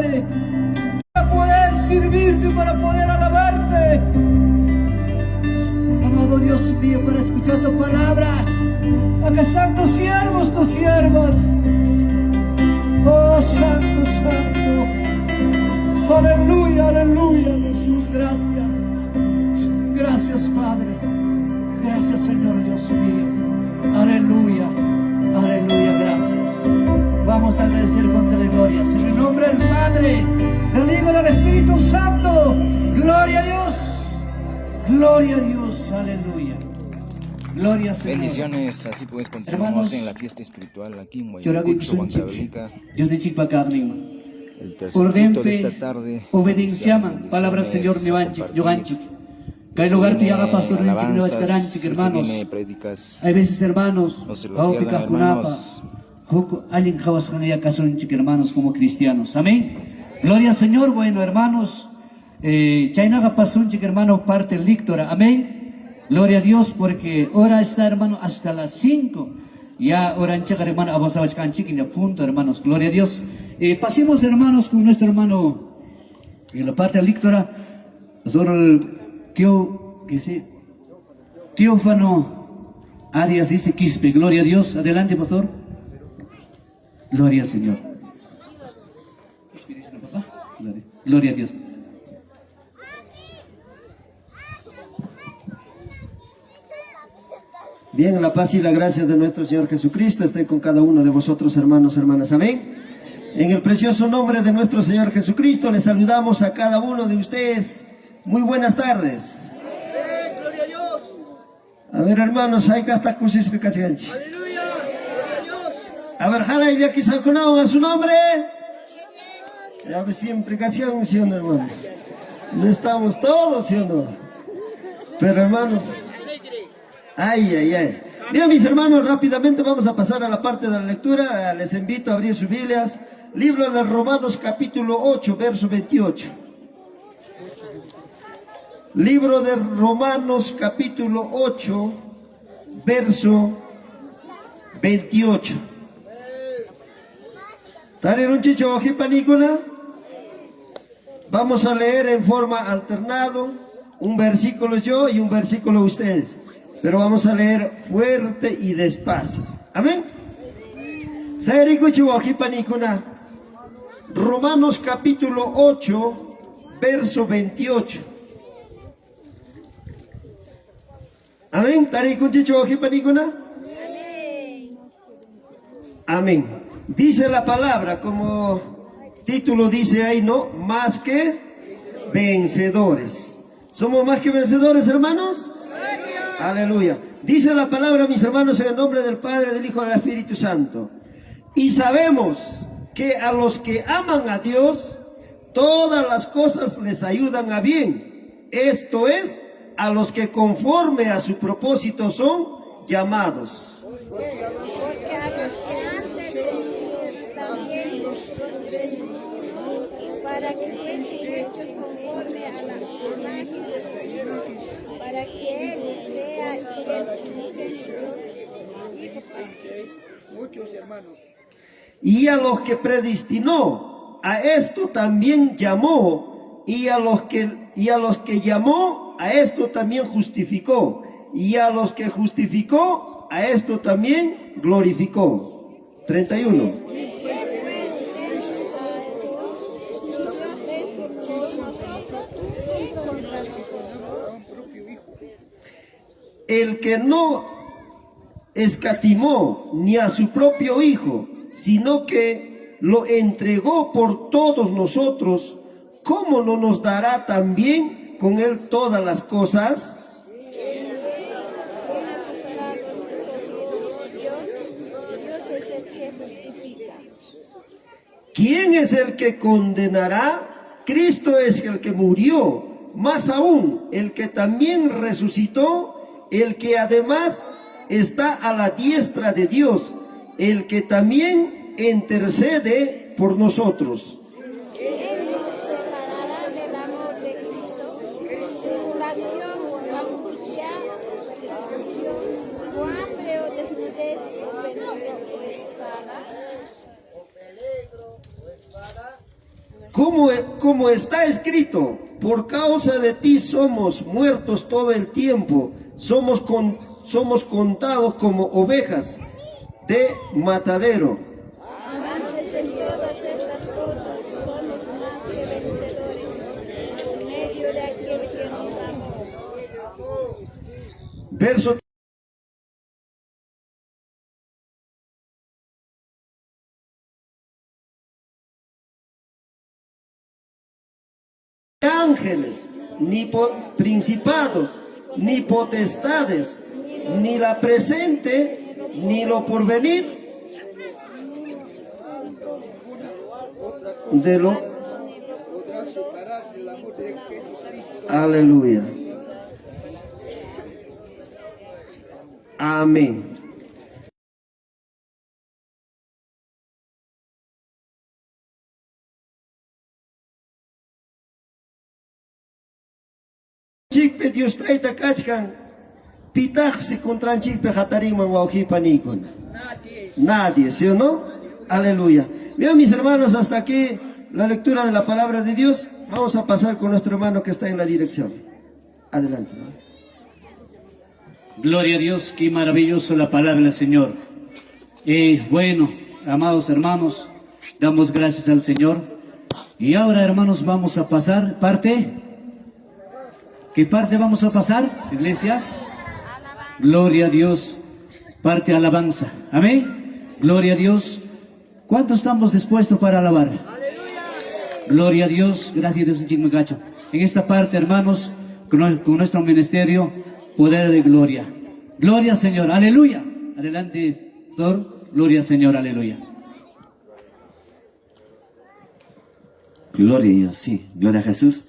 Padre, para poder servirte, para poder alabarte. Amado Dios mío, para escuchar tu palabra. Acá están tus siervos, tus siervas. Oh, santo, santo. Aleluya, aleluya, Jesús, gracias. Gracias, Padre. Gracias, Señor Dios mío. Aleluya, aleluya, gracias. Vamos a agradecer con glorias. En el nombre del Padre, del Hijo y del Espíritu Santo. Gloria a Dios. Gloria a Dios, aleluya. Gloria a Señor. Bendiciones, así pues continuamos Hermanos, en la fiesta espiritual aquí en Huaycapucho, Huancavelica. El tercer punto de esta tarde. Obedienciaman, palabra Señor Nivanchik, Yoganchik. Hay lugar te haga pastor Nivanchik, hermanos. Hay veces, hermanos, no se lo pierdan, hermanos. Alguien jawas hermanos, como cristianos. Amén. Gloria al Señor, bueno, hermanos. Chainaga pasunchik, hermanos, parte el lictora. Amén. Gloria a Dios, porque ahora está, hermano, hasta las 5. Ya ahora checar, hermano, avanzaba chicanchiquín, a punto, hermanos. Gloria a Dios. Pasemos, hermanos, con nuestro hermano en la parte lictora. El tío, que sí, Teófano Arias dice Quispe. Gloria a Dios. Adelante, pastor. Gloria al Señor. Gloria a Dios. Bien, la paz y la gracia de nuestro Señor Jesucristo esté con cada uno de vosotros, hermanos, hermanas. Amén. En el precioso nombre de nuestro Señor Jesucristo, les saludamos a cada uno de ustedes. Muy buenas tardes. Gloria a Dios. A ver, hermanos, hay que hasta cusis que cachiganchi. Aleluya. A ver, jala y aquí sacunaron a su nombre. Ya ves, siempre cachigan, ¿sí o no, hermanos? No estamos todos, ¿sí o no? Pero, hermanos, ay, ay, ay. Bien, mis hermanos, rápidamente vamos a pasar a la parte de la lectura. Les invito a abrir sus Biblias. Libro de Romanos, capítulo 8, verso 28. Libro de Romanos, capítulo 8, verso 28. ¿Tarer chicho ojipanícula? Vamos a leer en forma alternado. Un versículo yo y un versículo ustedes. Pero vamos a leer fuerte y despacio. Amén. Romanos capítulo 8, verso 28. Amén. Amén. Dice la palabra, como título dice ahí, ¿no? Más que vencedores. ¿Somos más que vencedores, hermanos? Aleluya. Dice la palabra, mis hermanos, en el nombre del Padre, del Hijo y del Espíritu Santo. Y sabemos que a los que aman a Dios, todas las cosas les ayudan a bien. Esto es, a los que conforme a su propósito son llamados. Porque a los que antes conoció también los predestinó para que fuesen hechos conforme a la imagen de su Hijo, para que Él sea el primogénito. Muchos hermanos. Y a los que predestinó, a esto también llamó, y a los que llamó, a esto también justificó, y a los que justificó, a esto también glorificó. 31. El que no escatimó ni a su propio Hijo, sino que lo entregó por todos nosotros, ¿cómo no nos dará también con Él todas las cosas? ¿Quién es el que condenará? Cristo es el que murió, más aún el que también resucitó, el que además está a la diestra de Dios, el que también intercede por nosotros. Él nos separará del amor de Cristo, tribulación, angustia, persecución, o hambre, o desnudez, o peligro, o espada. como está escrito, por causa de ti somos muertos todo el tiempo, somos contados como ovejas de matadero. Avances en todas estas cosas, somos más que vencedores, por medio de aquel que nos amó. Verso ángeles, ni principados, ni potestades, ni la presente, ni lo porvenir, de lo... Aleluya. Amén. Chikpe Dios taita kachkan, pitaxi contra chikpe hatariman waujipanikun. Nadie, ¿sí o no? Aleluya. Bien, mis hermanos, hasta aquí la lectura de la palabra de Dios. Vamos a pasar con nuestro hermano que está en la dirección. Adelante, ¿no? Gloria a Dios, qué maravilloso la palabra del Señor. Bueno, amados hermanos, damos gracias al Señor. Y ahora, hermanos, vamos a pasar parte. ¿Qué parte vamos a pasar, iglesias? Gloria a Dios, parte alabanza. Amén. Gloria a Dios. ¿Cuántos estamos dispuestos para alabar? Gloria a Dios. Gracias a Dios en Chigmegacho. En esta parte, hermanos, con nuestro ministerio, poder de gloria. Gloria al Señor. Aleluya. Adelante, doctor. Gloria al Señor. Aleluya. Gloria a Dios, sí. Gloria a Jesús.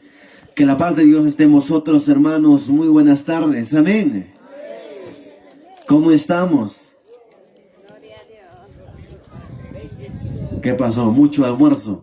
Que la paz de Dios esté en vosotros, hermanos. Muy buenas tardes. Amén. ¿Cómo estamos? ¿Qué pasó? Mucho almuerzo.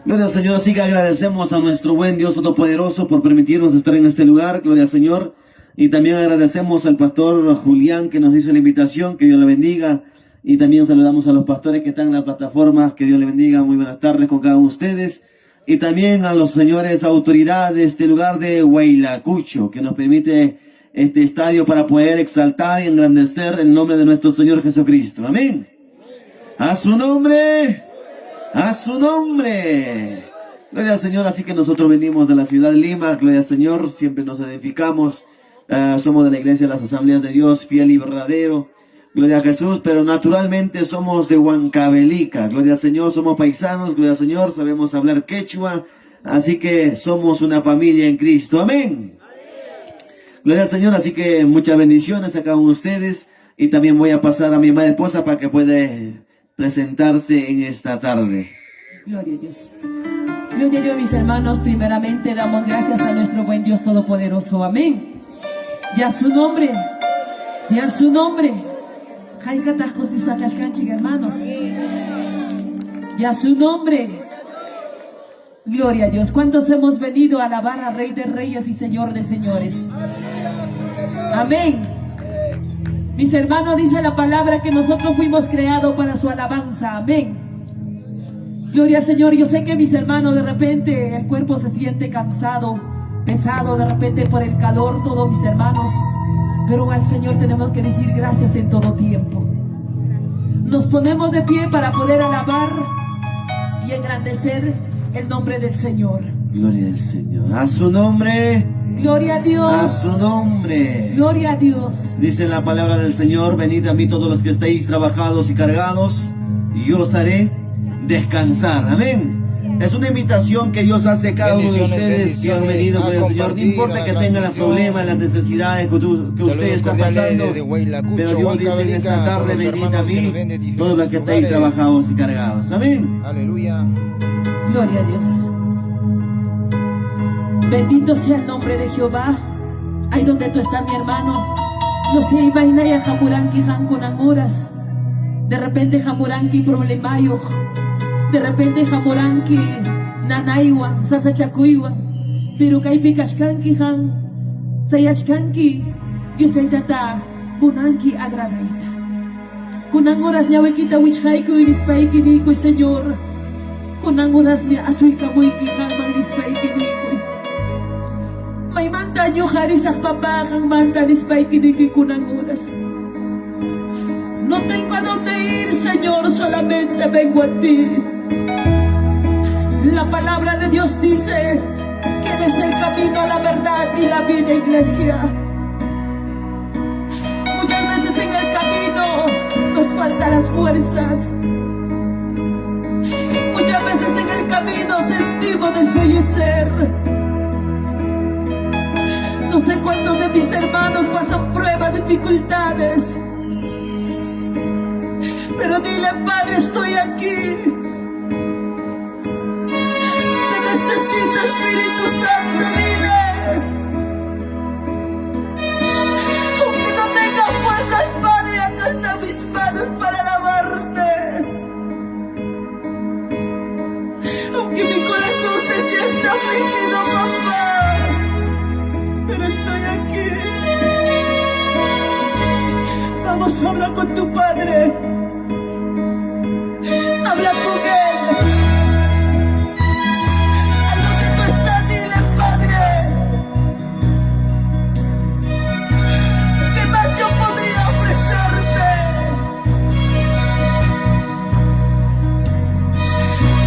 Gloria al Señor. Así que agradecemos a nuestro buen Dios Todopoderoso por permitirnos estar en este lugar. Gloria al Señor. Y también agradecemos al pastor Julián que nos hizo la invitación. Que Dios le bendiga. Y también saludamos a los pastores que están en la plataforma. Que Dios le bendiga. Muy buenas tardes con cada uno de ustedes. Y también a los señores autoridades de este lugar de Huaylacucho, que nos permite este estadio para poder exaltar y engrandecer el nombre de nuestro Señor Jesucristo. Amén. A su nombre. A su nombre. Gloria al Señor. Así que nosotros venimos de la ciudad de Lima. Gloria al Señor. Siempre nos edificamos. Somos de la iglesia de las Asambleas de Dios, fiel y verdadero. Gloria a Jesús, pero naturalmente somos de Huancavelica. Gloria al Señor, somos paisanos, gloria al Señor, sabemos hablar quechua, así que somos una familia en Cristo. Amén. Gloria al Señor, así que muchas bendiciones a cada uno de ustedes. Y también voy a pasar a mi madre esposa para que pueda presentarse en esta tarde. Gloria a Dios. Gloria a Dios, mis hermanos. Primeramente damos gracias a nuestro buen Dios Todopoderoso. Amén. Y a su nombre. Y a su nombre. Hermanos, y a su nombre, gloria a Dios. ¿Cuántos hemos venido a alabar al Rey de Reyes y Señor de Señores? Amén. Mis hermanos, dice la palabra que nosotros fuimos creados para su alabanza. Amén. Gloria al Señor. Yo sé que mis hermanos, de repente el cuerpo se siente cansado, pesado, de repente por el calor, todos mis hermanos. Pero al Señor tenemos que decir gracias en todo tiempo. Nos ponemos de pie para poder alabar y engrandecer el nombre del Señor. Gloria al Señor. A su nombre. Gloria a Dios. A su nombre. Gloria a Dios. Dice la palabra del Señor: venid a mí todos los que estéis trabajados y cargados, y yo os haré descansar. Amén. Es una invitación que Dios hace a cada uno de ustedes que han venido con el Señor. No importa que tengan los problemas, las necesidades que usted está pasando, pero Dios dice en esta tarde: venid a mí todos los que estáis trabajados y cargados. Amén. Aleluya. Gloria a Dios. Bendito sea el nombre de Jehová. Ahí donde tú estás, mi hermano. No sé, Ibainaya Jamuranki Hankunan horas. De repente Jamuranki problemayo. De repente Jamuranki Nanaiwan, Sasachakuiwan. Pero Kaipi Kashkanki Han, Sayachkanki, Yustaitata, Kunanki agradaita. Kunan horas ñawekita wichhaiku irispaiki niku, Señor. kunang oras ni asoy kamoy kikang mangispay kinikoy. May manta nyo karisak papakang manta nispay kinikoy kunang oras. No tengo a dónde ir, Señor, solamente vengo a ti. La palabra de Dios dice que eres el camino, la verdad y la vida, iglesia. Muchas veces en el camino nos faltan las fuerzas. Muchas veces en el camino sentimos desfallecer. No sé cuántos de mis hermanos pasan pruebas, dificultades. Pero dile, Padre, estoy aquí. Te necesito, Espíritu Santo, dile. Aunque no tenga fuerzas, Padre, acá están mis manos para alabarte. Aunque mi corazón se sienta afligido, papá, pero estoy aquí. Vamos a hablar con tu Padre. Habla con Él. A donde tú estás, dile, Padre, ¿qué más yo podría ofrecerte?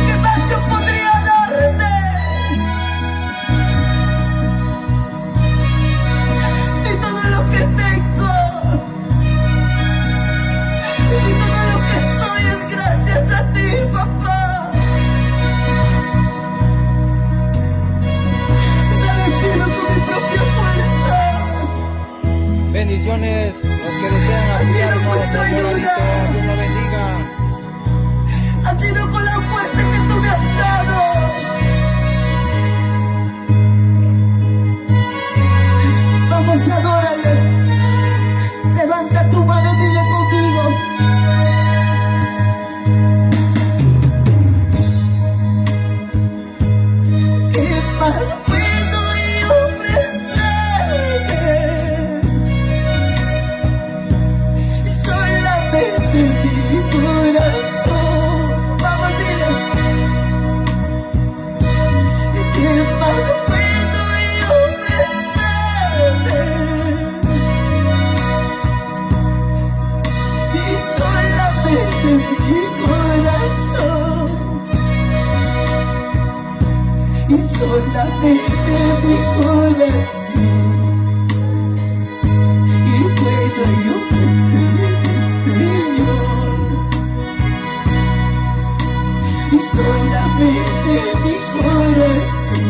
¿Qué más yo podría darte? Si todo lo que tengo, si todo lo que soy es gracias a ti, papá. No he sido con mi propia fuerza. Bendiciones, los que desean apoyarnos, hermanito, Dios lo bendiga. Ha sido con la fuerza que tú me has dado. Vamos a adorarle. Levanta tu mano y dile conmigo. ¿Qué más puedo yo ofrecerte? Solamente mi corazón. Vamos, dile. ¿Qué más puedo yo ofrecerte? Y solamente mi corazón. Y solamente mi corazón. Y puedo yo ofrecerte, Señor. Y solamente mi corazón.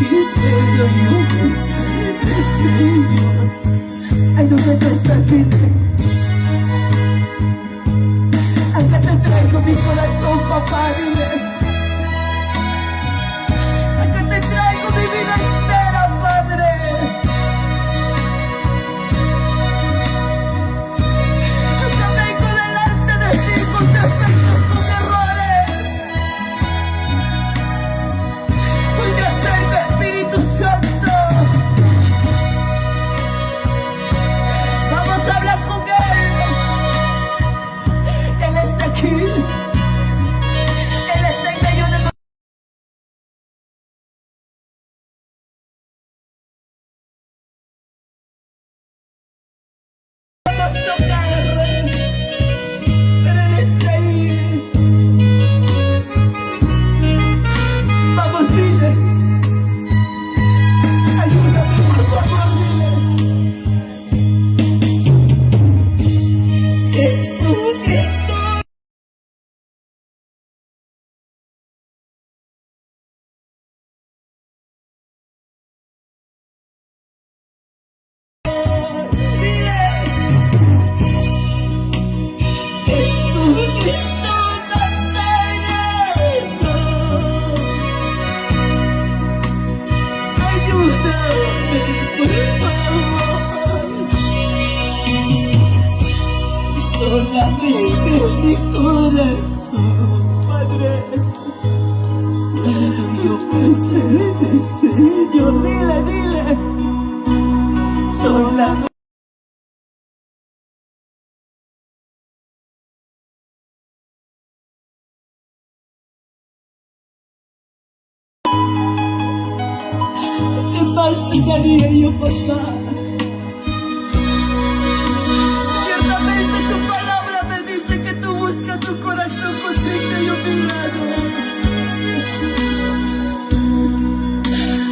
Y puedo yo ofrecerte, Señor. Ay, donde tú estás, dile. Acá te traigo mi corazón, papá, dile. Acá te traigo mi vida entera, Padre. Acá vengo delante de ti con defectos, con errores. Hoy me acerca Espíritu Santo. Vamos a hablar con Él. Él está aquí. Él está en medio de nosotros. Vamos a tocar, pero Él está ahí. Vamos, dile. Ayúdame, por favor, dile. Jesucristo. Dile. Jesucristo Nazareno. Ayúdame, por favor. Y solamente mi corazón, Padre, puedo yo ofrecerte, Señor. Dile, dile. Solamente más daría yo, papá. Ciertamente tu palabra me dice que tú buscas un corazón contrito y humillado.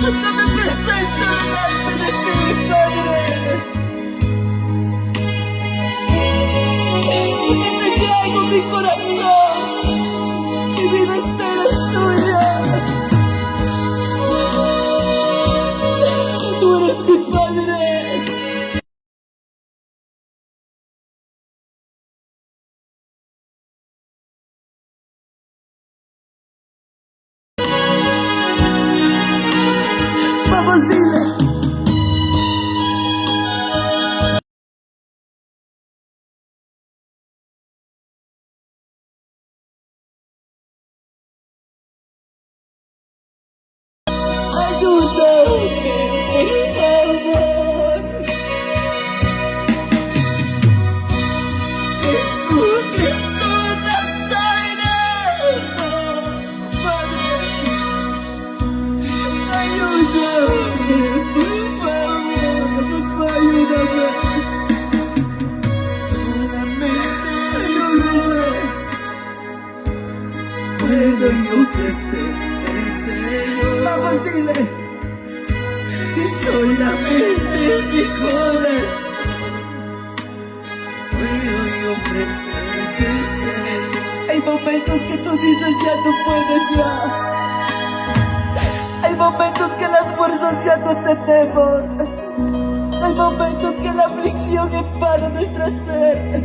Acá me presento delante de ti, Padre. Porque te traigo mi corazón, mi vida entera es tuya. Tú eres mi Padre. Vamos, dile. Ayúdame, por favor. Jesucristo Nazareno, Padre. Ayúdame, por favor, ayúdame. Solamente puedo yo ofrecer, Señor. Vamos, dile. Y solamente mi corazón puedo yo ofrecerte, Señor. Hay momentos que tú dices ya no puedes más. Hay momentos que las fuerzas ya no tenemos. Hay momentos que la aflicción invade nuestra ser.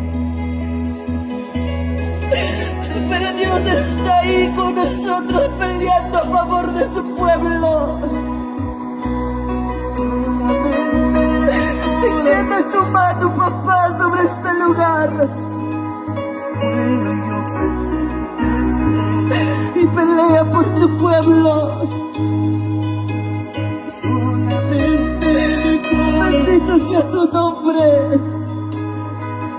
Pero Dios está ahí con nosotros peleando a favor de su pueblo. Extiende su mano, papá, sobre este lugar. Puedo yo ofrecerte, Señor, y pelea por tu pueblo. Solamente mi corazón, bendito sea tu nombre.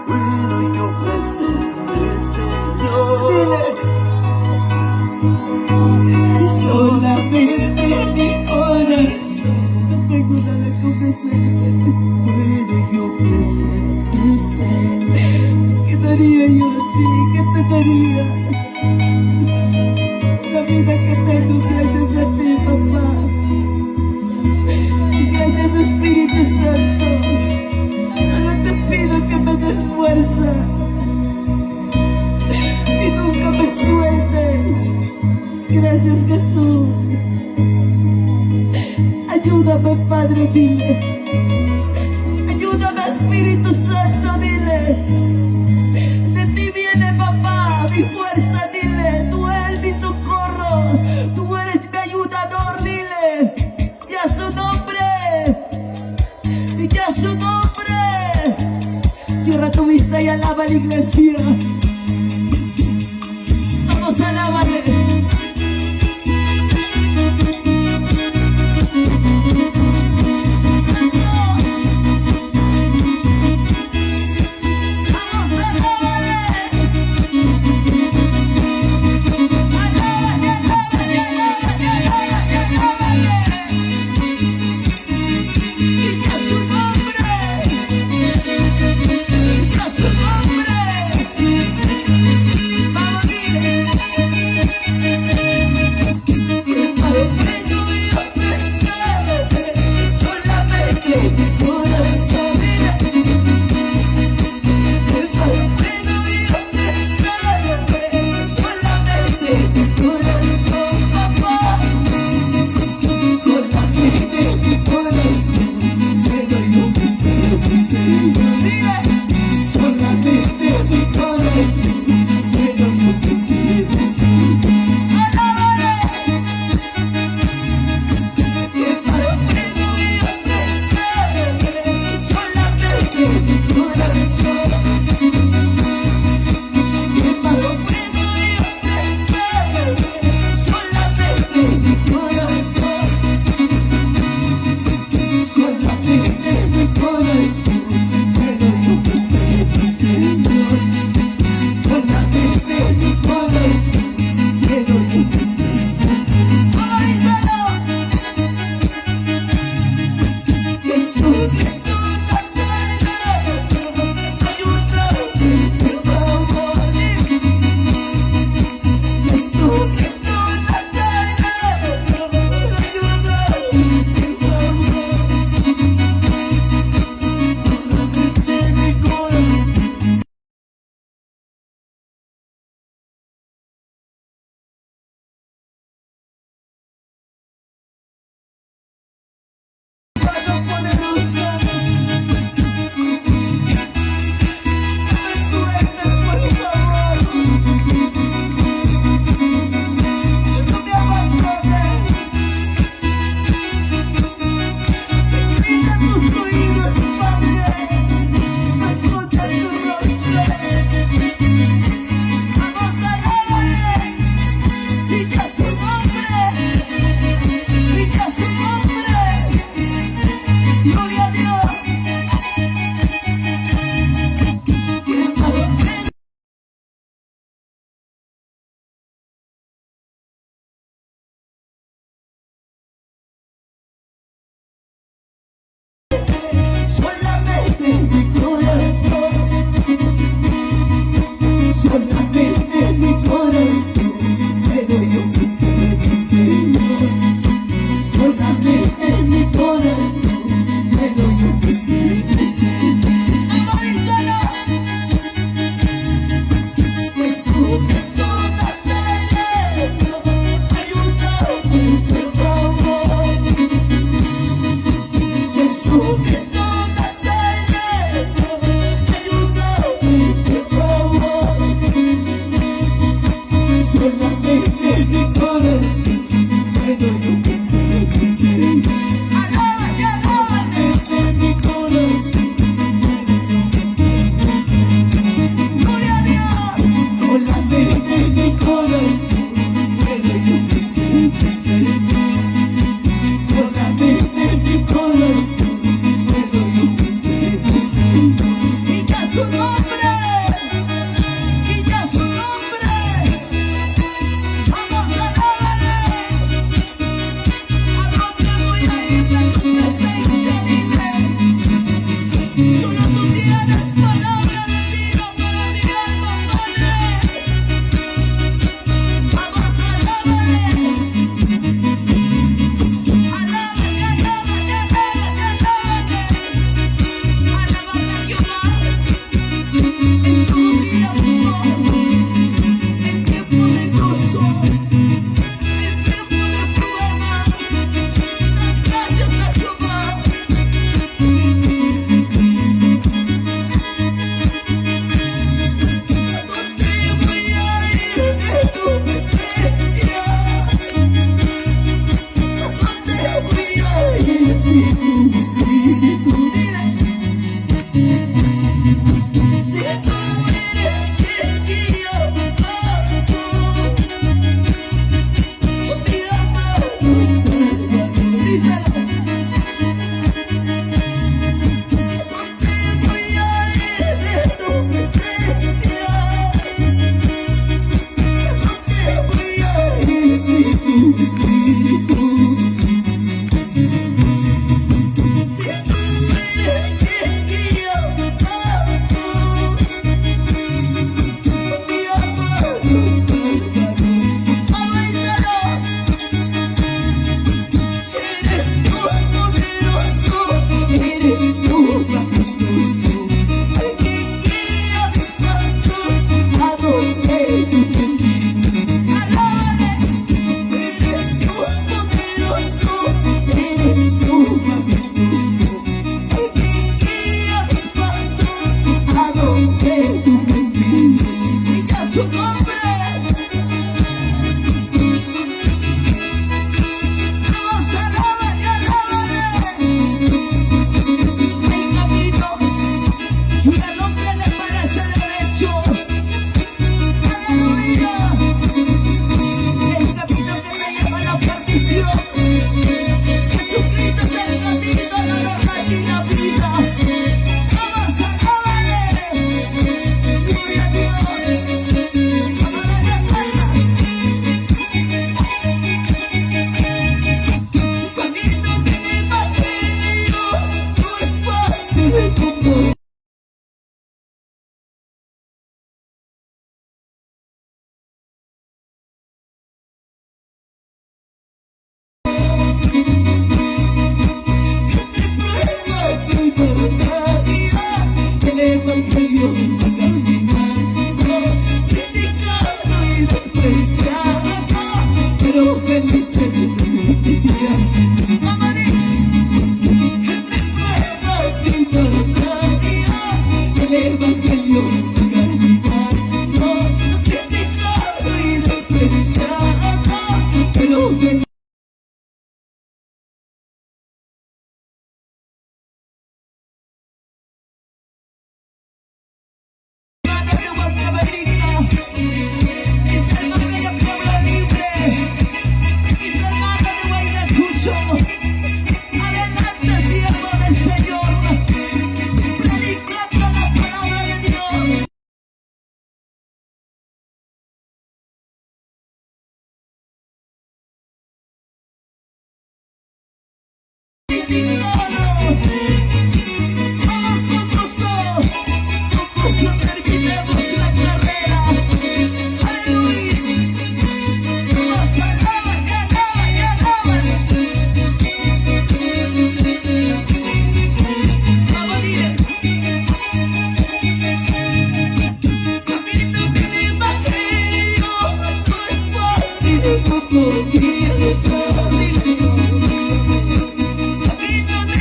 Puedo yo ofrecerte, Señor. Dile. Y solamente mi corazón, no tengo nada que ofrecerte. Puedo yo ofrecerte, Señor. ¿Qué daría yo a ti? ¿Qué te daría? La vida que tengo gracias a ti, papá. Y gracias, Espíritu Santo. Solo te pido que me des fuerza y nunca me sueltes. Gracias, Jesús. Ayúdame, Padre, dile. Ayúdame, Espíritu Santo, dile. De ti viene, papá, mi fuerza, dile. Tú eres mi socorro, tú eres mi ayudador, dile. Y a su nombre, y a su nombre. Cierra tu vista y alaba a la iglesia. Vamos, alábale. solamente mi corazón, pero yo que sé lo que sé. Alábale, alábale, mi corazón. Gloria a Dios, solamente mi corazón, pero yo que sé lo que sé. Solamente mi corazón, pero yo que sé lo que sé. Y ya su nombre, y ya su nombre. Vamos a alabarle. ¿A dónde voy a ir de tu presencia? Dile. Solo tú tienes palabra de vida para mi alma, Padre. Vamos a alabarle. Alábale, alábale, alábale, alábale. Alabad a Jehová en todo tiempo, en tiempo de gozo, en tiempo de prueba. Dad gracias a Jehová. ¿Dónde voy a ir de tu presencia? ¿Dónde voy a ir sin tu espíritu? Dile. Si tú eres quien guía mi paso, mi amado Salvador, díselo. ¿Dónde voy a ir de tu presencia? ¿Dónde voy a ir sin tu espíritu? Si tú eres quien guía mi paso, mi amado Salvador, avísalo. Eres tú poderoso, eres tú majestuoso, el que guía mis pasos a donde tú me envíes. Alábale. Eres tú poderoso, eres tú majestuoso, el que guía mis pasos a donde tú me envíes. Y ya su nombre. Vamos a alabarle, alábale. Hay caminos y al hombre le parece derecho. Aleluya. El camino que me lleva a la perdición. Jesucristo es el camino, la verdad y la vida. Vamos a alabarle. Gloria a Dios. Vamos a darle palmas. Camino que me imagino no es fácil como pruebas y batallas, el evangelio va caminando, criticado y despreciado, pero felices en su día. Mamá, di. Entre pruebas y batallas, el evangelio va caminando, criticado y despreciado, pero felices. Hermano de Huancavelica, mis hermanos de Pueblo Libre, mis hermanos de Huaynacucho, adelante, siervo del Señor, predicando la palabra de Dios. Vamos con gozo terminemos la carrera. Aleluya. Vamos, alábale, alábale, alábale. Vamos, dile. Camino que me imagino no es fácil como quieres salir. Camino de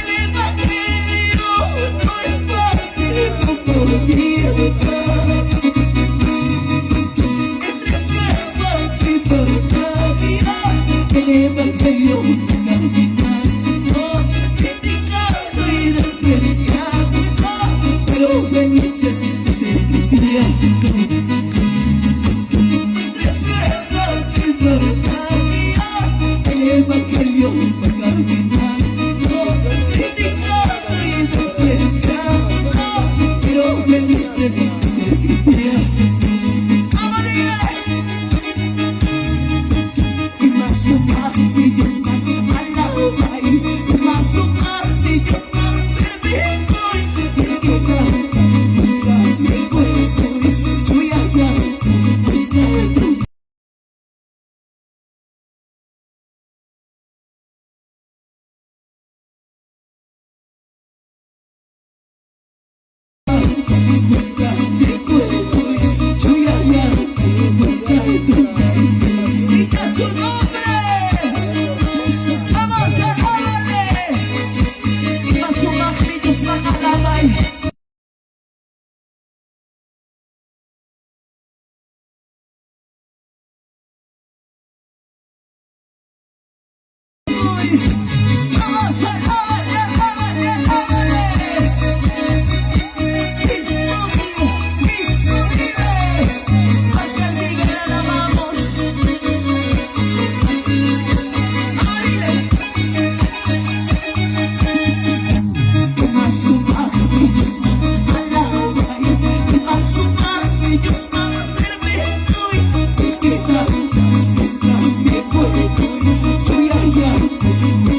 Evangelio va caminando, criticado y despreciado, pero feliz de cristiano. Y más martillos más alabar, y más martillos más servir hoy. Es que canta, busca mi cuerpo, voy allá, busca tu. Voy allá.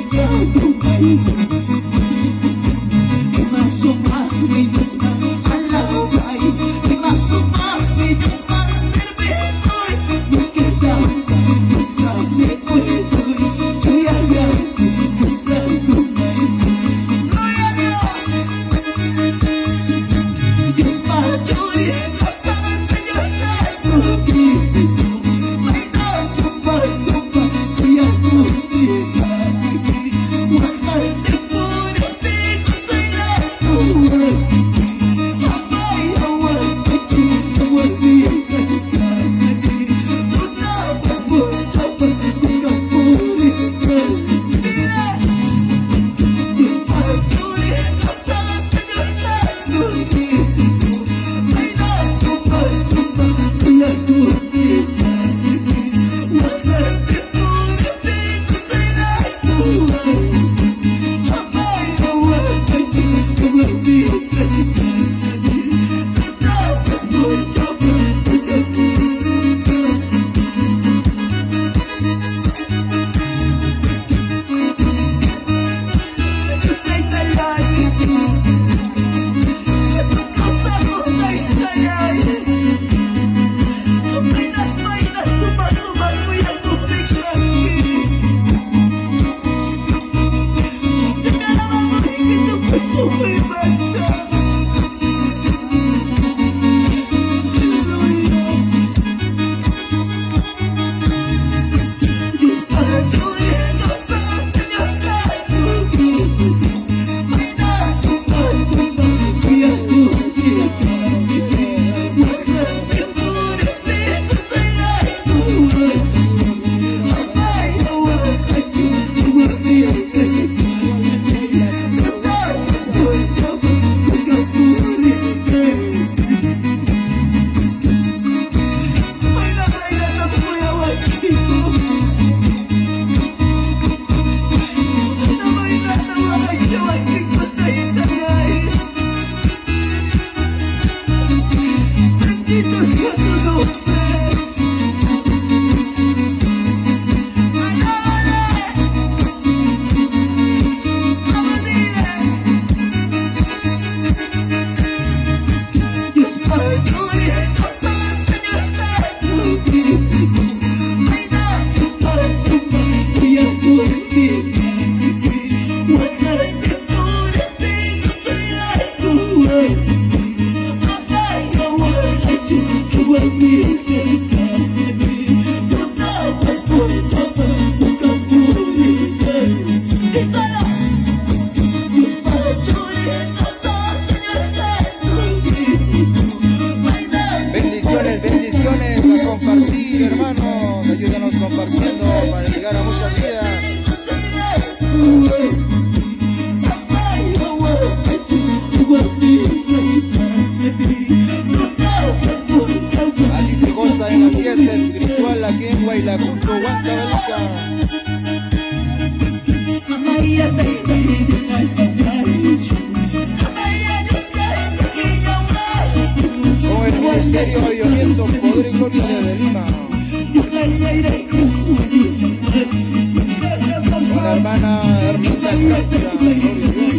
fiesta espiritual aquí en Huaylacucho, Huancavelica. Con el Ministerio Avivamiento Poder y Gloria de Lima. Con la hermana Ermita Cápula, gloria a Dios.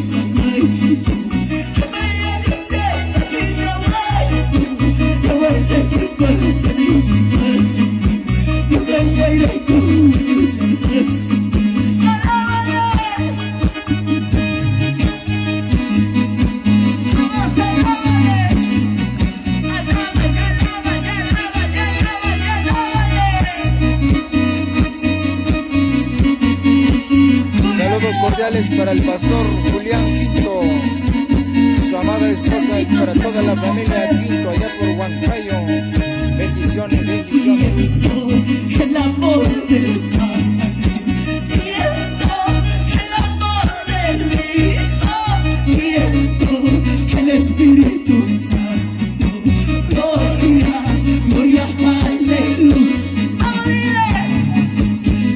Saludos cordiales para el pastor Julián Quinto, su amada esposa, y para toda la familia Quinto allá por Huancayo. Bendiciones, bendiciones. El amor del Padre, siento el amor del Hijo, siento el Espíritu Santo. Gloria, gloria, aleluya.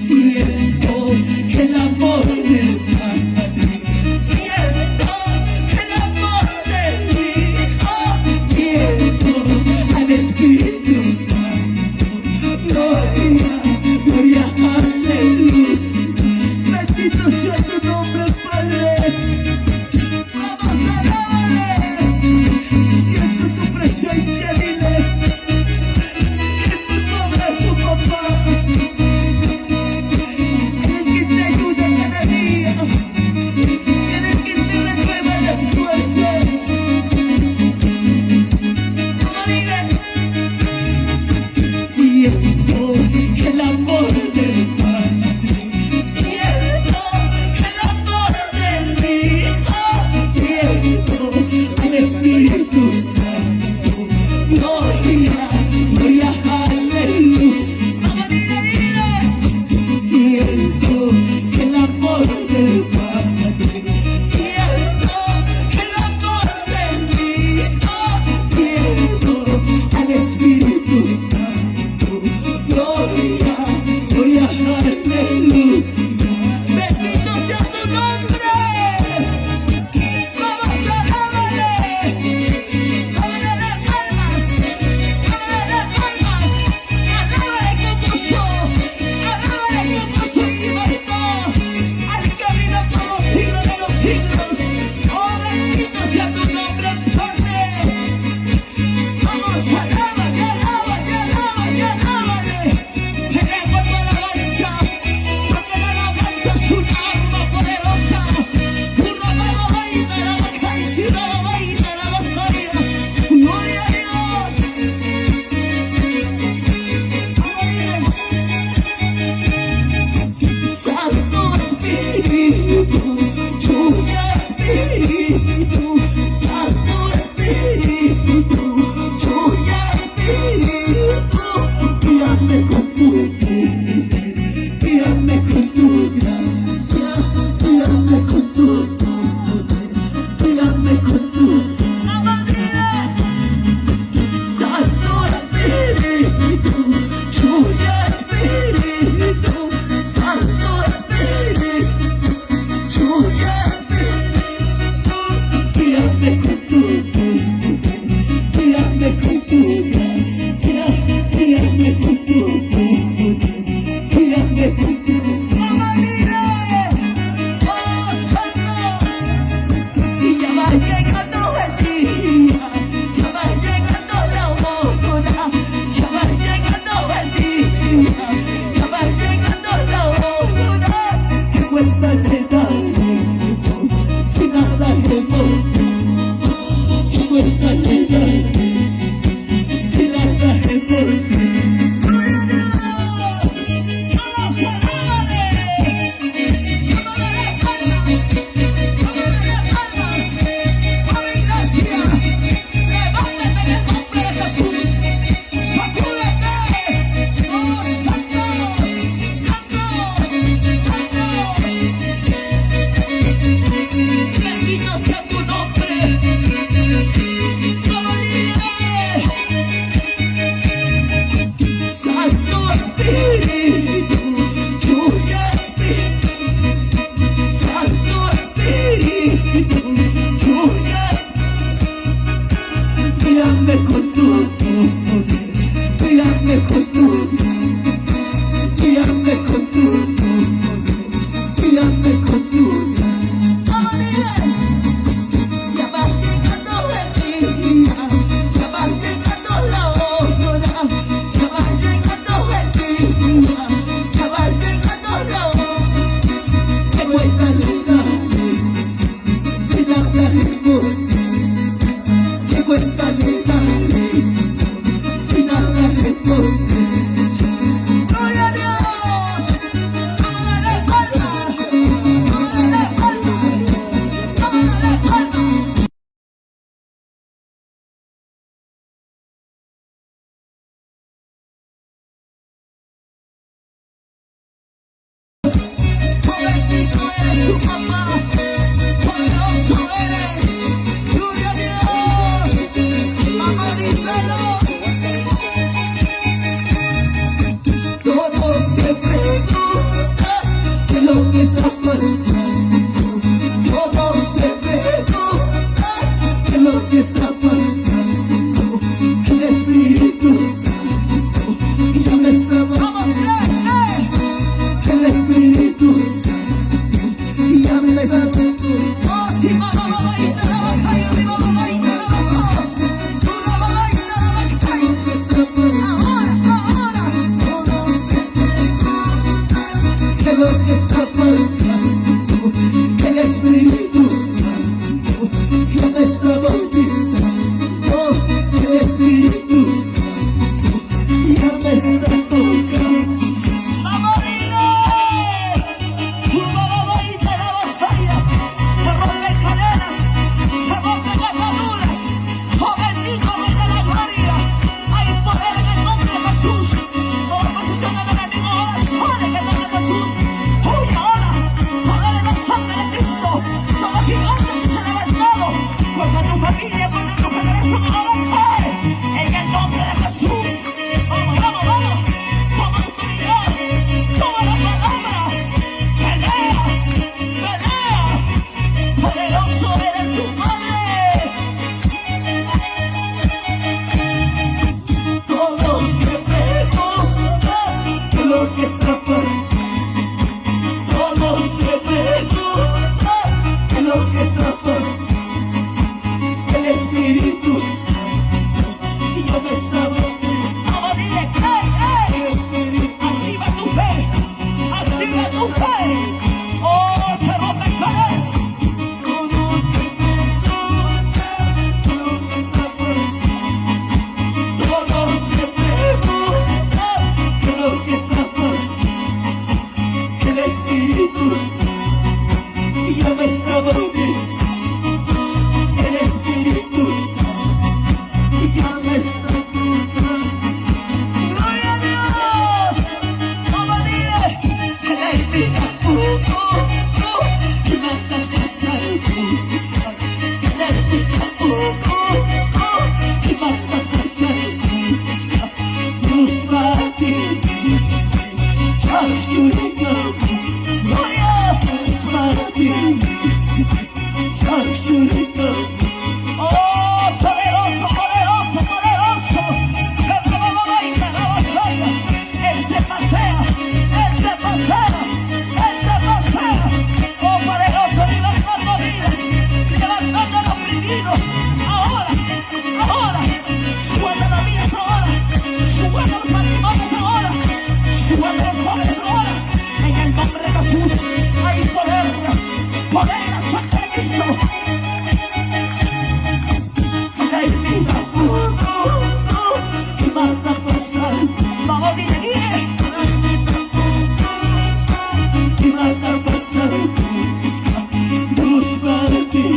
Siento el amor del Padre, siento el amor del Hijo, siento al Espíritu Santo. Gloria, gloria, aleluya. Bendito sea tu nombre, Padre. Vamos a alabarle. Siento tu presencia, dile. Siento tu abrazo, papá. Eres quien te ayuda cada día. Eres quien te renueva las fuerzas. Como dile. Siento el amor del Padre, siento el amor del Hijo, siento al Espíritu Santo. Gloria, gloria, aleluya. Vamos, dile, dile. Siento el amor del Padre, siento el amor del Hijo, siento al Espíritu Santo. Gloria, gloria, aleluya. Bendito sea tu nombre. Vamos a alabarle. Dámale las palmas. Dámale las palmas. Alábale con gozo. Alábale con gozo y libertad. Al que vive por los siglos de los siglos. Oh, bendito sea tu nombre, Padre. Vamos, alábale, alábale, alábale, alábale. Eleva tu alabanza, porque la alabanza es un arma poderosa. Una mano vaina, la bajáis y una vaina, la vasaria. Gloria a Dios. Santo Espíritu, lluvia Espíritu, Santo Espíritu, lluvia Espíritu, guíame con tu poder, guíame con tu gracia, guíame con tu poder, guíame con tu Santo Espíritu, lluvia Espíritu, Santo Espíritu, lluvia Espíritu, guíame con tu poder, guíame con tu gracia, guíame con tu poder, guíame con tu ¡oh, Santo! Y ya va llegando el día, ya va llegando la hora, ya va llegando el día, ya va llegando la hora. Que cuenta le daremos, si nada hemos hecho. Que cuenta le daremos, si nada hemos hecho. bueno eres tu papá, poderoso eres. Gloria a Dios. Mamá, díselo. Todo se pregunta de lo que está pasando. Todo se pregunta de lo que está pasando. El Espíritu Santo ya me está mandando. El Espíritu Santo ya me está mandando. Oh, sí, mamá, mamá, y te la baja, y arriba, mamá, y te la baja. Tú la baja, y te la baja, y se está pasando. Ahora. ¿Qué es lo que está pasando? El Espíritu Santo ya me está bautizando. El Espíritu Santo ya me está tocando. ¡Vamos, dile! ¡Tu mamá y te la vasalla! Se rompen cadenas, se rompen ataduras. ¡Oh, bendito Rey de la gloria! Hay poder en el nombre de Jesús. Toda posición del enemigo ahora sale en el nombre de Jesús. ¡Uy, ahora! ¡Poder en la sangre de Cristo! Todo gigante que se ha levantado contra tu familia, contra tu generación, ahora cae en el nombre de Jesús. ¡Vamos, vamos, vamos! ¡Toma autoridad! ¡Toma la palabra! ¡Pelea! ¡Pelea! ¡Poderoso eres tu Padre! Todo se pregunta de lo que está pasando. Todo se pregunta de lo que está pasando. El Espíritu Santo ya me está bautizando. Vamos, dile, activa tu fe, activa tu fe. Oh, se rompen cadenas. Todo se pregunta de lo que está pasando. Todo se pregunta de lo que está pasando. El Espíritu Santo ya me está bautizando. El Espíritu Santo ya me está tocando. ¡Gloria a Dios! ¡Vamos, dile! ¡El Espíritu y mata a pasar! ¡El Espíritu y mata a pasar! ¡Luz Martín! ¡Charles Churicão! ¡Gloria! ¡Luz Martín! ¡Charles Churicão! ¡Oh, poderoso, poderoso, poderoso! ¡Se te va la vaina, la vasalla! ¡Él se pasea! ¡Él se pasea! ¡Él se pasea! ¡Oh, poderoso, levantando vidas! ¡Levantando al oprimido! ¡Ahora! ¡Ahora! ¡Suelta las vidas ahora! ¡Suelta los matrimonios ahora! ¡Suelta los jóvenes ahora! ¡En el nombre de Jesús hay poder! ¡Poder en la sangre de Cristo! ¡La vida! ¡Y mata a pasar! ¡Vamos, dile, dile! ¡Y mata a pasar! ¡Luz para ti!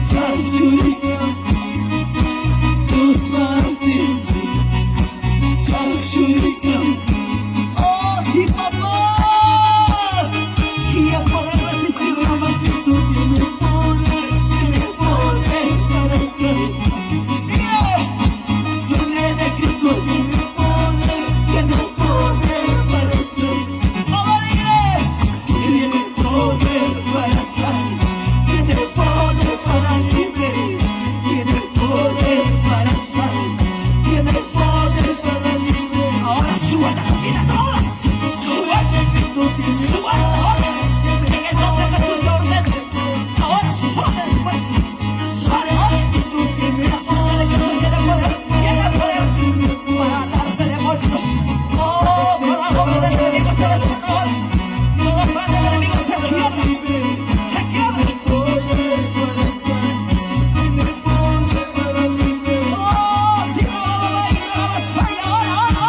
¡Charles Churicão! ¡Luz para ti! ¡Charles Churicão! ¡Oh, sí, papá! Y a poder resistir la magnitud tiene poder para hacer. ¡Dile! Sangre de Cristo tiene poder para hacer. ¡Vamos, dile! Tiene poder para hacer. Tiene poder para liberar. Tiene poder para hacer. Tiene poder para liberar. Ahora suelta sus vidas, ahora. Suelta, suelta ahora. En el nombre de Jesús te ordeno. Ahora sale después. Sale ahora. La sangre de Jesús tiene poder para darte de muerto. Oh, toda obra del enemigo se deshace ahora. Toda plan del enemigo se quiebra. Se quiebra. Oh, si no lo va a ir a la vasalla, ahora.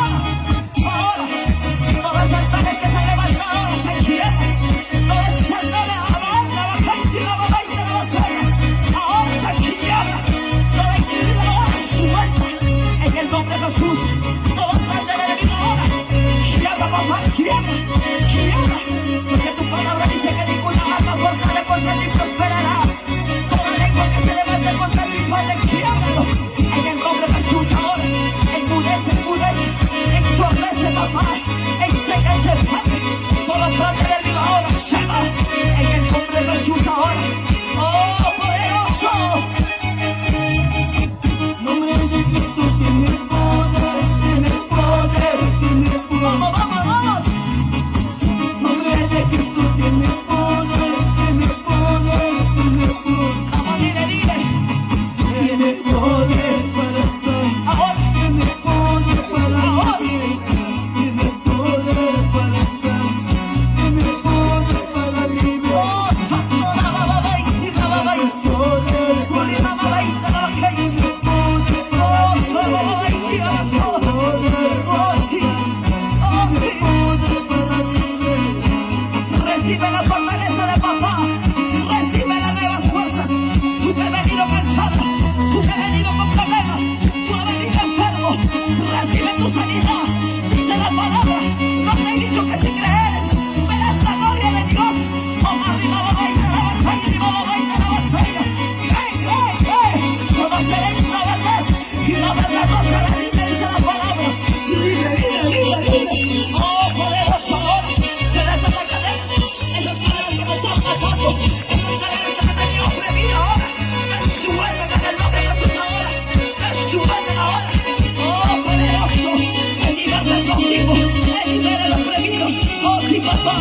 papá.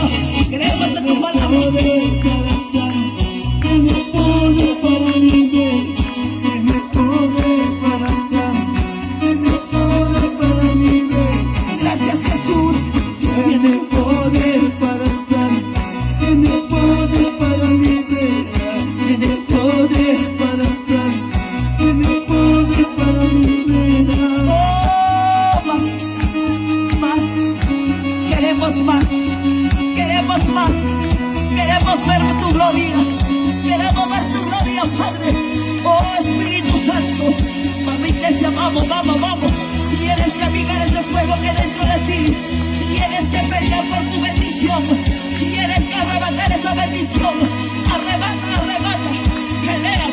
Creemos en tu palabra. Tiene poder para liberar, tiene poder para sanar, tiene poder para liberar. Gracias, Jesús. Tiene poder para sanar, tiene poder para liberar, tiene poder para sanar, tiene poder para liberar. Oh, más. Queremos más. Queremos más. Queremos ver tu gloria. Queremos ver tu gloria, Padre. Oh, Espíritu Santo. Mami, iglesia, vamos. Tienes que avivar ese fuego que dentro de ti. Tienes que pelear por tu bendición. Tienes que arrebatar esa bendición. Arrebata. Pelea.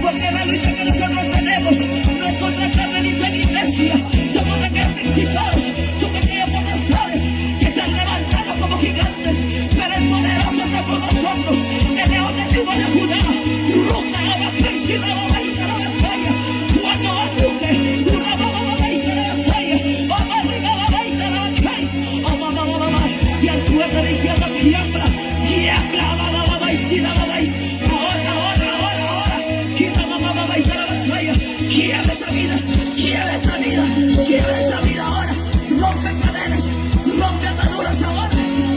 Porque la lucha que nosotros tenemos no es contra carne ni sangre, iglesia. Somos aquellos principados, somos aquellos potestades que se han levantado como gigantes, pero el poderoso está con nosotros. El león de tribu de Judá, ruta la vacancia y la babaita la vasalla. Cuando arruge, una babaita la vasalla, babarriga babaita la vacancia, y al pueblo de izquierda tiembla, babaita la vasalla. Quiebra esa vida ahora. Rompe cadenas, rompe ataduras ahora.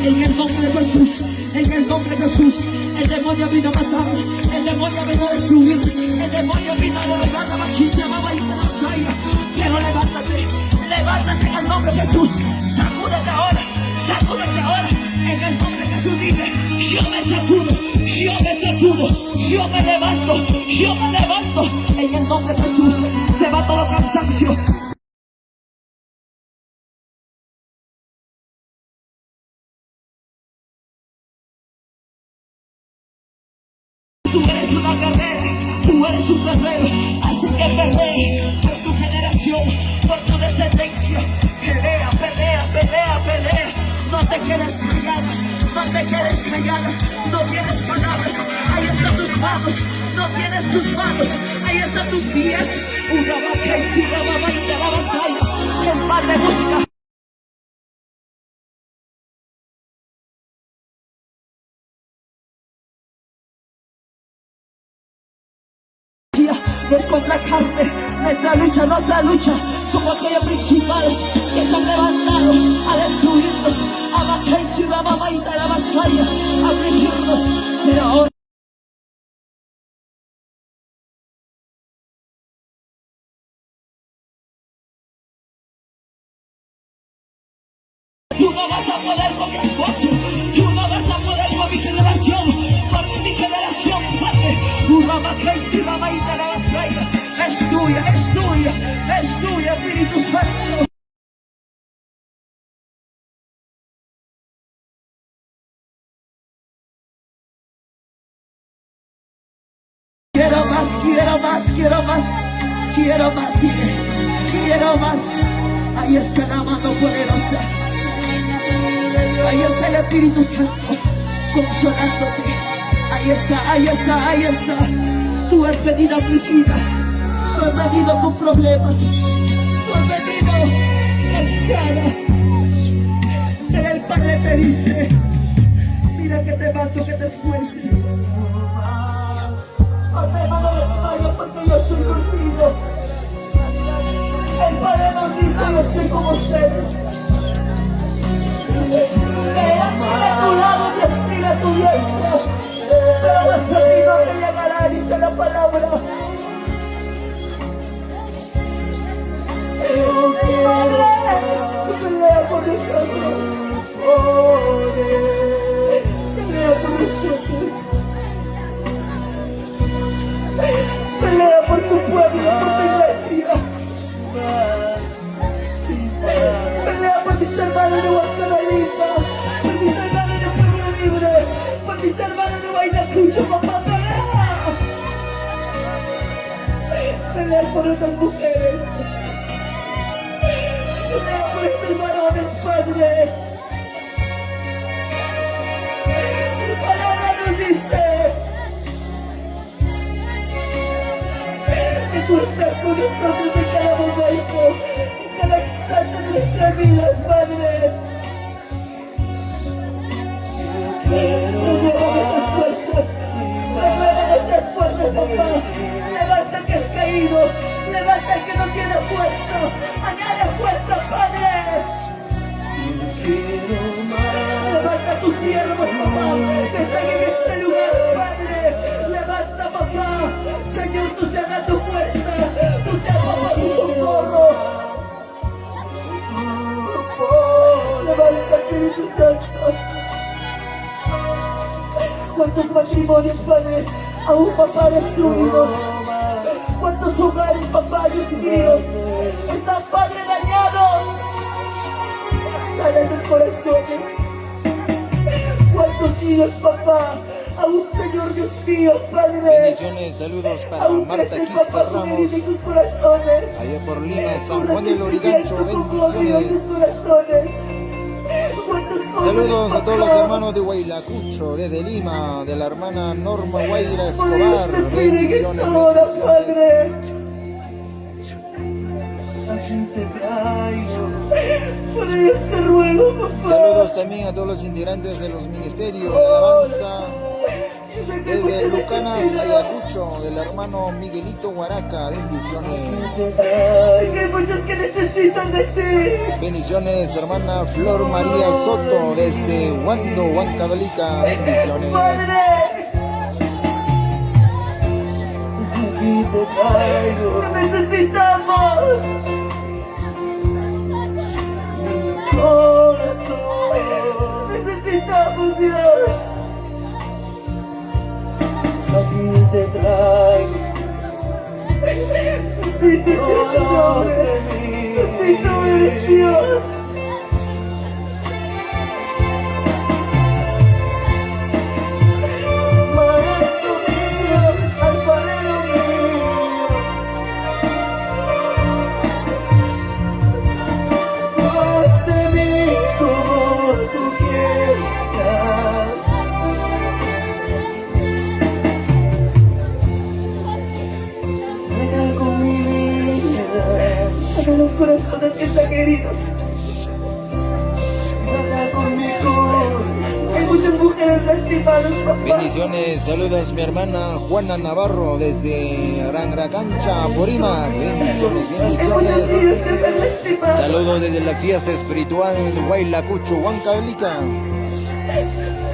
En el nombre de Jesús, el demonio vino a matar, el demonio vino a destruir, el demonio vino a derrotar la vaquilla, mamá y la vasalla. Pero levántate en el nombre de Jesús. Sacúdete ahora. En el nombre de Jesús dile, yo me sacudo, yo me levanto. En el nombre de Jesús se va todo cansancio. Tú eres una guerrera, tú eres un guerrero, así que pelea por tu generación, por tu descendencia. Pelea. No te quedes callada, no tienes palabras, ahí están tus manos, no tienes tus manos, ahí están tus pies. Una vaca y si la babaita la vasalla, el Padre busca. No es contra carne, nuestra lucha, somos aquellos principales que se han levantado a destruirnos, a vacancia y la babaita la vasalla, a afligirnos, pero ahora tú no vas a poder con mi esposo, tú no vas a poder con mi generación, porque mi generación, Padre, una vacancia y la babaita la vasalla, es tuya, Espíritu Santo. Quiero más. Ahí está la mano poderosa. Ahí está el Espíritu Santo consolándote. Ahí está. Tú has venido afligida. Tú has venido con problemas. Tú has venido cansada. Pero el Padre te dice, mira que te mando que te esfuerces. No te mando desmayo porque yo estoy contigo. El Padre nos dice, yo estoy con ustedes. Quédate a tu lado y estira tu diestra. Pero a ti no te llegará, dice la palabra. Pelea por nosotros. Pelea por nosotros. Pelea por tu pueblo, por tu iglesia. Pelea por mis hermanos de Huascaralita, por mis hermanos de Pueblo Libre, por mis hermanos de Huaynacucho, papá, pelea por estas mujeres, pelea por estos varones, Padre. Tu palabra nos dice que tú estás con nosotros en cada momento, en cada instante de nuestra vida, Padre. siervos, papá, que están en este lugar, Padre. Levanta, papá. Señor, tú seas a tu fuerza. Tú seas, papá, tu socorro. Levanta, Espíritu Santo. ¿Cuántos matrimonios, Padre, aún, papá, destruidos? ¿Cuántos hogares, papá, Dios mío, están, Padre, dañados? Sana sus corazones. ¿Cuántos niños, papá, aún, Señor Dios mío, Padre? Bendiciones, saludos para Aún Marta crecen, Quispe papá, Ramos, en sus corazones. allá por Lima, San Juan del Origancho. Bendiciones. Saludos a todos los hermanos de Huaylacucho, desde Lima, de la hermana Norma Guaira Escobar. Bendiciones, bendiciones. Aquí te traigo. Por Dios te ruego, papá. Saludos también a todos los integrantes de los ministerios de alabanza. Desde Lucanas, Ayacucho, del hermano Miguelito Huaraca. Bendiciones. Sé que hay muchos que necesitan de ti. Bendiciones, hermana Flor María Soto, desde Huando, Huancavelica. Bendiciones. Padre, Aquí te traigo. te necesitamos. Mi corazón. Necesitamos, Dios. Aquí te traigo. Bendito sea tu nombre. Bendito eres Dios. Maestro mío, alfarero mío. Haz de mí como tú quieras. Venga con mi vida. Sana los corazones que están heridos. Venga con mi corazón. Hay muchas mujeres lastimadas, papá. Bendiciones, saludos mi hermana Juana Navarro, desde Rangracancha, Apurímac. Bendiciones, Hay muchos niños bendiciones. que están lastimados. Saludos desde la fiesta espiritual Huaylacucho, Huancavelica.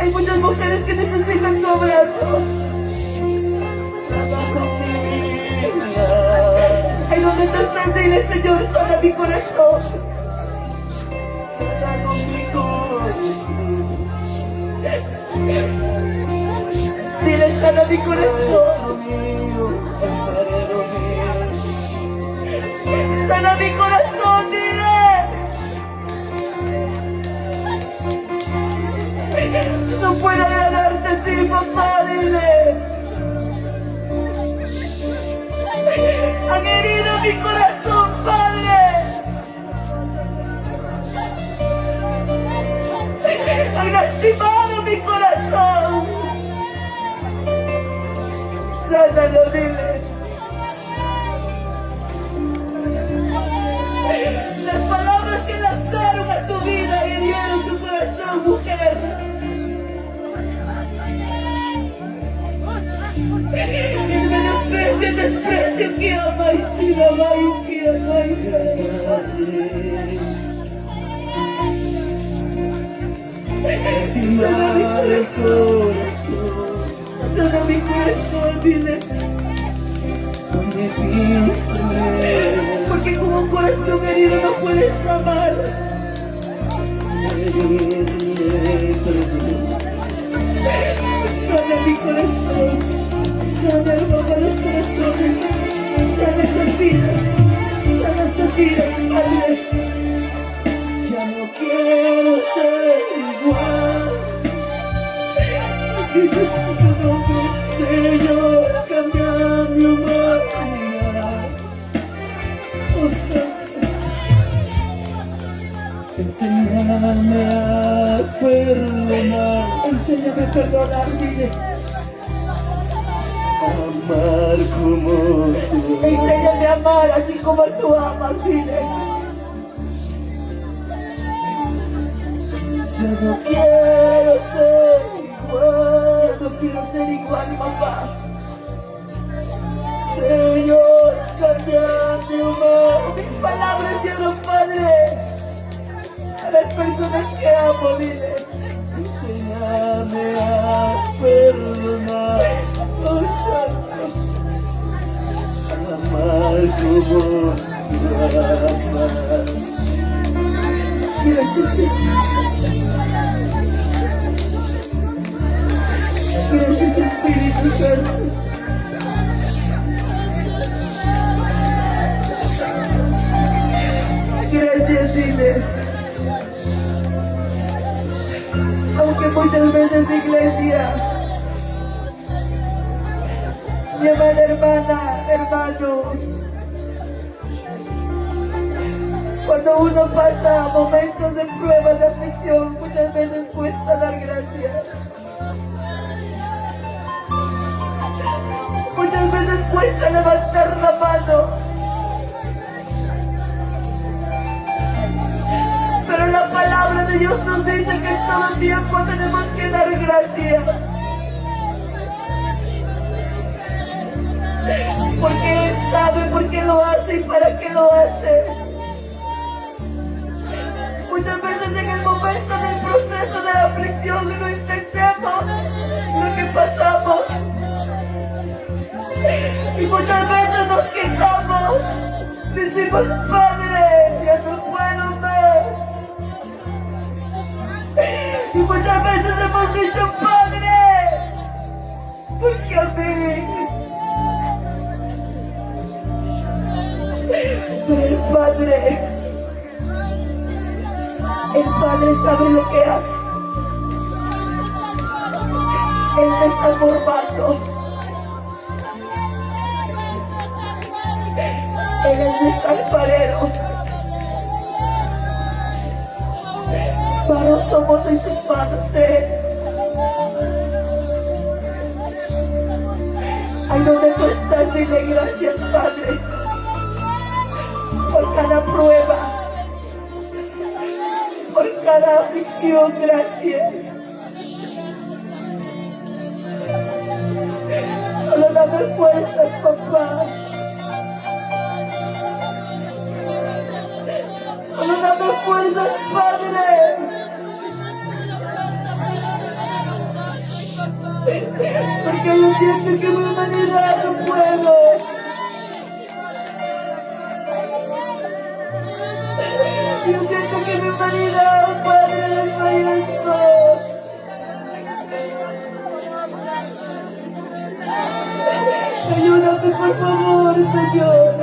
Hay muchas mujeres que necesitan tu abrazo. Venga con mi vida. Ahí donde tú estás, dile, Señor, sana mi corazón. Venga con mi corazón. Dile, sana mi corazón. Mío, alfarero mío. Sana mi corazón, dile. No puedo agradarte así, papá, dile. Han herido mi corazón, Padre. Han lastimado mi corazón. Sánalo, dile. Las palabras que lanzaron a tu vida hirieron tu corazón, mujer. El menosprecio, desprecio que ama y si no hay un que ama y sana mi corazón. Sana mi corazón, dile. Porque con un corazón herido no puedes amar. Sana mi corazón. Sana, hermano, los corazones. Sana estas vidas. Sana estas vidas, Padre. Ya no quiero ser igual. Bendito sea tu nombre. Señor, cambia mi humanidad. Oh, Santo. Enséñame a perdonar, Enséñame a perdonar, dile. amar como tú. Enséñame a amar así como tú amas, dile. Ya no quiero ser igual. Yo no quiero ser igual, papá. Señor, cambia mi humanidad. Mis palabras llevan, Padre, a las personas que amo, dile. Enséñame como Gracias, Jesús. Gracias, Espíritu Santo. Gracias, dile. Aunque muchas veces, iglesia, mi amada hermana, hermano, cuando uno pasa momentos de prueba, de aflicción, muchas veces cuesta dar gracias. Muchas veces cuesta levantar la mano. Pero la palabra de Dios nos dice que en todo tiempo tenemos que dar gracias. Porque Él sabe por qué lo hace y para qué lo hace. Muchas veces en el momento del proceso de la aflicción no entendemos lo que pasamos. Y muchas veces nos quejamos. Decimos, Padre, ya no puedo más. Y muchas veces hemos dicho, Padre, ¿por qué a mí? Pero el Padre sabe lo que hace. Él me está formando. Él es mi alfarero. Barro somos en sus manos de Él. Ahí donde tú estás, dile gracias, Padre, por cada prueba, por cada aflicción, gracias. Solo dame fuerzas, papá. Solo dame fuerzas, Padre. Porque yo siento que mi humanidad no puedo. Yo siento que mi humanidad, Padre, desfallezco. Ayúdame, por favor, Señor.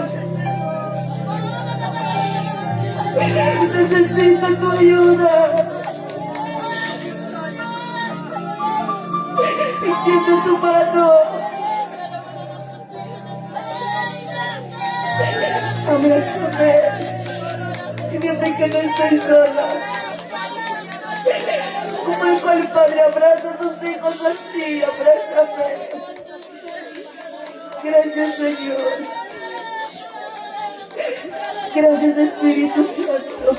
Necesito tu ayuda. Extiende tu mano. Abrázame. Y dime que no estoy sola. Como el cual Padre abraza a sus hijos así, abrázame. Gracias, Señor. Gracias, Espíritu Santo.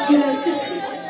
Gracias, Jesús.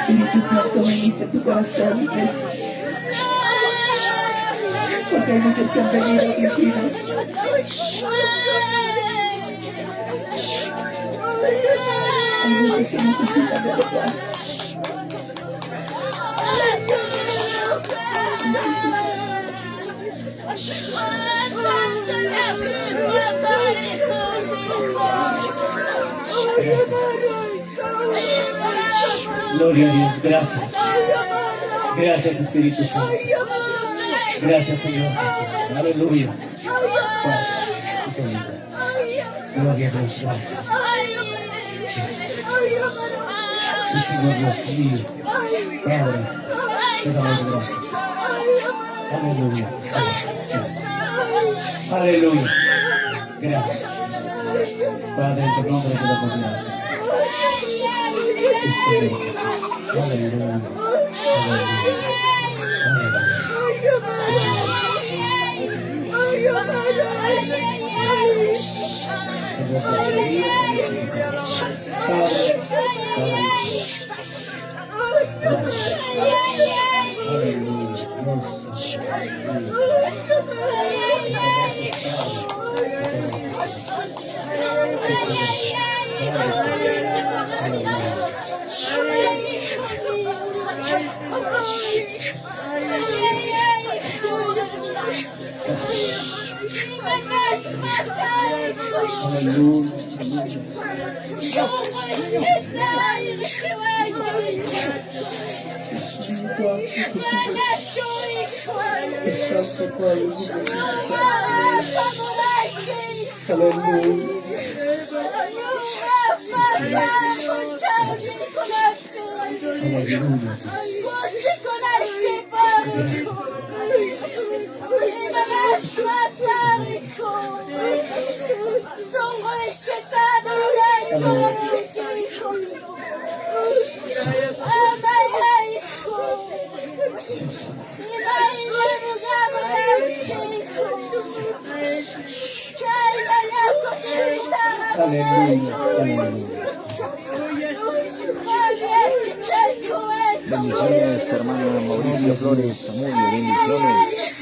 Espíritu Santo, ministra tu corazón, iglesia. Porque hay muchos que han venido afligidos. Hay muchos que necesitan de verdad. Gloria a Dios, gracias. Gracias, Espíritu Santo. Gracias, Señor Jesús. Aleluya. Paz y bondad. Gloria a Dios, gracias. Sí, Señor Dios mío. Padre, te damos gracias. Aleluya. Aleluya. Gracias. Padre, en tu nombre te damos gracias. Bendiciones, hermano Mauricio Flores Zamudio, bendiciones.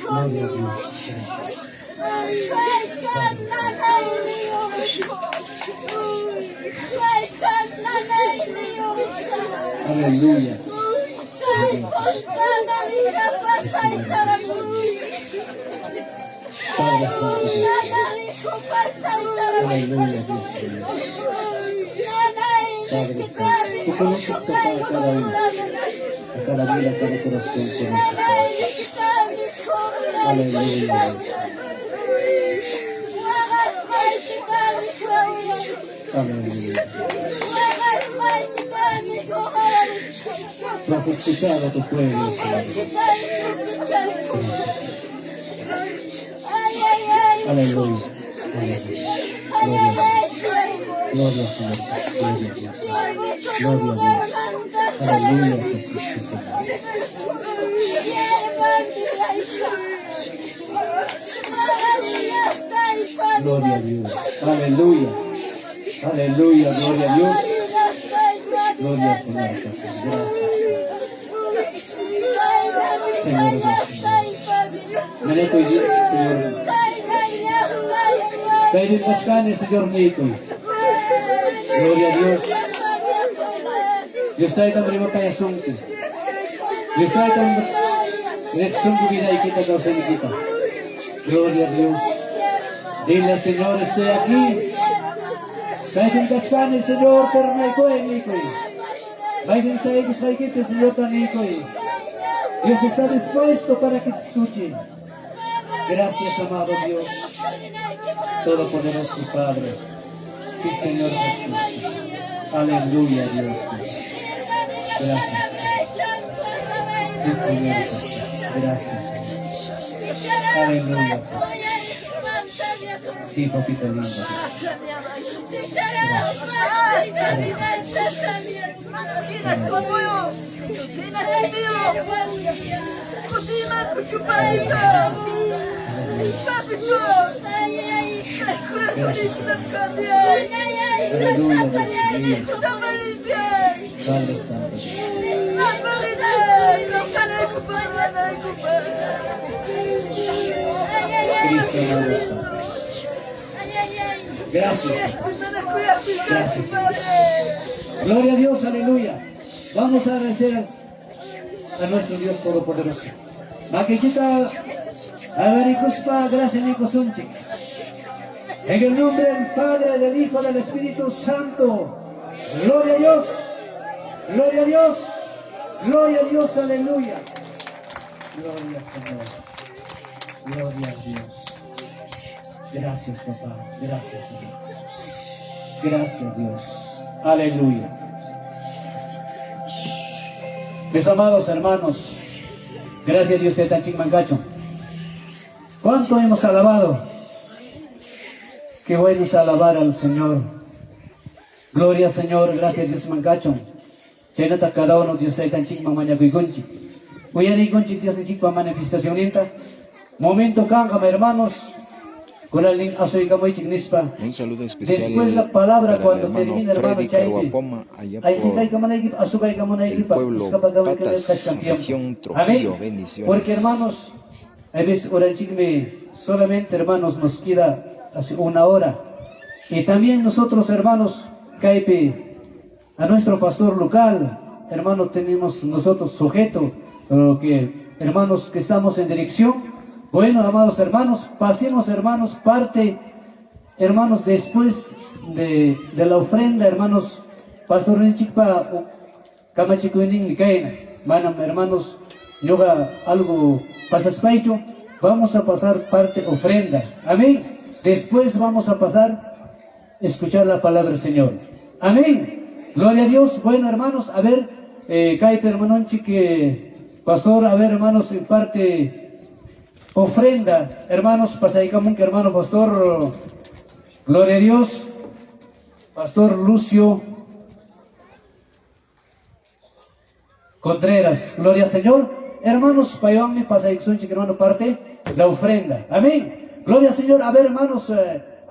Aleluya. Padre Santo, aleluya, Dios mío. Padre Santo, tú conoces cada uno, a cada vida, a cada corazón que necesita. Aleluya. Aleluya. Tú has escuchado a tu pueblo, Señor. Aleluya. Gloria a Señor. Gloria a Dios. Gloria a Dios. Aleluya, Jesús, Señor. Gloria a Dios. Aleluya. Aleluya, gloria a Dios. Gloria al Señor Jesús. Gracias. Señor Dios. Menetoy, Señor. Pwede pachkane, Señor Netoy. Gloria a Dios. Dios tayo kang lima payasungki. Dios tayo kang direksyon bumilay kita daw sa kita. Gloria a Dios. Dile, Señor, estoy aquí. Pwede pachkane, Señor, pero may koy, Netoy. May din sa iyo sa ikita, Señor, Netoy. Dios está dispuesto para que te escuche. Gracias, amado Dios, Todopoderoso Padre. Sí, Señor Jesús. Aleluya, Dios. Gracias. Sí, Señor Jesús. Gracias, Señor. Aleluya. Sí, papito lindo. Padre Santo. Cristo amado Santo. Gracias, Señor. Gracias, Señor. Gloria a Dios, aleluya. Vamos a agradecer a nuestro Dios Todopoderoso. Makikita, Agarikuspa, gracias, Nico Sunchik. En el nombre del Padre, del Hijo, del Espíritu Santo. Gloria a Dios. Gloria a Dios. Gloria a Dios, aleluya. Gloria, Señor. Gloria a Dios. Gracias, papá. Gracias, Señor Jesús. Gracias, Dios. Aleluya. Mis amados hermanos, gracias a Dios que está en Chingmangacho. ¿Cuánto hemos alabado? Qué bueno es alabar al Señor. Gloria, Señor. Gracias, Dios Mangacho. Chaynata cada uno Dios está en chikman mañakuikunchik. Uyarikunchik Dios en chikman manifestación linda. Momento cángama, hermanos. Con el link asoykamoychik nispa. Un saludo especial Después la palabra para cuando el hermano termina, hermano Freddy Chaype. Caruapoma, allá Hay por que camanay, azúcar camanay, el pueblo Patas, región Trujillo. Bendiciones. Porque hermanos, a veces oranchikme solamente hermanos nos queda hace una hora. Y también nosotros hermanos, Caipe, a nuestro pastor local, hermanos, tenemos nosotros sujeto, que hermanos que estamos en dirección. Bueno, amados hermanos, pasemos hermanos parte, hermanos, después de la ofrenda, hermanos, pastor Nenchikpa, Kamachikuinin Mikaina, manam hermanos, yoga algo pasaspaicho, vamos a pasar parte ofrenda, amén. Después vamos a pasar a escuchar la palabra del Señor, amén. Gloria a Dios. Bueno, hermanos, a ver, Kaite hermano chique, pastor, a ver, hermanos, en parte ofrenda, hermanos, pasaicamun que hermano pastor, gloria a Dios, pastor Lucio Contreras, gloria al Señor. Hermanos, payonme, pasaicamun chique hermano parte la ofrenda, amén. Gloria al Señor. A ver, hermanos,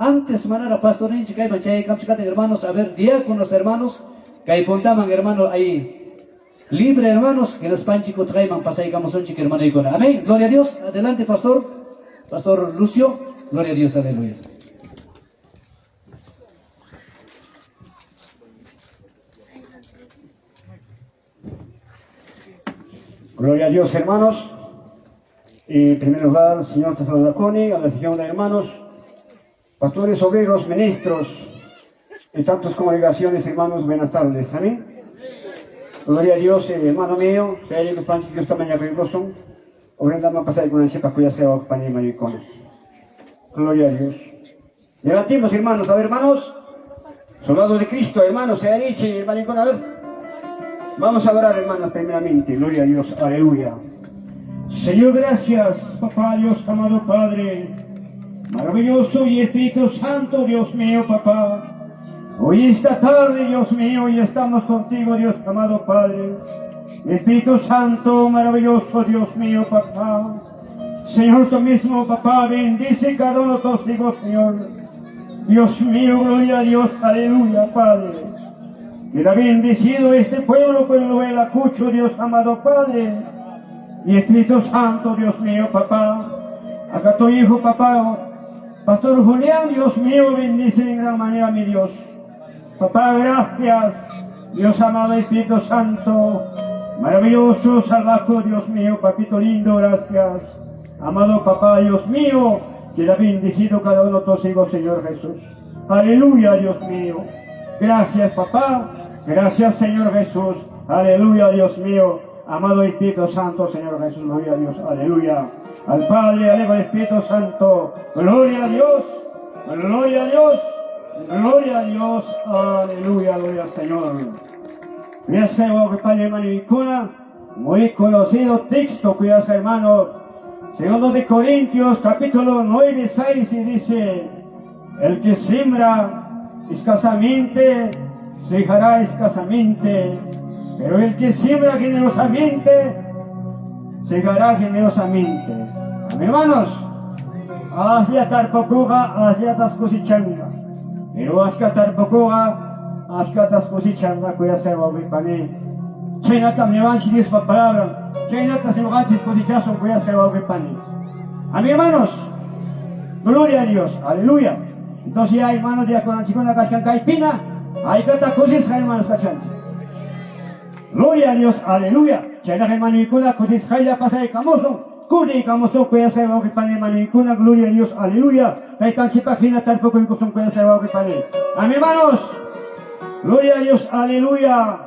antes manera pastor chique hay manchay kamchikate hermanos, a ver, diáconos hermanos, que hay puntaman hermano ahí. Libre, hermanos, que los panchicos traigan pasaicamos un chique hermano icona. Amén. Gloria a Dios. Adelante, pastor. Pastor Lucio. Gloria a Dios. Aleluya. Gloria a Dios, hermanos. En primer lugar, Señor te saluda Coni, a la legión de hermanos, pastores, obreros, ministros y tantas congregaciones, hermanos, buenas tardes. Amén. Gloria a Dios, hermano mío, que hay que panchi que está mañana que gozón, ofrenda más pasada con el chepa cuya se va a compañía maricona. Gloria a Dios. Levantemos, hermanos, a ver, hermanos, soldados de Cristo, hermanos, se ha dicho, maricona, a ver. Vamos a orar, hermanos, primeramente. Gloria a Dios, aleluya. Señor, gracias, papá Dios, amado Padre, maravilloso y Espíritu Santo, Dios mío, papá. Hoy esta tarde, Dios mío, hoy estamos contigo, Dios amado Padre. Espíritu Santo, maravilloso, Dios mío, papá. Señor, tú mismo, papá, bendice cada uno de tus hijos, Señor. Dios mío, gloria a Dios, aleluya, Padre. Que ha bendecido este pueblo, pueblo de la Cucho, Dios amado Padre. Y Espíritu Santo, Dios mío, papá. Acá tu hijo, papá, Pastor Julián, Dios mío, bendice en gran manera, mi Dios. Papá, gracias, Dios amado Espíritu Santo, maravilloso, salvaje, Dios mío, papito lindo, gracias. Amado papá, Dios mío, que ha bendecido cada uno de tus hijos, Señor Jesús. Aleluya, Dios mío. Gracias, papá. Gracias, Señor Jesús. Aleluya, Dios mío. Amado Espíritu Santo, Señor Jesús, gloria a Dios. Aleluya. Al Padre, al Espíritu Santo. Gloria a Dios. Gloria a Dios. Gloria a Dios, aleluya, gloria al Señor. Mira, hermano Icona, muy conocido texto, cuidados hermanos, segundo de Corintios, capítulo 9, 6, y dice, el que siembra escasamente, segará escasamente, pero el que siembra generosamente, segará generosamente. Amén, hermanos, hacia tarpocuga, hacia tas cosechanga. Pero ascatar pocoga, ascatas cosechando, cuya se va a ver para mí. China también van a decir esta palabra. China también van a cosechar, cuya se va a ver para mí. Amén, hermanos. Gloria a Dios. Aleluya. Entonces, ya, hermanos, ya con la chicona cascan caipina, hay que estar cosechando, hermanos, cachando. Gloria a Dios. Aleluya. China, hermano, y con la cosechando, ya pasa de camoso. Curi, camoso, cuya se va a ver para mí, hermano, y con la gloria a Dios. Aleluya. Kaitan si página tampoco en costum puede ser algo que pare. Amén, hermanos. Gloria a Dios, aleluya.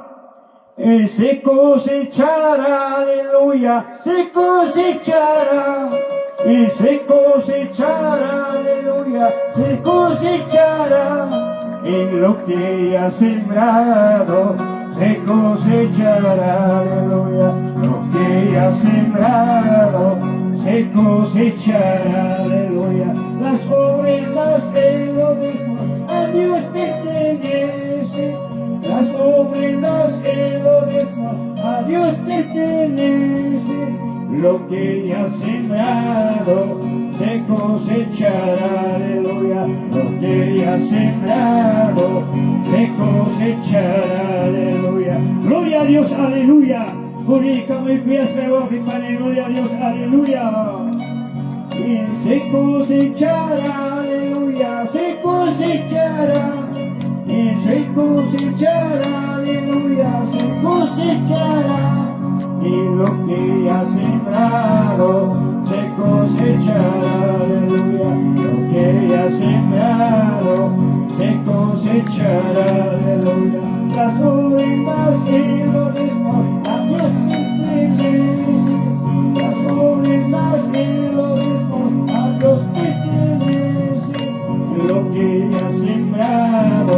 Se cosechará, aleluya. Se cosechará. Y se cosechará, aleluya. Se cosechará. En lo que has sembrado, se cosechará, aleluya. Lo que has sembrado, se cosechará, aleluya. Las ofrendas de lo mismo a Dios pertenecen. Las ofrendas de lo mismo Dios pertenece, lo que ya has sembrado se cosechará, aleluya. Lo que ya has sembrado se cosechará, aleluya. Gloria a Dios, aleluya. Publicamos y gloria a Dios, aleluya. Y se cosechará, aleluya, se cosechará. Y se cosechará, aleluya, se cosechará. Y lo que ya has sembrado se cosechará, aleluya. Lo que ya has sembrado se cosechará, aleluya. Las ofrendas y los diezmos a Dios pertenecen. Las ofrendas y los diezmos a Dios pertenecen. Lo que ya has sembrado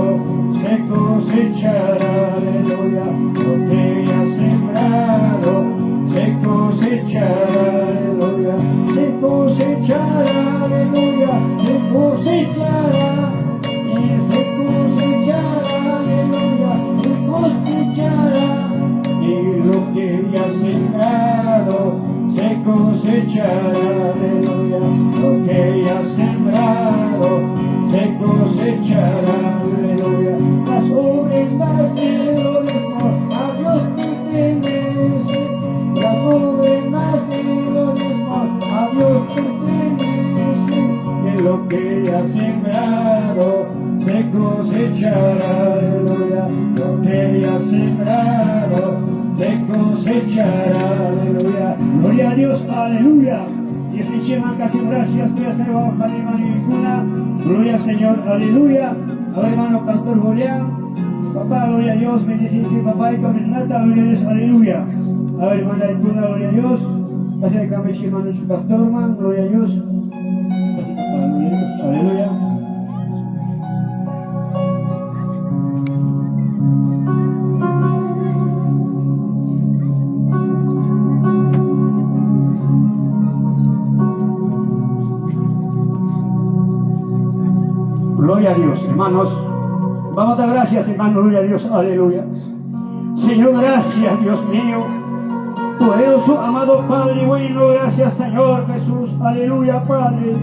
se cosechará, aleluya. Lo que ya has sembrado se cosechará, aleluya. Se cosechará, aleluya. Se cosechará. Y se cosechará, aleluya. Se cosechará. Y lo que ya has sembrado se cosechará, aleluya. Lo que ya has sembrado se cosechará, aleluya. Las ofrendas de los diezmos a Dios pertenecen. Las ofrendas de los diezmos a Dios pertenecen. Y lo que ya has sembrado se cosechará, aleluya. Lo que ya has sembrado se cosechará, aleluya. Gloria a Dios, aleluya. Y escuchemos casi gracias, que ya se va a bajar hermano y cuna. Gloria al Señor, aleluya. A ver, hermano Pastor Julián, papá, gloria a Dios, bendecir papá y caminata, gloria a Dios, aleluya. A ver, hermana y cuna, gloria a Dios. Gracias, Camechi, hermano y Pastor, man, gloria a Dios. Gracias, papá, gloria a Dios, aleluya. Gloria a Dios, hermanos. Vamos a dar gracias, hermanos. Gloria a Dios, aleluya. Señor, gracias, Dios mío. Poderoso, amado Padre bueno, gracias, Señor Jesús, aleluya, Padre.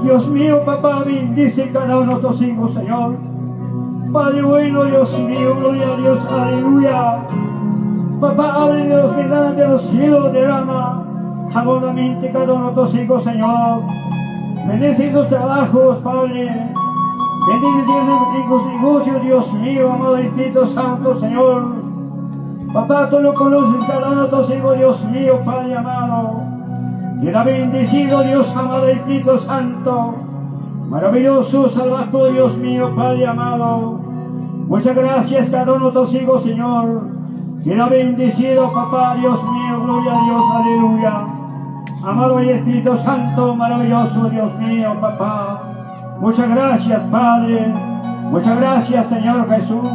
Dios mío, papá, bendice cada uno de tus hijos, Señor. Padre bueno, Dios mío, gloria a Dios, aleluya. Papá, abre de los ventanas de los cielos, derrama abundamente cada uno de tus hijos, Señor. Bendice tus trabajos, Padre. Bendice tus negocios, Dios mío, amado Espíritu Santo, Señor. Papá, tú lo conoces cada uno de tus hijos, Dios mío, Padre amado. Queda bendecido, Dios amado Espíritu Santo. Maravilloso, salvador, Dios mío, Padre amado. Muchas gracias cada uno de tus hijos, Señor. Queda bendecido, papá, Dios mío, gloria a Dios, aleluya. Amado y Espíritu Santo, maravilloso, Dios mío, papá. Muchas gracias, Padre. Muchas gracias, Señor Jesús.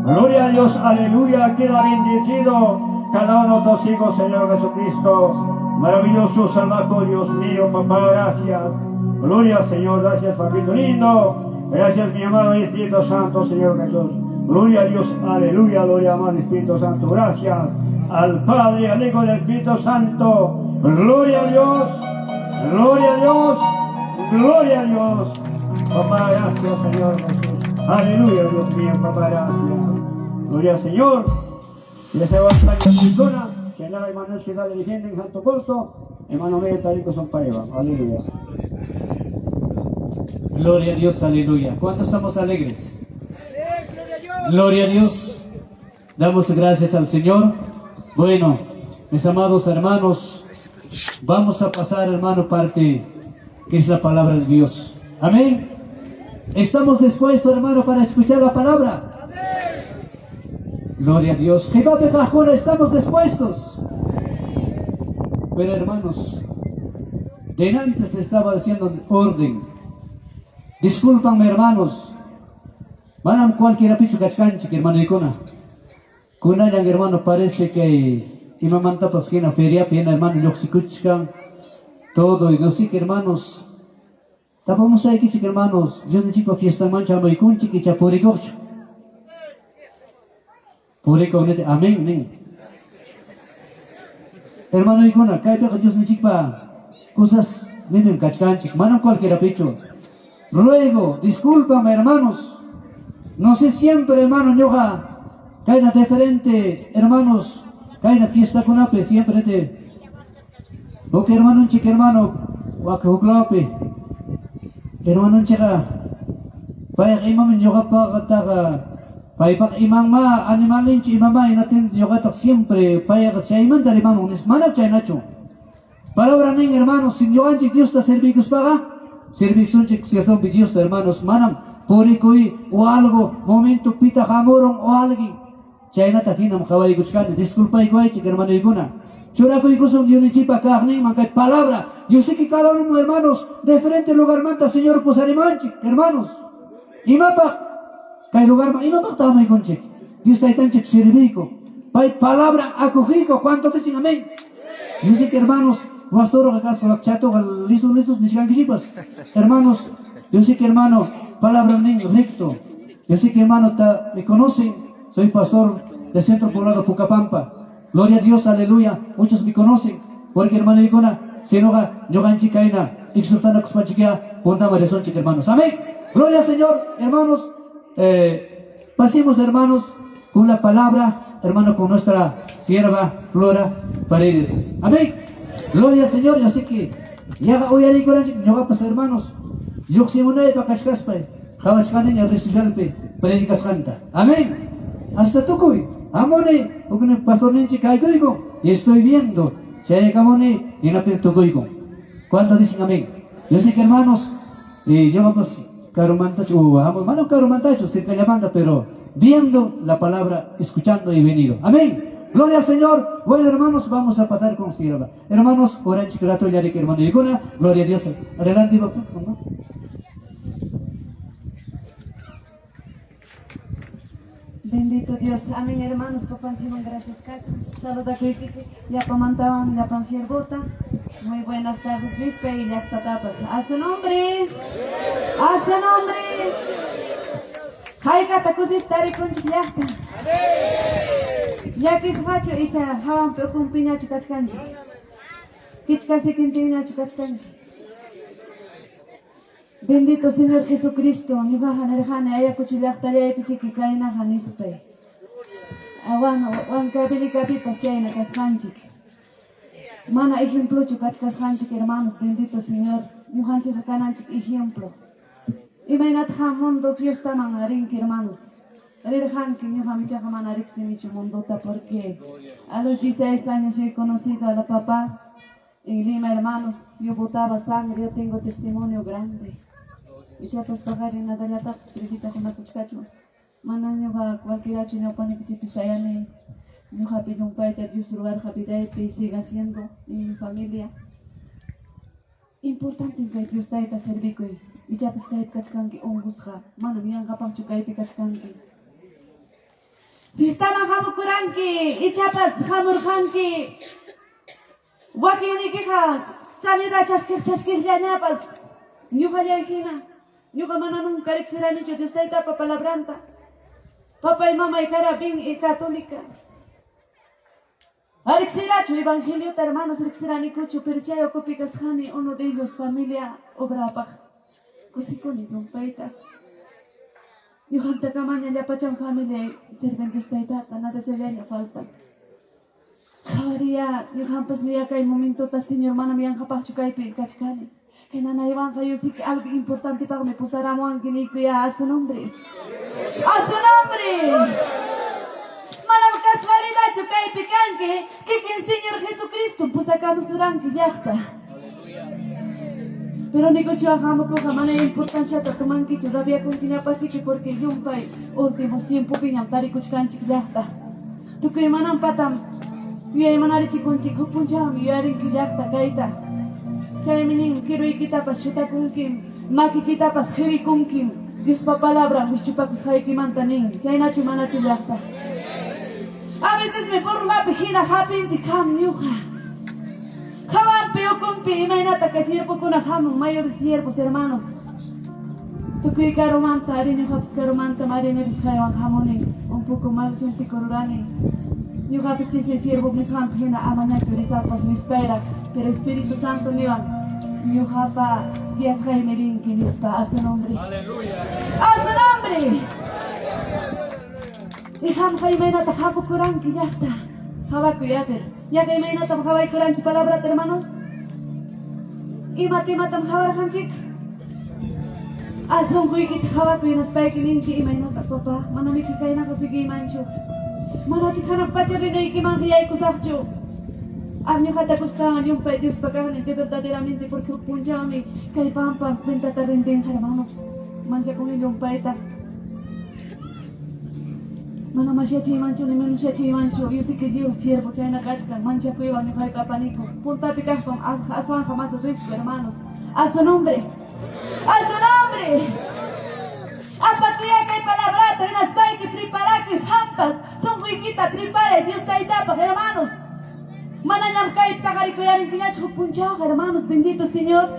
Gloria a Dios, aleluya. Queda bendecido cada uno de tus hijos, Señor Jesucristo. Maravilloso, salvador, Dios mío, papá, gracias. Gloria, Señor, gracias, papito lindo. Gracias, mi amado Espíritu Santo, Señor Jesús. Gloria a Dios, aleluya, gloria, amado Espíritu Santo. Gracias al Padre, al Hijo del Espíritu Santo. Gloria a Dios, gloria a Dios, gloria a Dios. Papá, gracias, Señor Jesús. Aleluya, Dios mío, papá, gracias. Gloria al Señor. Y ese va a estar en la persona, que nada, hermano, que está dirigente en Santo Corto, hermano medio tarico son para Eva. Aleluya. Gloria a Dios, aleluya. ¿Cuántos estamos alegres? Gloria a Dios. Damos gracias al Señor. Bueno, mis amados hermanos, vamos a pasar, hermano, parte que es la palabra de Dios. Amén. ¿Estamos dispuestos, hermano, para escuchar la palabra? Gloria a Dios. Jehová de Cajona, estamos dispuestos. Pero, hermanos, de antes estaba diciendo orden. Discúlpanme, hermanos. Manam cualquiera pichu cachcanchi, hermano Icona. Kunayan, hermano, parece que imamanta pasquina feria, pena, hermano, yoxikuchkan. Todo, y no sé que, hermanos. Tapamos ahí, que hermanos, Dios de chipa fiesta mancha, no ikunchi, que chapuricocho. Purico, amén, amén. hermano Igona, kaya ka Dios ni chikpa, cosas miren kachkanchik, mano cualquiera pecho. Ruego, discúlpame hermanos, no sé siempre hermano yoga, kaya diferente hermanos, kaya fiesta con ape, siempre te, porque hermano chik hermano, waka huklape, hermano chika, paya imam yoga pa kataga, paipak imang ma animalin chi imama inatin yogatak siempre payagat siya iman dari mamong nismanap chay nacho. Palabra ning hermanos sin yogan chik Dios ta servicios paga servicios chik cierto Dios hermanos manam puri koi o algo momento pita hamorong o algi chay na takinam kawai guchkan disculpa iguay chik hermano iguna chura koi kusong yun chipa kahning mangkay palabra yo sé que cada uno hermanos de diferente lugar manta Señor pues animan chik hermanos imapa kay lugar ma ima pagtama ikon chik. Dios tayo tan chik sirviko. Pay palabra acogido. ¿Cuánto dicen amén? Yo sé que hermanos, pastor que acaso chato lisos ni siquiera kisipas. Hermanos, yo sé que hermano, palabra ning recto. Yo sé que hermano me conocen. Soy pastor del Centro Poblado Pucapampa. Gloria a Dios, aleluya. Muchos me conocen. Porque hermano Icona, se enoja, yogan chicaina, exhortando a Cuspachiquia, pondama de son chik hermanos. Amén. Gloria al Señor, hermanos. Pasemos hermanos con la palabra, hermano, con nuestra sierva Flora Paredes. Amén. Gloria al Señor. Yo sé que ya hoy hay coraje, no va a pasar hermanos. Yo sé una de pacascas pa, jabascane y recisalpe, predicas canta. Amén. Hasta tucuy. Amone, o con el pastor Nenche caigo y estoy viendo. Che camone y no te tucuigo. ¿Cuántos dicen amén? Yo sé que hermanos, yo vamos caromantacho, mano caromantacho, cerca llamanda, pero viendo la palabra, escuchando y venido. Amén. Gloria al Señor. Bueno, hermanos, vamos a pasar con sierva. Hermanos, oran chikrato ya de que hermano Igona, gloria a Dios. Adelante, papá. Bendito Dios. Amén, hermanos. Papá, gracias, Cacho. Saluda a Cristi. Ya pamantaban, ya pan siervota. Muy buenas tardes, Lispe y ya tapas. A su nombre. A su nombre. Jaika takusis tari kunchiklakta. Yakis hacho icha hawan pekun piña chikachkanchi. Kichkasikin piña chikachkanchi. Bendito Señor Jesucristo, ni baja nerjane aya kuchilakta ya pichiki kaina hanispe. Awan kabili kapipas chayna kaskanchik. Mana ejemplo chukachkaskanchik hermanos, bendito Señor. Mujanchik hakananchik ejemplo. Imainat mundo fiesta mangarinki hermanos. Rirhanki ñuqamicha manariximichu mundota porque a los 16 años he conocido a la papá en Lima, hermanos. Yo botaba sangre, yo tengo testimonio grande. Y se pues pagar en Natalia Taps, previta con la puchcacho. Mana ñuqa cualquiera chino pone que se pisayane. Ñuqa pido un paita Dios lugar rapidete y siga siendo en mi familia. Importante que Dios taita servico y ya pues caip kachkanki ongusja. Mano miyan kapang chukaipi kachkanki. Fistana hamukuranki y chapas hamurhanki. Wakinikiha sanidad chaskir llañapas. Ñuqa llaykina. Ñuqa mana nunca rixiranichu Dios taita papalabranta. Papa y mamá y cara bien y católica. Alexiracho, evangelio, hermanos, Alexirani Cucho, Perchayo, Copicas Hani, uno de ellos, familia Obrapaj. Cosiconi, don Paita. Yuhanta Camaña, ya pachan familia, serventes Taitata, nada se le falta. Javaría, Yuhampas ni acá el momento, señor, hermana, mi anja Pachucaipi, Cachcani. En Ana Ivanja, yo sí que algo importante para me pusáramos en Guinico ya a su nombre. ¡A su nombre! Malam casualidad chukay picanque que el Señor Jesucristo pues sacamos su ranque yachta. Pero negocio hagamos con jamana importancia ta toman que yo rabia con tiña pachique porque yo un pai últimos tiempo piñam tari kuchkanchik yachta. Tu que manam patam yo manari chikunchik puncham yo arin que yachta kaita. Chay menin quiero ikita pas chuta kunkim maki kita pas heavy kunkim. Dios pa palabra mis chupakus haiki mantanin. Chay nachi manachi yachta. A veces me por la pejina hapin de cam ñuja. Javan peo compi y mainata que siervo con a jamón mayor siervos hermanos. Tu que caromanta, arena haps caromanta, marina bisayo jamoni, un poco mal son picorurani. Ñuqapas chay siervo nisqanqa hina amañachu risapas nispayra, pero Espíritu Santo niwan ñuqapa yasqaymi rinki nispa, a su nombre. ¡A su nombre! Y hamqa imaynata hapukuranki llaqta. Hawakuyatir. Yaqa imaynatam hawaykuranchik palabrata, hermanos. Imatam hawarqanchik. Asunquykita hawakuy nispayki ninki imaynata papa. Manami kaynaqa sigimanchu. Manachi hanaq pacha rinuykiman yaykusaqchu. Ñuqata kusqan llumpay Diospa kaqnin de verdaderamente porque huk punchawmi kay pampa cuentata rintinqa, hermanos. Manchakuni llumpayta. Mana mashachiymanchu ni menushachiymanchu. Yo sé que Dios siervo chayna kachkan manchakuywan ñuqayqa apaniku. Puntapi kaqpam aswanqa mas riesgo, hermanos. A su nombre. ¡A su nombre! Apakuya kay palabrata hinaspayki preparaki hampas. Sunquykita prepare Dios taytapa, hermanos. Manañam kay taqarikuyarinkiñachu punchawqa, hermanos. Bendito Señor.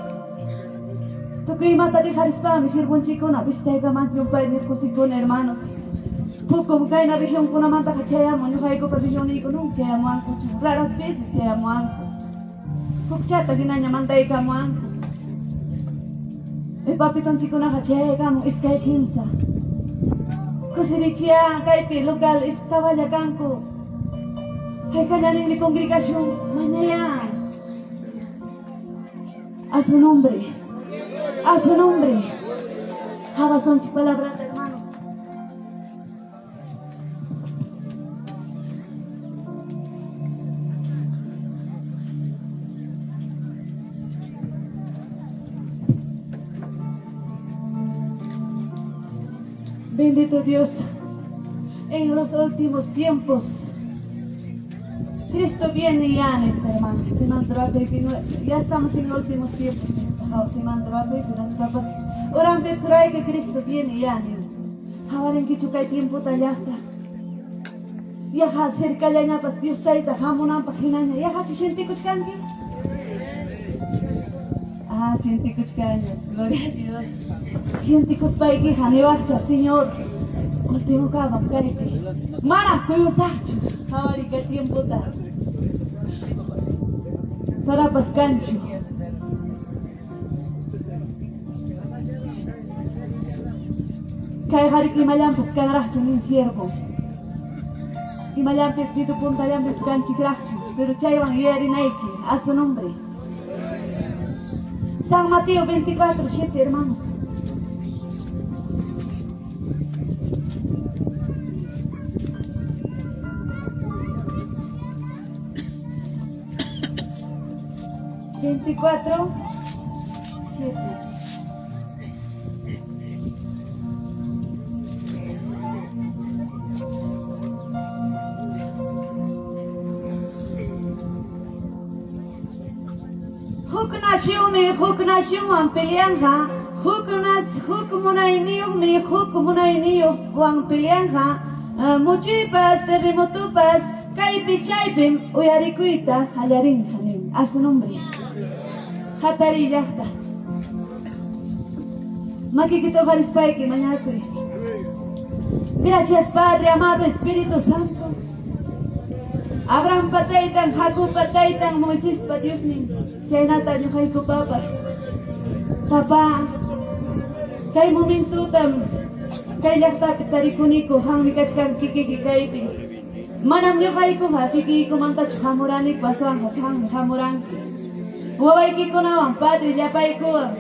Tukuymata dijarispami sirvunchikuna vistaykaman llumpay nirkusikuna, hermanos. Hukum kayna regionkunamanta chayamun ñuqaykupa regioniyku nunca chayamuankuchu. Raras veces chayamuanku. Hukchata hinaña mantaykamuanku. Papitonchikunaqa chayaykamun iskay kimsa. Kusirichiyan kaypi local istaballa kanku. Haykallaninmi congregación mañana. A su nombre. A su nombre. Habasonchik palabrata, hermanos. Bendito Dios, en los últimos tiempos, Cristo viene ya, hermanos. Ya estamos en los últimos tiempos. Oran que Cristo viene ya. Ahora en que chukay tiempo tallata. Ya cerca ya ñapas Dios taita jamunan paginaña. Ya hachi shentikuchkanki. Shentikuchkañas, gloria a Dios. Shentikuspayki haniwacha, Señor. Último kabam kaypi. Mana kuyusachu. Hawarika tiempo ta. Para pascancho. Kay harik imayan pascanracho nin siervo. Imayan peptito puntayan pascanchikracho. Pero chaywan yerinayki. A su nombre. San Mateo 24:7, hermanos. Veinticuatro, 7. Huk nación peleanja, huk munainio wan peleanja, muchipas terremotupas, kaypi chaypim uyarikuita hallarinjanin. A su nombre. Hatari llaqta. Makikito harispayki mañakuri. Gracias, Padre amado, Espíritu Santo. Abraham pataytan, Jacob pataytan, Moisés pa Dios nin. Chaynata ñuqayku papas. Papa, kay momentutam kay llaqtapi tarikuniku hammi kachkan kikiki kaypi. Manam ñuqaykuqa tikiykumantachu hamuranik paswanqa hammi hamuranki. Wawaykikunawan, Padre, llapaykuwan.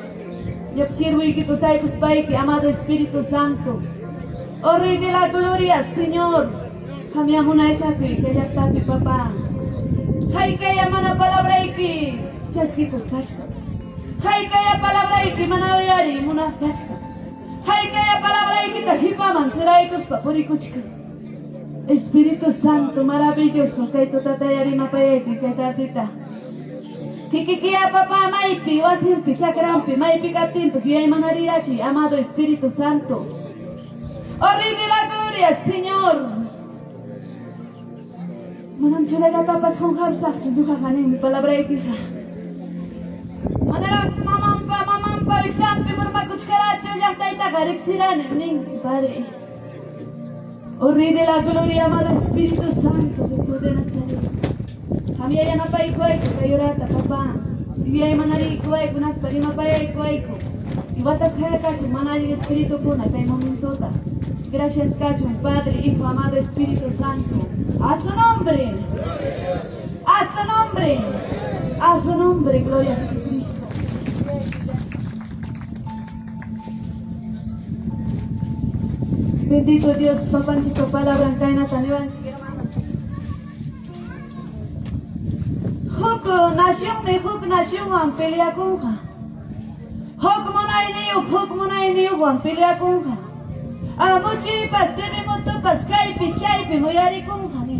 Sirvuykikusaykuspayki, amado Espíritu Santo. Oh Rey de la Gloria, Señor. Kamiamunaychakuy kay llaqtapi, papá. Haykaya mana palabrayki chaskiku kachka. Haykaya palabrayki mana uyari munaq kachka. Haykaya palabraykita hipaman churaykuspa purikuchka. Espíritu Santo maravilloso, kay tutatayarimapaayki kay tatita. Kikikia papá maypi, wasimpi, chakrampi, maypi katimpi, yaymanarirachi, amado Espíritu Santo. Oh Rey de la Gloria, Señor. Manam chulaga tapas honjar sakchu, duhajanin, mi palabra ikija. Manarax mamampa, viksampi, murmakuchkaracho, llaqtayta, gariksiranin, nin, Padre. Oh Rey de la Gloria, amado Espíritu Santo, Jesús de Nazaret. Kami ay napay ko ay kayorata papa. Ibi ay manari ko ay kunas pari mapay ay ko ay ko. Ibatas kaya kacho manari Espíritu ko na tayo momentota. Gracias cacho, Padre, Hijo, amado Espíritu Santo. A su nombre. A su nombre. A su nombre, gloria a Jesucristo. Bendito Dios, papanchito, palabra en caena tan evangelio, hermanos. Huk nación, wan pelea conja. Huk monay niyo, wan pelea conja. Amuchi pas terremoto pas kaipi chaipi moyari conja ni.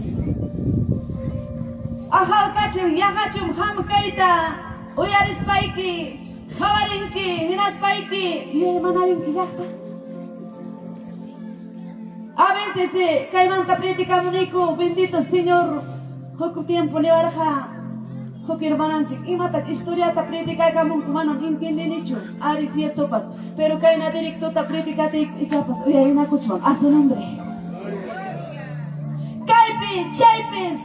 Ajal kachum yahachum ham kaita, oyaris paiki, jawarinki, hinas paiki, y manarinki yahta. A veces caimanta prédica munico, bendito Señor, hoku tiempo ne baraja, hoku hermananchik, imata historia ta prédica kamun kumano entiende nicho, ari cierto pas, pero caina directo ta prédica te ichapas, oye hay una cuchman, a su nombre. Kaipi, chaipis,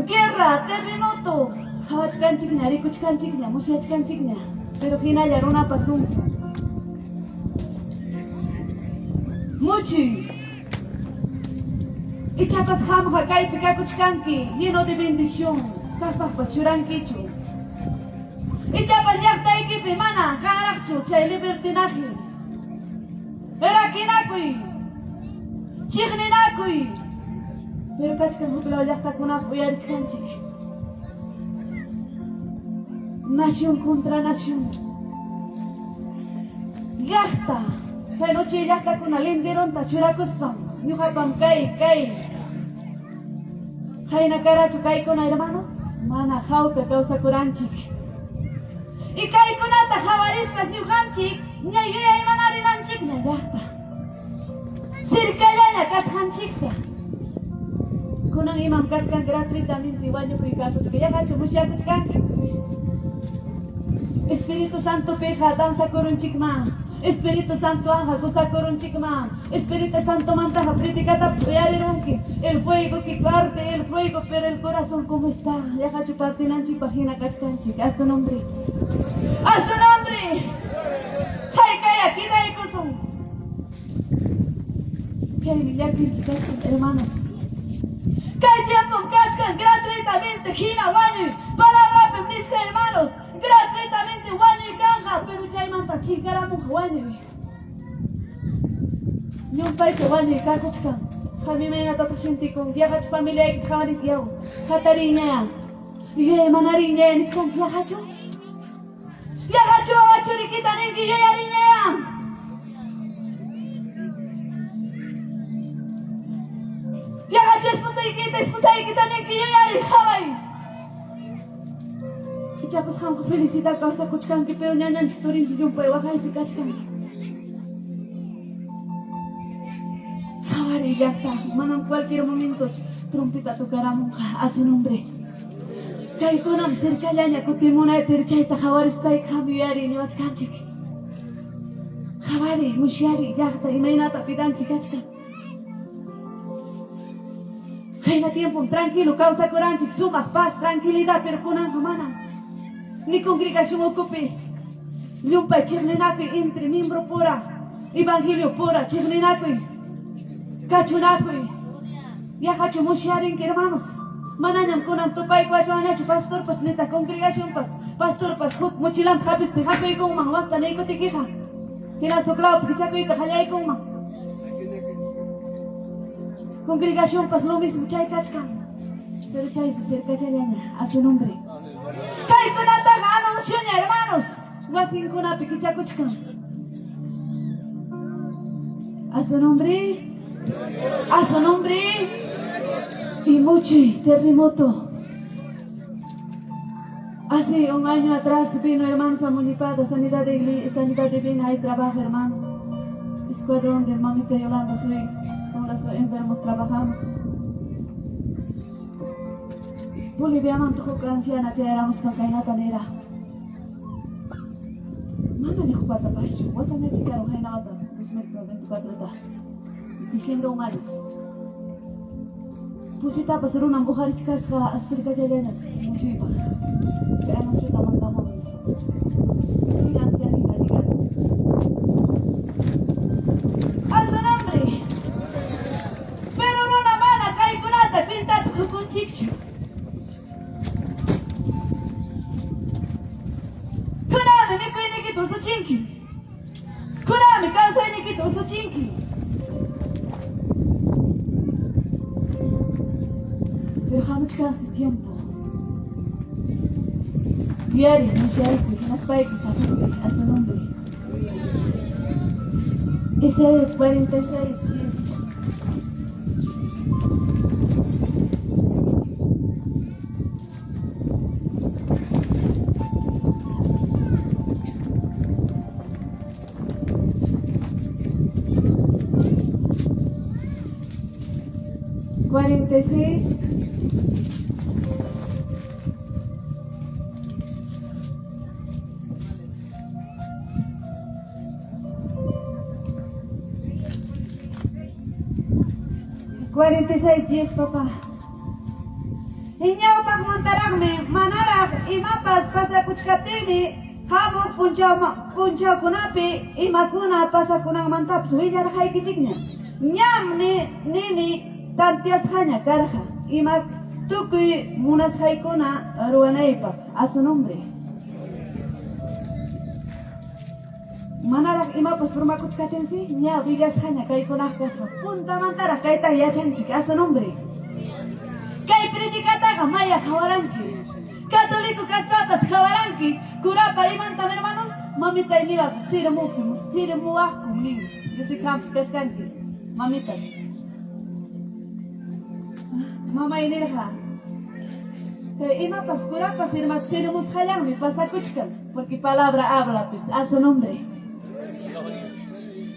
guerra, terremoto, hawachkan chiknya, rikuchkan chiknya, mushachkan chiknya, pero hinaya runa pasum. Muchi. Y chapas ham hakai pika kuchkanki, lleno de bendición. Kaspas pashurankichu. Y chapas yakta equipe mana, karachu, chay libertinaje. Erakinakui. Chigninakui. Pero kachkan hukla yakta kunafu yarichkanchik. Nación contra nación. Yakta. Kay noche ya está con alenderon tachurakuspam, nyujapam kay. Kay nakarachu kay con hermanos, mana jaupe causa kuranchik. Y kay kunata jawarispas nyujanchik, nyayuya imanarinanchik na yahta. Sirkayaya katjanchikta. Kunang imam kachkan gratuitamente wañu kuikakuchka, yahachu musyakuchkan. Espíritu Santo peja danza korunchikma. Espíritu Santo anja, cosa corunchikma. Espíritu Santo manta, predica tapsuyarironki. El fuego que parte, el fuego, pero el corazón como está. Ya hachu partinanchi pagina kachkanchik. A su nombre. A su nombre. Hay kaya, quita y kusum. Chay ya kachkan, hermanos. Kay tiempo kachkan gratuitamente, gina wani. Palabra pemnisca, hermanos. Gratuitamente wani canja, pero chayman pa chingaramu wani. Nyun paito wani kakuchkan. Kami mena tata shinti kong diagach familia ik kharit yaw. Katarinya. Ye manarinya nichkan diagacho. Diagacho awacho nikita ningi yo yarinya. Diagacho espusa ikita ningi yo yari khawai. Chapas ham ko felicita causa kuchkan ki pero nyanyan story si jumpa wakai pikachkan. Jawari yakta, manam cualquier momento trompeta tocará a su nombre. Kay kunam cercallanya kutimuna perchaita jawari stai kambiari ni wachkanchik. Jawari mushiari yakta imainata pidanchi kachkan. Kaina tiempo tranquilo causa coranchik suma paz tranquilidad pero kunam manam. Ni congregación ocupe, Lumpa chirninakui entre miembro pura, evangelio pura, chirninakui, cachunakui, ya hachu musharin que hermanos, mananyam kunan tupay kwachuanachu pastor pas neta congregación pas, pastor pas huk muchilam kapis te hakui kong mang wasta na iko tikija, kinasuklaw pichakuy kahayay kong mang. Congregación pas lo mismo chay kachkan, pero chay se cerca chayaña a su nombre. Kay kunata anuncio, hermanos. Wasin kuna pikichakuchkan. A su nombre. A su nombre. Y mucho terremoto. Hace un año atrás vino hermanos a Munipata, sanidad divina y trabajo, hermanos. Escuadrón de hermanita Yolanda, soy con los enfermos trabajamos. Bolivia mantujo que anciana ya éramos con cainata nera. Mama ni jupata paschu, wata na chica o jaina wata, respecto 24 ta. diciembre un año. Pusita pasar una mujer chicas acerca de llenas, mucho iba. Que no se taman taman. Financialidad, diga. A su nombre. Pero no una mana, cae con alta, pinta con chicho. Kurame, me cae ni que tu su chinki. Kurame, causa ni que tu su chinki. Pero jamás hace tiempo. Diario, no se hay que más para que familia a su nombre. Ese es 46 días. ¿46? $46, papá. Iñao pak montaragme, manarak, imapas pasa kuchkaptimi, hamuk puncha kunapi, imakuna pasa kunang mantap, suhijar hai kichiknya. Nyam nini, tantias hanya karja, imak tukui munas haikuna ruanaipak, a su nombre. Manarak imapas forma kuchkatensi, nya villas hanya kai kunah kaso, punta mantara kaita yachanchik, a su nombre. Kai predicataga maya jawaranki, católico caspapas jawaranki, curapa imantam hermanos, mamita y niva, stire muakum ni, yo soy campus kachkanki, mamitas. Mama y nirja, imapas curapas irmas tiremos hayangmi pasa kuchkan, porque palabra habla pues, a su nombre.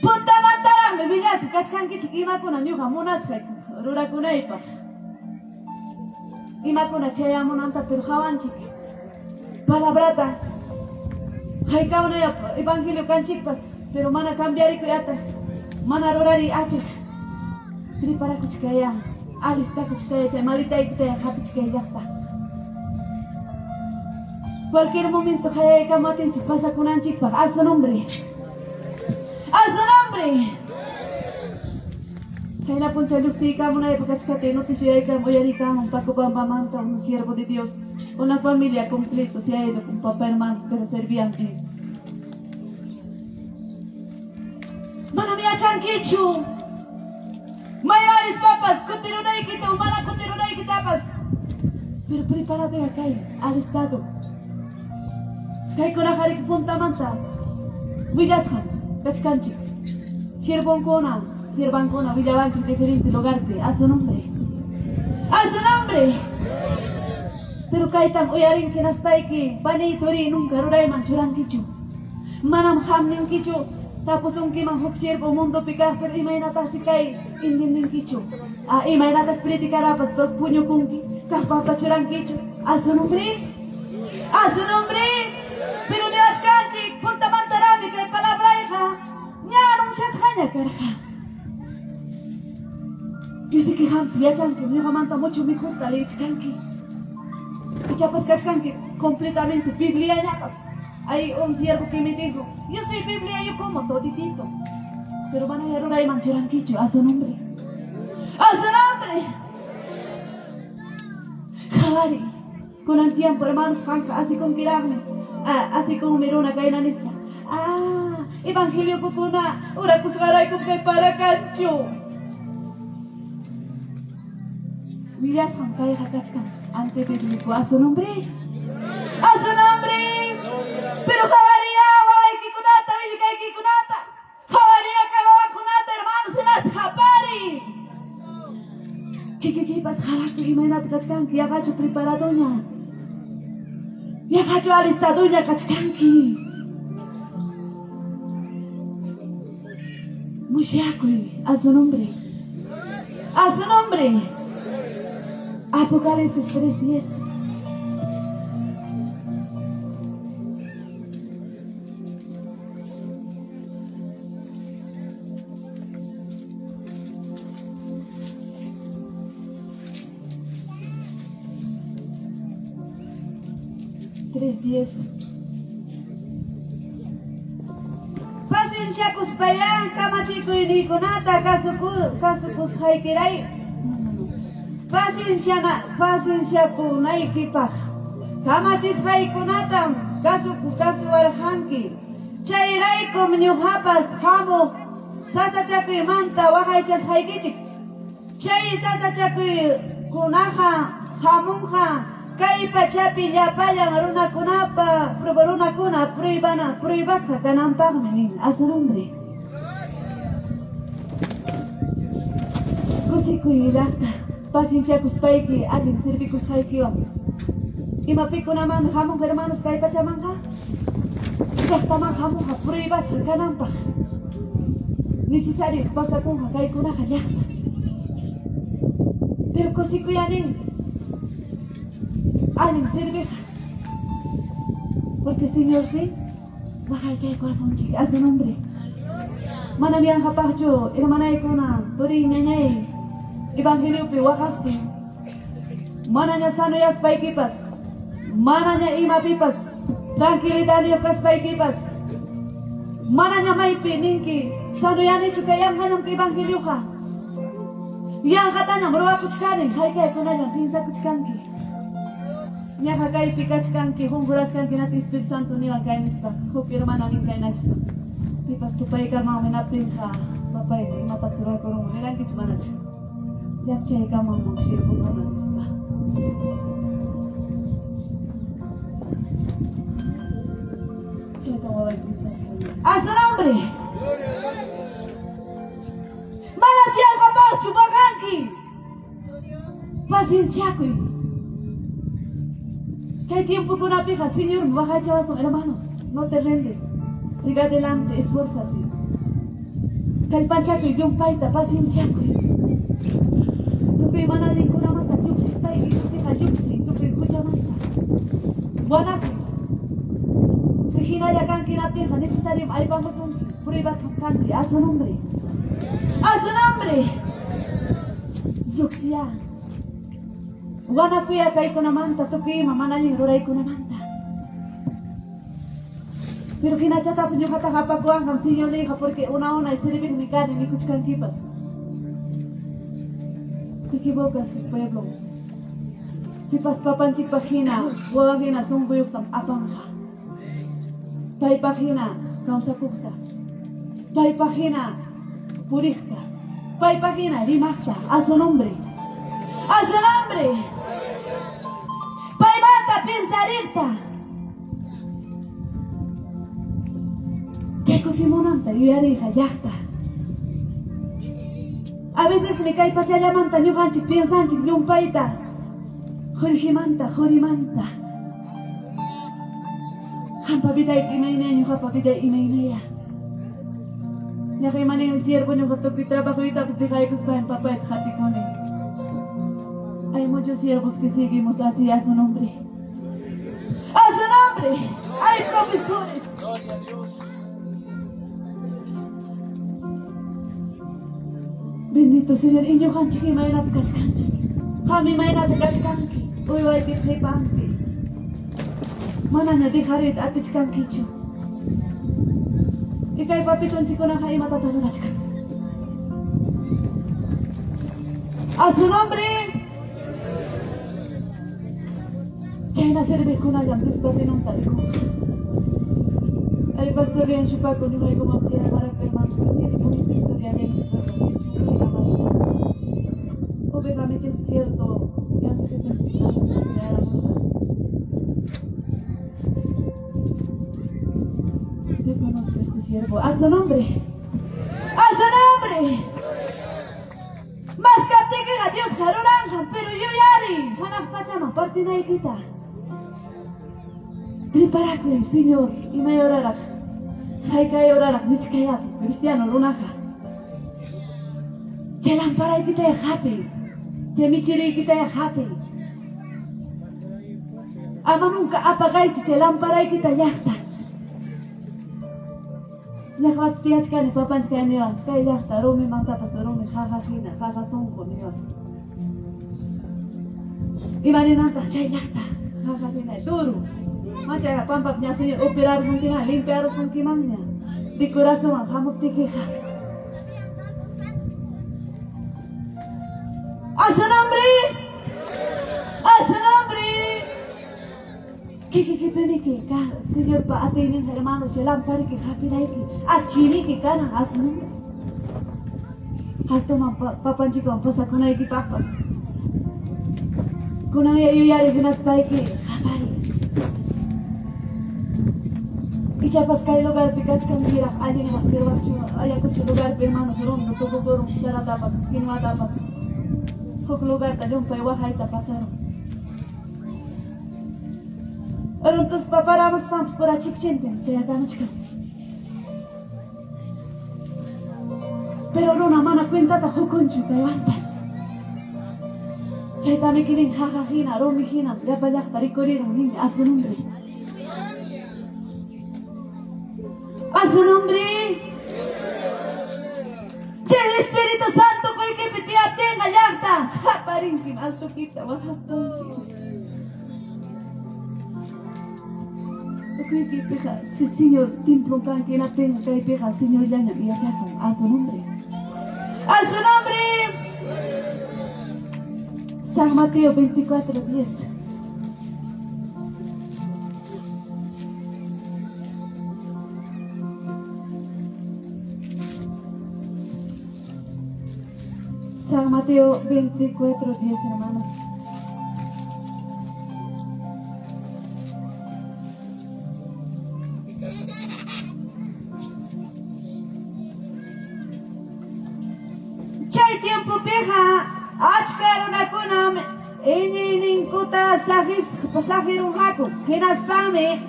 Punta mantarangmi villas kachkanki chikima kuna nyuha munasfek, rura kunaipa. Imakuna chayamunanta pero hawanchik palabrata haykawna evangelio kanchikpas pero mana cambiari kuyata mana rurari ate prepara kuchkaya alista kuchkaya chay malita ikta hapichkaya yakta cualquier momento hayayka matinchik pasakunanchikpa a su nombre Kaina puncha luxika muna epakachkate noticia ika moyarika un paco bambamanta un siervo de Dios una familia completa se ha ido con papá hermanos pero servían bien mana mia chankichu mayores papas cotiruna ikita humana cotiruna ikitapas pero prepárate acá al estado kai kona harik punta manta villashan kachkanchi siervo kona sirvan con Villavanchi diferente lugar que a su nombre. Pero kaitan uyarin que nas paiki pani tori nunca rurai manchuran kichu. Manam hamnin kichu tapos un kiman hok sirvo mundo picar per imainata sikai indin kichu. Imainata spriti carapas per puño kunki kapa pachuran kichu. A su nombre. Pero ni askanchi punta mantarami que palabra hija. Nyanum se escaña carja. Dice que Hans Yachanki, mi manta mucho mejor tal Ichkanki. Y chapas kachkanki, completamente Biblia yapas. Hay un siervo que me dijo, yo soy Biblia, yo como toditito. Pero van a ir a manchuranquicho, a su nombre. Jabari, con el tiempo, hermanos, Fanca, así con Kirame, así como Miruna Kainanista. Evangelio Kukuna, ora kusgaray kukay para cancho. Villas Hankaya Hakachkan, ante bíblico, a su nombre. Pero Jabaría, Waiki Kunata, Vizcaiki Kunata, Jabaría Kagawa Kunata, hermanos, en las Japari. ¿Qué pasa, Jaraku, Imainat Kachkanki, Yagacho preparadoña, Yagacho alistadoña Kachkanki. Mushiakui, a su nombre. Apocalipsis 3:10. 3:10. Paciencia kuspayan kamachikuynikunata kasukushaykiray. Paciencia kurnaykipaq kamachishaykunatam kasuwarhanki. Chayraykum ñuqapas hamuq sasachakuymanta waqaychashaykichik. Chay sasachakuykunaqa hamunqa kay pachapi llapallan runakuna pruebasqa kananpaqmi nin. A su nombre. Kusikuylaqta paciencia kuspayki allin sirvikushaykiwan. Imapikunaman hamun hermanos kay pachamanqa llaqtaman hamunqa pruebasqa kananpaq. Necesario pasakunqa kaykunaqa llaqta. Pero kusikuyanin allin sirviqa. Porque Señor sí, bajay chay corazón chica, a su nombre. Mana bianca pacho, hermanaykuna, turi ñañay, evangelio pi waqaspi. Mana ña sano yaspaykipas, mana ña imapipas, tranquilidad yokaspaykipas. Mana ña maypi ninki, sano yanichu kayan hanamki evangelioja. Yanka tanam roa kuchkanin, haykay kunayan pinsa kuchkanki. Ñaja kaypi kachkanki, hunkurachkanki nati Espíritu Santo niwan kaynispa, huk hermana nin kaynachpa. Pipas tupayka mawmi naptinqa, papayka imatak siraykurungu nirankichu manachu. Llaqchayka mawman shirpukunanispa. Chayka waway pinsachkanki. ¡A su nombre! ¡Manasiyanqa pachu bakanki! Pacienciakuy. Que hay tiempo con una pija, Señor, baja chavazo, hermanos, no te rendes, siga adelante, esfuérzate. Que el panchaco y de un paita, paciencia. Tú que manalin con una manta, yuxis paigi, tú que yuxi, tú que escucha manta. Guanaco. Si gira ya canqui na tierra, necesario, ahí vamos un pruebas con canqui, a su nombre. ¡A su nombre! Yuxia. Guanacuya kay kunamanta, tuki mamanalin ruray kunamanta. Pero kinachata punyo katahapakuan kam Señor le hija porque una y sirve mi carne ni kuchkankipas. Te equivocas, pueblo. Tipas papanchik pagina, wagina son buyuktam apanja. Pay pagina, causa kukta. Pay pagina, purista. Pay pagina, rimacta, a su nombre. ¡A su nombre! ¡Paimanta pensarita! ¿Qué cotimonanta? Yo ya dije, yachta. A veces me cae pachayamanta, ñuganchik, piensanchik, yumpaita. Jorimanta, jorimanta. Hampa biday imaynaya, ñuhapa biday imaynaya. Ñaja imanen el siervo, ñuhatoki trabajo y tapos de jaicos pa en papá et jaticone. Hay muchos siervos que seguimos así a su nombre. ¡A su nombre! Hay profesores. Gloria a Dios. Bendito Señor. Y yo hanchiki maynat kachkanchi. Hami maynat kachkanki. Uy way pithipanki. Mananya diharit atichkankichu. Y kay papiton chico na hay matatanurachkan. ¡A su nombre! Chayna serve con ayam, Dios barrinon taliko. El pastor en Chupaco, ni hay como china para hermanos, también con mi historia de oveja me es cierto, ya no se permite yo conozco este siervo. ¡A su nombre! ¡A su nombre! Más captiquen a Dios, Jaruranja, pero yo yari, Hanaf Pachama, parte naikita. Prepara, Señor, y me orará. Haika orará, Nishkaya, cristiano, Runaja. Chelampara kita ya happy. Chemichiri kita ya happy. Ama nunca apagáis tu chelampara kita yachta. Nyaklat tiachkani papanchkani niwan, kay yachta, rumi mantapas, rumi jaja hina, jaja sonko niwan. Imaninanta chay yachta, jaja hina, duro. Mancha pampa nya Señor operar son que limpiar son que manya. De corazón jamuk tiqueja. ¡A su nombre! ¡A su nombre! ¿Qué pene que Señor, pa atenen hermanos, se lampare que happy like, achini que canan, a su nombre. Alto man papan chico, pasa con ahí que papas. Con ahí yo ya le di unas pa que hapari. Y ya pas cae lugar picach que mira, alguien va a hacer bacho, haya cucho lugar hermanos, no toco por sara tapas, que no tapas. Hok lugar talón pa igual ahí tapasaron. Ahora entonces paramos pams por a chichente, ya estamos chica. Pero no una mano cuenta ta joconchu ta yampas. Ya está me quieren jajajina, romijina, ya para allá tari corrieron niña a su nombre. A su nombre. Che el Espíritu Santo que petia tenga llanta. Ja parinkin alto quita baja tonki. Que peja, si Señor, tiempo pan que la tenga que peja, Señor, ya me achacan a su nombre. ¡A su nombre! San Mateo 24:10. San Mateo 24:10, hermanos. Chay tiempo peja, achkar una kunam, inin kuta pasajirun haku, henaspame,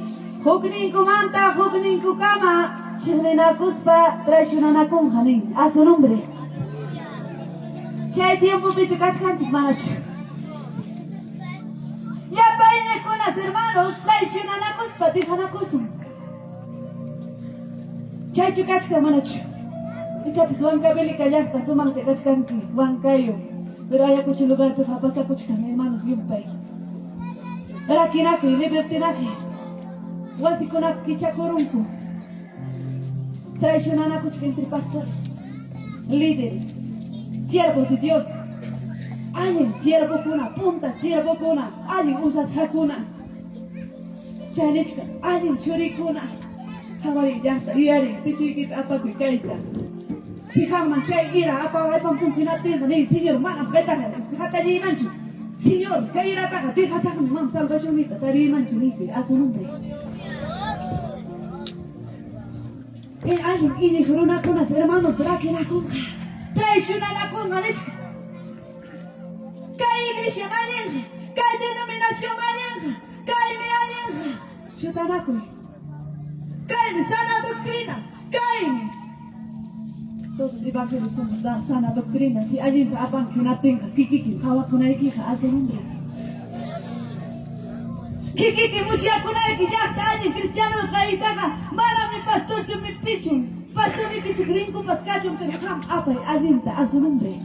huknin kumanta, huknin kukama, chirena kuspa, traicionana kun hanin, a su nombre. Chay tiempo pecho kachkanchik manach. Ya paine con las hermanos, traicionana kuspa, dijana kusum. Chay chukachka manach. Chapis Huanca Bélica ya está, somos chacachcanqui, Huancayo. Pero hay mucho lugar que va a pasar con hermanos y un país. Era quinaje, libertinaje. Huasiconac, quichacorumpo. Traicionana entre pastores, líderes, siervos de Dios. Alguien siervo cuna, punta siervo cuna, alguien usa sacuna. Chanechka, alguien churicuna. Hawaii ya está, y alguien, pichuiki, apacuicaita. Si jamás chay ira apa ay pamsun pinate ni señor mana kaita hata ni manchu señor kaira ta te hasa mam salvación ni tari manchu ni a su nombre alguien que dijeron a con los hermanos la que la conja traiciona la conja kai iglesia mañana kai denominación mañana kai me mañana chutanaco kai me sana doctrina kai todos los evangelios son sana doctrina. Si alguien apan que no tenga, kiki, kawa kunai kija, a su nombre. Kiki, musia kunai que ya está alguien cristiano caítaga, mala mi pastor, yo mi pichun, pastor mi pichu gringo, pascacho, pero ham, apa, alguien a su nombre.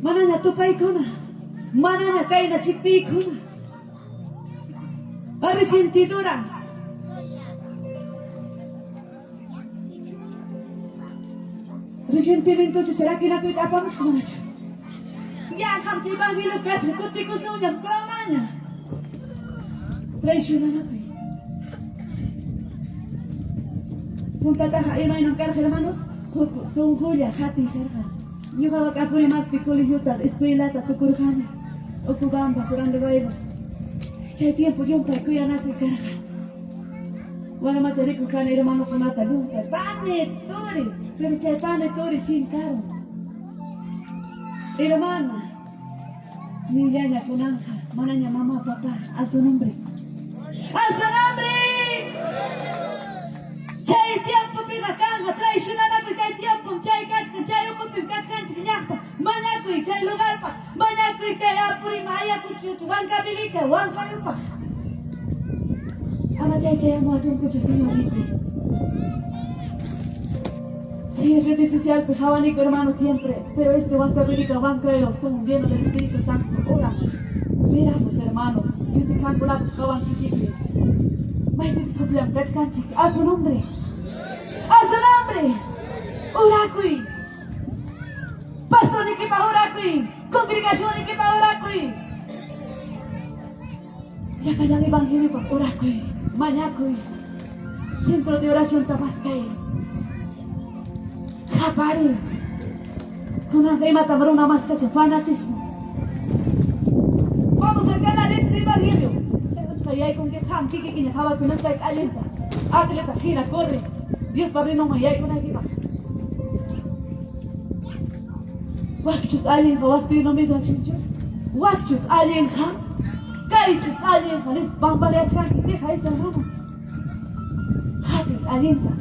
Manana tupai kuna, manana kaina chipi kuna, a resentidura. Resentimiento será que la que tapamos como hecho. Ya hamchi bangi lo que hace contigo son ya mañana. Traicionan a ti. Punta taja y no hay no carga hermanos. Son Julia, Hati, Jerga. Yo hago acá por el mar picoli yuta, escuelata, tucurjana. Ocubamba, curando bailos. Chay tiempo yo un paco y anaco y carga. Bueno, macharico cana hermano con ata lumpa. Pane, tori. Pero chay pane tori chincaro. Hermana, ni llana con anja, manaña mamá, papá, a su nombre. ¡A su nombre! Chay tiempo piga canga, traicionana que chay tiempo, chay casca, chay ocupi, cascan chiñata, manaco y chay lugarpa, manaco y chay apuri, maya cuchutu, wanka bilika, wanka lupa. Ama chay amo a chun cuchu señorita. Sí, es difícil, pejabanico hermano siempre, pero este banca bíblica, banca de los son llenos del Espíritu Santo. Ora, mira los hermanos, yo se canto la buscaban chique. May suplan kachkan chique, a su nombre, Oracui, pastor ni que pa oracui, congregación ni que pa oracui. Ya kaya evangelio pa oracui, mañacui, centro de oración tabascay. Japari, con una gema tamara una máscara de fanatismo. Vamos al canal de este evangelio. Y hay con que ham, que quien jaba con esta alienta. Atleta, gira, corre. Dios padre no me hay con aquí baja. Wakchus alien ha, wakti no me da chinchus. Wakchus alien ha, kaichus alien ha, les bambale a chan que deja esas ramas. Happy, alienta.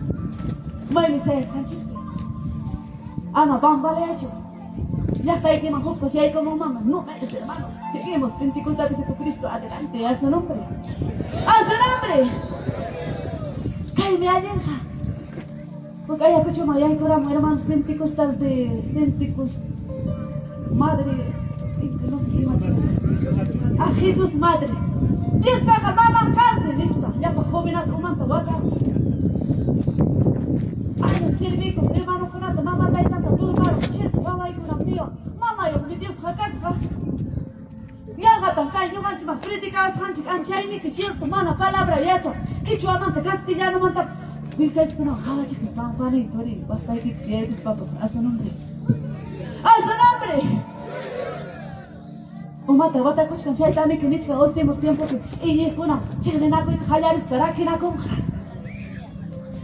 Mami se es ama bambale hecho. Ya está ahí que mejor pues ya hay como mamá. No manches hermanos. Seguimos. Pentecostal de Jesucristo. Adelante. A su nombre. A su nombre. Cállame alienja. Porque hay escucho más. Ya hay coramo hermanos. Pentecostal de Pentecostal. Madre. No sé qué más. A Jesús madre. Dios baja mamá casa. Lista. Ya para joven a tu manta. Vaca. Ay, servico. Hermano conato. Mamá cae tanta. Tu hermano. Mamá y con mío. Mamá yo mi Dios hakatha. Ya gatan kai no manches más predica sanchik anchai mi que cierto mana palabra yacha. Kichu amante castellano mantas. Vilkait kuna hawachi que pampani tori. Basta que tienes papas a su nombre. A su nombre. Umata wata kuch kanchai tami que nichka últimos tiempos que y kuna chenena ko khalaris para que na conja.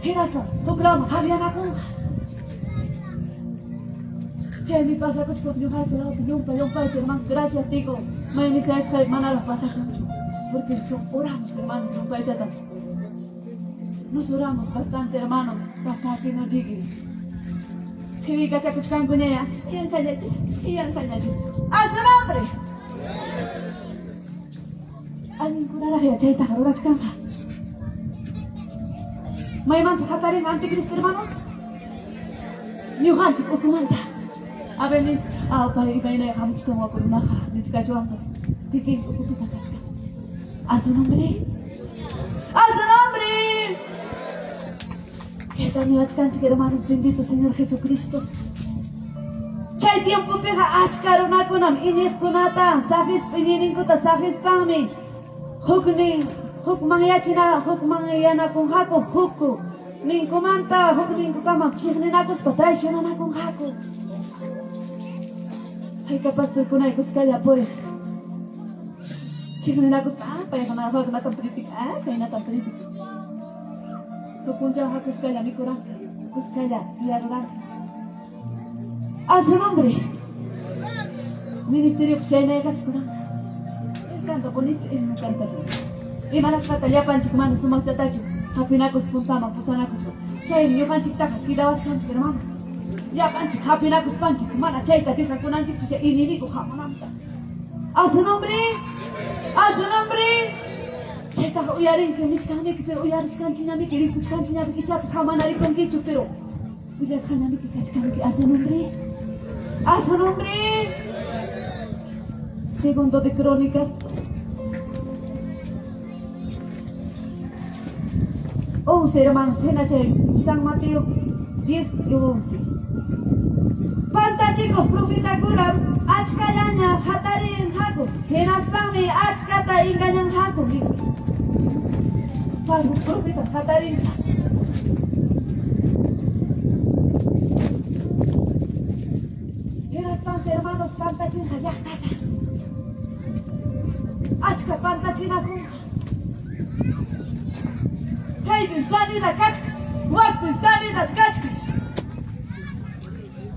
Hirasa, tuklama hariana conja. Ya mi pasa con yo hay pelado yumpa hermanos gracias digo me dice es hermana la pasa mucho porque son oramos hermanos yumpa chata nos oramos bastante hermanos para que no diga que vi cacha que can con ella y en calles a su nombre alguien curar a la chaita ahora chcanja me manda jatarín anticristo hermanos ni hanchi okumanta a ver, nici, para ir a Hamuch como por una ja, nici cachuambas, pique, ocupita cachca. A su nombre, a su nombre. Cheta mi achcanchi, hermanos, bendito Señor Jesucristo. Chay tiempo pega achcarona conam, inir conata, safis pininkuta, safis pami. Hukni, huk mangyachina, huk mangyana con jaco, huku. Nin comanta, huk nin kukama, chigninakos patraishana con jaco. Ay, capaz de con algo escala por chico na kus para que na tan política kaya na tan política to punja ha kus kaya mi kurang kus kaya yaran a su nombre ministerio pshene ka kurang canto bonito y me encanta y malas kata ya panchik man sumak chatachu hapina kus puntama pusana kus chay mi panchik ta kidawat kan hermanos ya panchik hapina kus panchik mana chaita tija kunanchik chucha inimigo jamonanta a su nombre chaita uyarin que mis kame que pero uyaris kanchina mi que ri kuch kanchina mi que chat samanari con que pero uyas kanami que kachkami que a su nombre segundo de Crónicas 11 hermanos San Mateo 10 y 11 Panta chicos, profeta Kuram, achkayanya, hatarin haku, henaspami, achkata ingañan haku. Falsos profetas, hatarin haku. Henaspans hermanos, pantachin hayaktata. Achka pantachin haku. Kaibin sanidad kachka, wakpin sanidad kachka.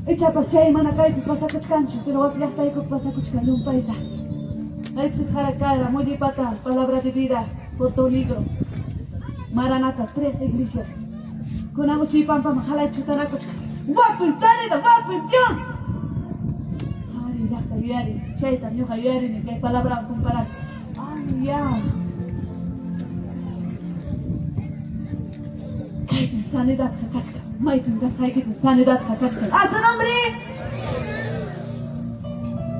Echa pasay manakay pasa kuchkancho, pero wapiaktay ko pasa kuchkanyo paita. Alexis Jaracara, muy pata, palabra de vida, Puerto Negro. Maranata, 3 iglesias. Con amuchipampa, majalay chutana kuchkan. Wapin sanida, wapin Dios. Ay, yakta yari, chaita, nyoja yari, ni que palabra comparar. Ay, ya. Chaypim sanidad kakachka. Maypim gasaykitin sanidad kakachka. ¡A su nombre!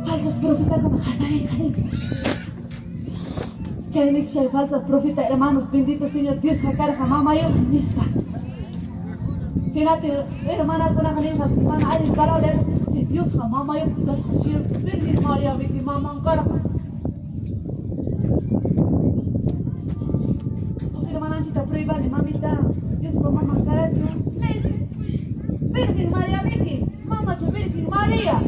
Falsos profetas como Jatarín, Jarín. Chaynik chay falsos profetas, hermanos, bendito Señor Dios, jacar jamama yo, nista. Fíjate, hermana, con la jalinga, hermana, hay palabras, si Dios jamama yo, si das hashir, Virgen María, Virgen Mamá, ankara. Hermana, chita prueba, ni mamita, Dios por mamá, ankara, Virgen María, Virgen, mamá, Virgen María.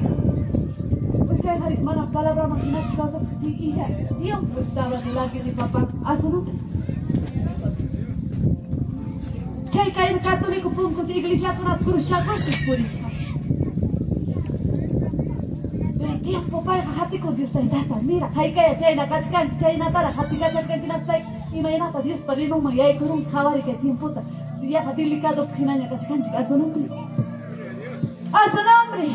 Porque hay hermana, palabra, máquinas, cosas así, hija, tiempo estaba delante de papá, a su nombre. Chay kay católico punko chay iglesia kuna kurusakos purista. Pero tiempo para hati con Dios está data. Mira, kay chay na kachkan chay na tara hati kachkan kinaspai. Imagina Dios parino mayay kurun khawari ke tiempo ta. Ya hati likado kinanya kachkan a su nombre. A su nombre.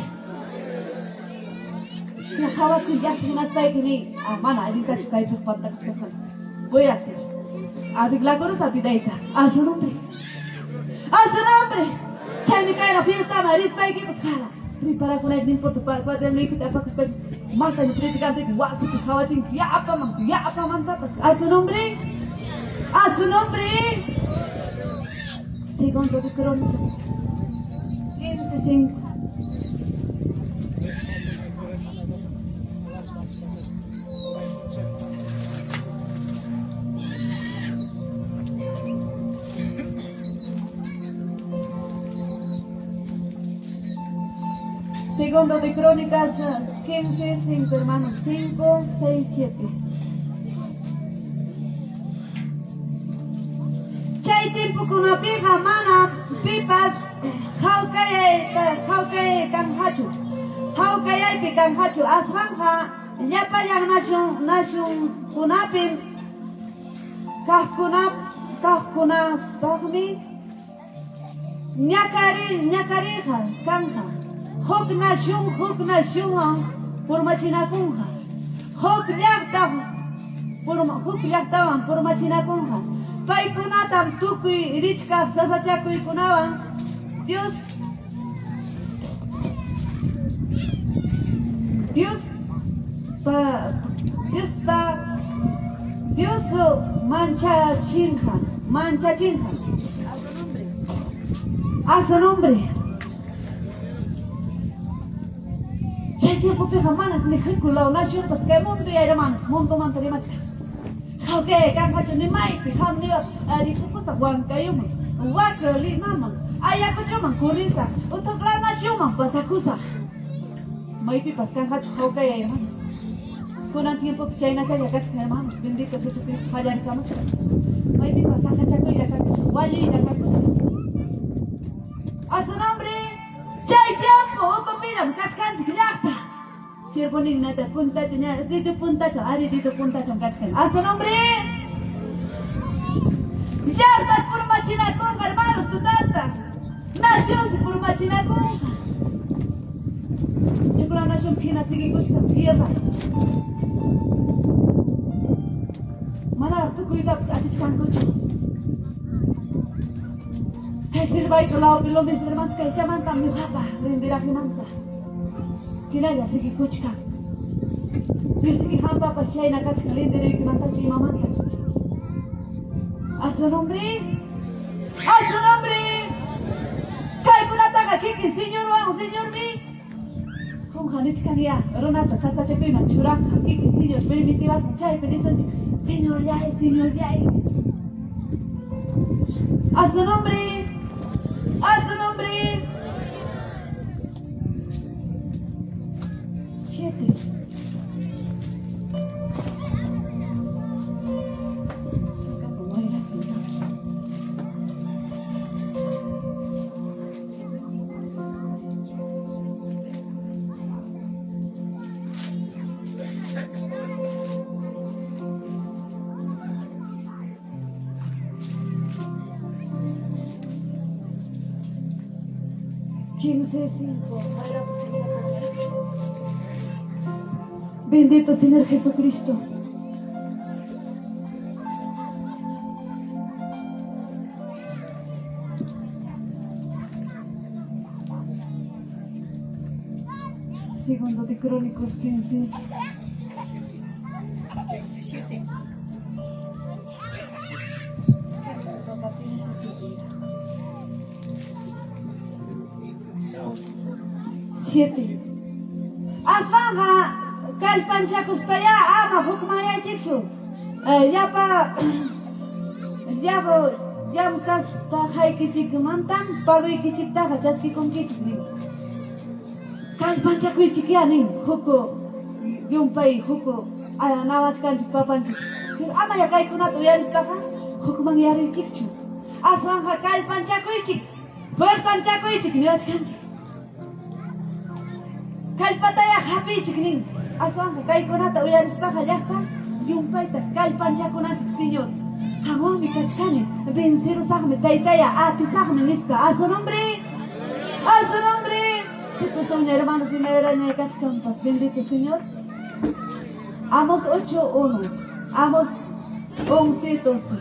Ya khawati ya kinaspai kini mana adin kachkai chuk patta kachkan. Voy a hacer. Arregla con esa pidaita. A su nombre. ¡A su nombre! Chayni cae la fiesta, Maris, para que buscara. Prepara con el por tu padre, padre, le quita para que se mata y predicante que guasi que jawachin, ya apa man, papas. ¡A su nombre! ¡A su nombre! Segundo de Crónicas 15:5. Segundo de Crónicas 15:5, hermanos, 5, 6, 7. Chay tiempo con una pija mana pipas, hauke kanhachu, hauke kanhachu, asfanja, yapa yang nashun kunapin, kahkunap, pahmi, nyakariha, kanja. Hok nashun por machinakunja. Hok llaqtawan por machinakunja. Paykunatam tukuy richka sasachakuykunawan Dios mancachinja. A su nombre. Chay tiempo pija manas ni hikula nación pas que mundo ya hermanos mundo mantari macha. Hauke kan hacho ni mai pi ham ni di kukusa wan kayum. Wakli mama. Aya ko chuman kurisa. Untuk la nación man pasakusa. Mai pi pas kan hacho hauke ya hermanos. Kunan tiempo que chay na chay ya hermanos. Bendito Jesucristo haya ni kamacha. Mai pi pas asa chaku ya kakucha. Wali ya kakucha. A su nombre. Chay tiempo, uko piram, kachkan chiklakta. Sirpo nignata, punta chanya, dito punta cha, ari dito punta cha, kachkan. A su nombre. Yardas por machinaconga, hermanos, tu tata. Nación por machinaconga. Yo con la nación pina sigue kuchkan, tierra. Mana tu cuida, pues, atichkan kucho. Sirva y colado pilo mis hermanos que llaman también japa, rendirá jimanta. Kinaya sigi kuchka. Dios sigi japa pa shaina kachka rendirá jimanta chi mamá kachka. A su nombre. A su nombre. Kai punata ka kiki señor mi. Con janichkania, ronata sasa chakui manchuraka kiki señor primitivas chay pedisan señor ya. A su nombre. A su nombre. 7. Bendito Señor Jesucristo. Crónicos 15. Siete. Asfanga kalpanchakus paya ama hukmaya chikshu. Yapa yamkas pa hay kichik mantan pagoy kichik ta hachaski kon kichik ni. Kalpanchaku chikianin huko yumpay huko nawach kanchik papanchik. Ama ya kay kunat uyaris paka huko mangyari chikchu. Asfanga kalpanchaku chik. Fuerza chaku chik ni wach kanchik. Kalpataya happy chikning aswanga kay kunata uyarispaqa llaqta yumpayta kallpanchakunanchik señor hamami kachkani vencerosaqmi taytaya atisaqmi nisqa a su nombre que son hermanos y medaraña kachkampas bendito señor Amos 8:1 Amos 11:12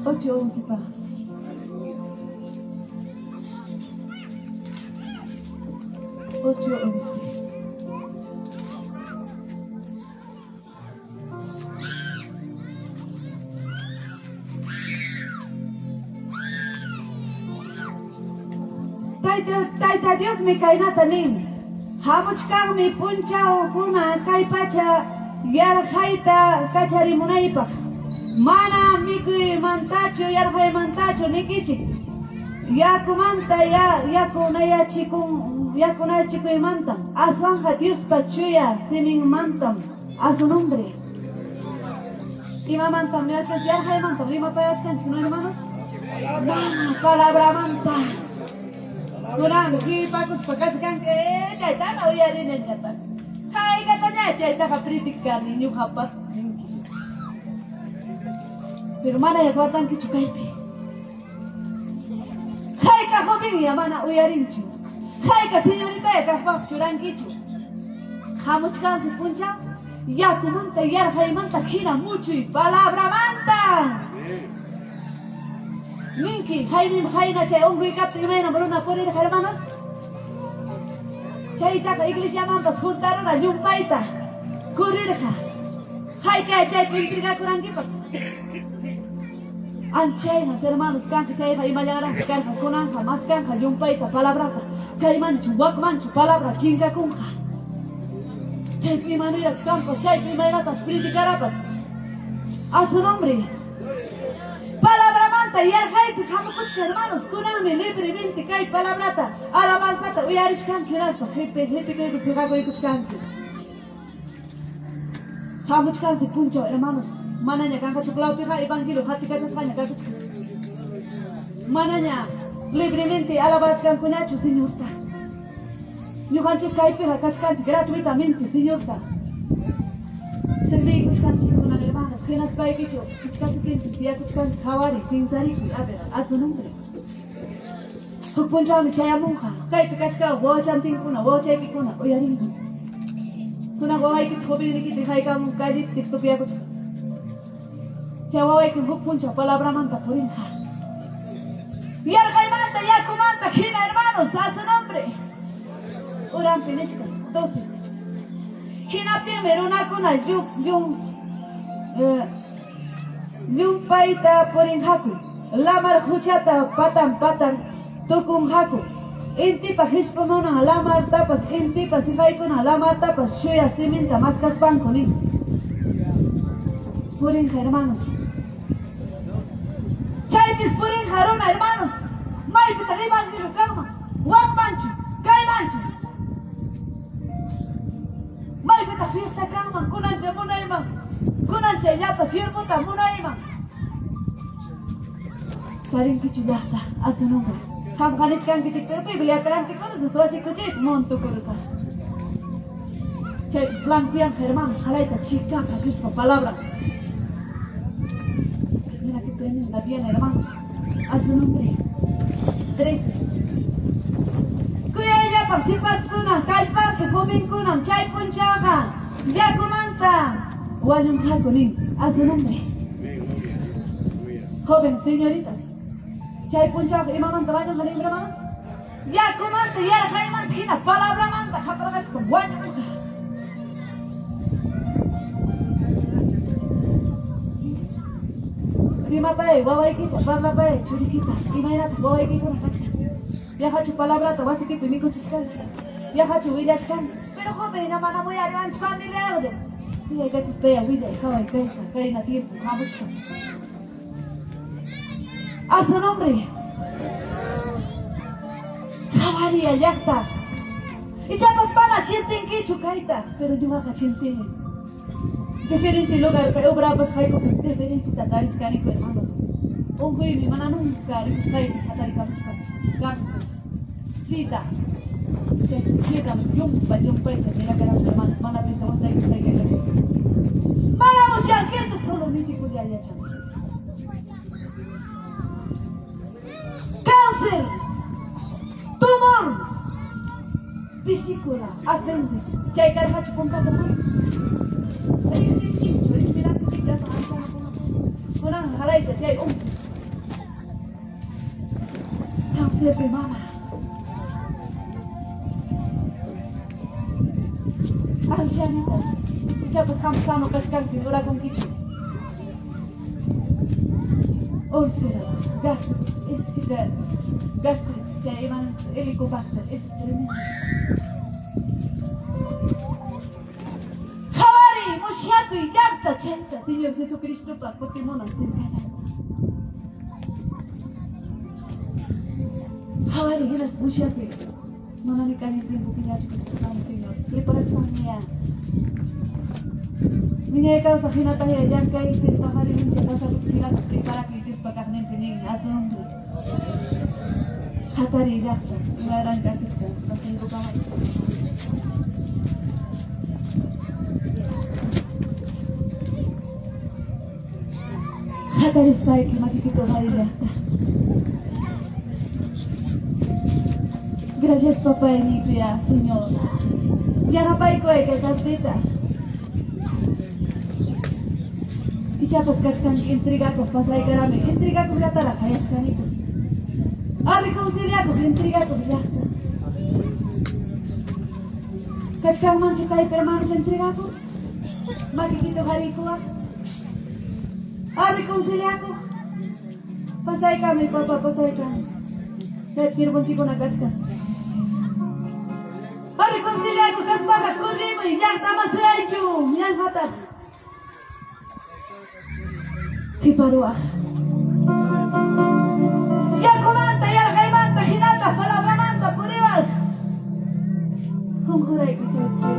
8:11 pa. Taita Dios me kainata nin. Hamuchkang mi punchao puna kaipacha yarhaita kacharimunaipa. Mana mikui mantacho yarhay mantacho nikichik. Yakumanta yakuna chikuy mantam. Asanja Dios pachuya simin mantam. A su nombre. Ima mantam me haces yarhay mantam. Ima payachkan chino hermanos. Mana palabra mantam. Kurang ki pakus pakachkan ke chaitana uyarin el chata. Kai katanya chaita kapritikkan inyu hapas. Pero mana ya kuatan ki chukaipe. Kai ka joven ya mana uyarinchu. Kai ka señorita ya ka fak churankichu. Hamuchkan si puncha. Ya tu manta yar hay manta gira mucho y palabra manta. Ninki hay na chay ongui kapti imena moruna poner hermanos. Chay chaka iglesia mantas juntaron a yumpaita. Kurirja. Hay ka chay pintriga kurankipas. Anchaynas hermanos kanka chayja imallaran kanka kunanja mas kanka yumpaita palabrata kaymanchu wakmanchu palabra chinkakunja chaypi imanuyach kampas chaypi imaynatas criticarapas a su nombre palabra manta yarjaysi hamukuchka hermanos kunami libremente kay palabrata alabanzata uyarishkanki raspa hipi hamuchkansi puncho hermanos mananya kanka chuklautiha evangelio hatikachasqaña kankuchka mananya libremente alabachkan kunachu señorta ñuqanchik kaypiqa kachkanchik gratuitamente señorta servikuchkanchik kunan hermanos hinaspaykichu kichkasitinchik tiyakuchkanchik hawari pinsarikuy a su nombre huk punchawmi chayamunqa kaypi kachka wawachantinkuna wawachaykikuna uyarinku kunan wawaykita jovennikita haykamun kallittik tukuyakuchka chay wawayki huk puncha palabra manta purinja yarqaymanta yakumanta hina hermanos a su nombre urampi nichka 12 hinaptinmi runakuna llumpayta purinjaku lamar huchata patan tukunjaku intipa hisp'amunan lamartapas intipas hijaykuna lamartapas shuya siminta maskaspanku nin purinja hermanos chaypis purinja runa hermanos maypita evangelio kanman wakmanchu kaymanchu maypita fiesta kanman kunancha munayman kunancha llapa sirvuta munayman karinkichu llaqta a su nombre hamqanichkankichik pero bibliatarankikunus wasikuchik montukurusa chaypis blancuyanqa hermanos qalayta chikkanqa Diospa palabra. Mira que tremenda bien, hermanos. A su nombre. 13. Kuyaya pasipas kunan, kalpanpi joven kunan, chay punchaja, yakumanta. Wayunjakunin. A su nombre. Joven, señoritas. Chay punchak imamanta baño halim hermanos. Ya comante ya jaimant hina palabra manta kapalagas con baño. Prima pae, guawai kita, parla pae, churi kita. Imainat guawai kita nakachka. Ya hachu palabra to basi kita miko chiskal. Ya hachu willachkan. Pero joven na mana muy arriba anchpan ni leode. Dia kachis pea willa, kawai kai na tiempo, habuchka. A su nombre. Jabaría, ya está. Y ya nos van a sienten que chucaita, pero yo baja sienten. Diferente lugar, pero bravos hay como diferente tataris canico hermanos. Un güey mi mana nunca le gusta ir a tatari camuchka. Cáncer. Slita. Ya slita, yumpa, mira que las hermanos van a pensar que hay que hacer. Vamos ya, que esto es solo mítico de allá, chavos. Cáncer, tumor, vesícula, apéndice, si hay que dejar chuponta de más. Cáncer de mama. Ancianitas, ya pues hamsano cascan que dura con quicho. Úlceras, gastritis, gastritis, ya llevan helicobacter, es tremendo. Jabari, Moshiaku y Yakta, Chenta, Señor Jesucristo, para Pokémon, sentada. Jabari, Genas, Moshiaku, Manani Kani, tiempo que ya chicos estamos, Señor. Prepara esa niña. Niña causa hinata ya yanka y te bajari ninja causa kuchila prepara que te espacagnen pening asun. Hatari yakta, ngaran kakita, pasengo kamay. Hatari spike makikito hari yakta. Gracias papá inicia, Señor. Ya no pay ko que cartita. Y ya pues cachcan intriga con pasay karami, intriga con gata la hayas canito. A reconciliar con intriga con yakta. Cachcan manchita y permanes intriga con makikito harikuak. A reconciliar con pasay kami papá pasay kami. Kachir bon chico na cachcan. A reconciliar con kaspaga kujimo y yakta masaichu, yan matar. Kiparuah. Ya comanta, ya gaimanta, hinata, palabra manta, puribal. Humhuray ko chapsir.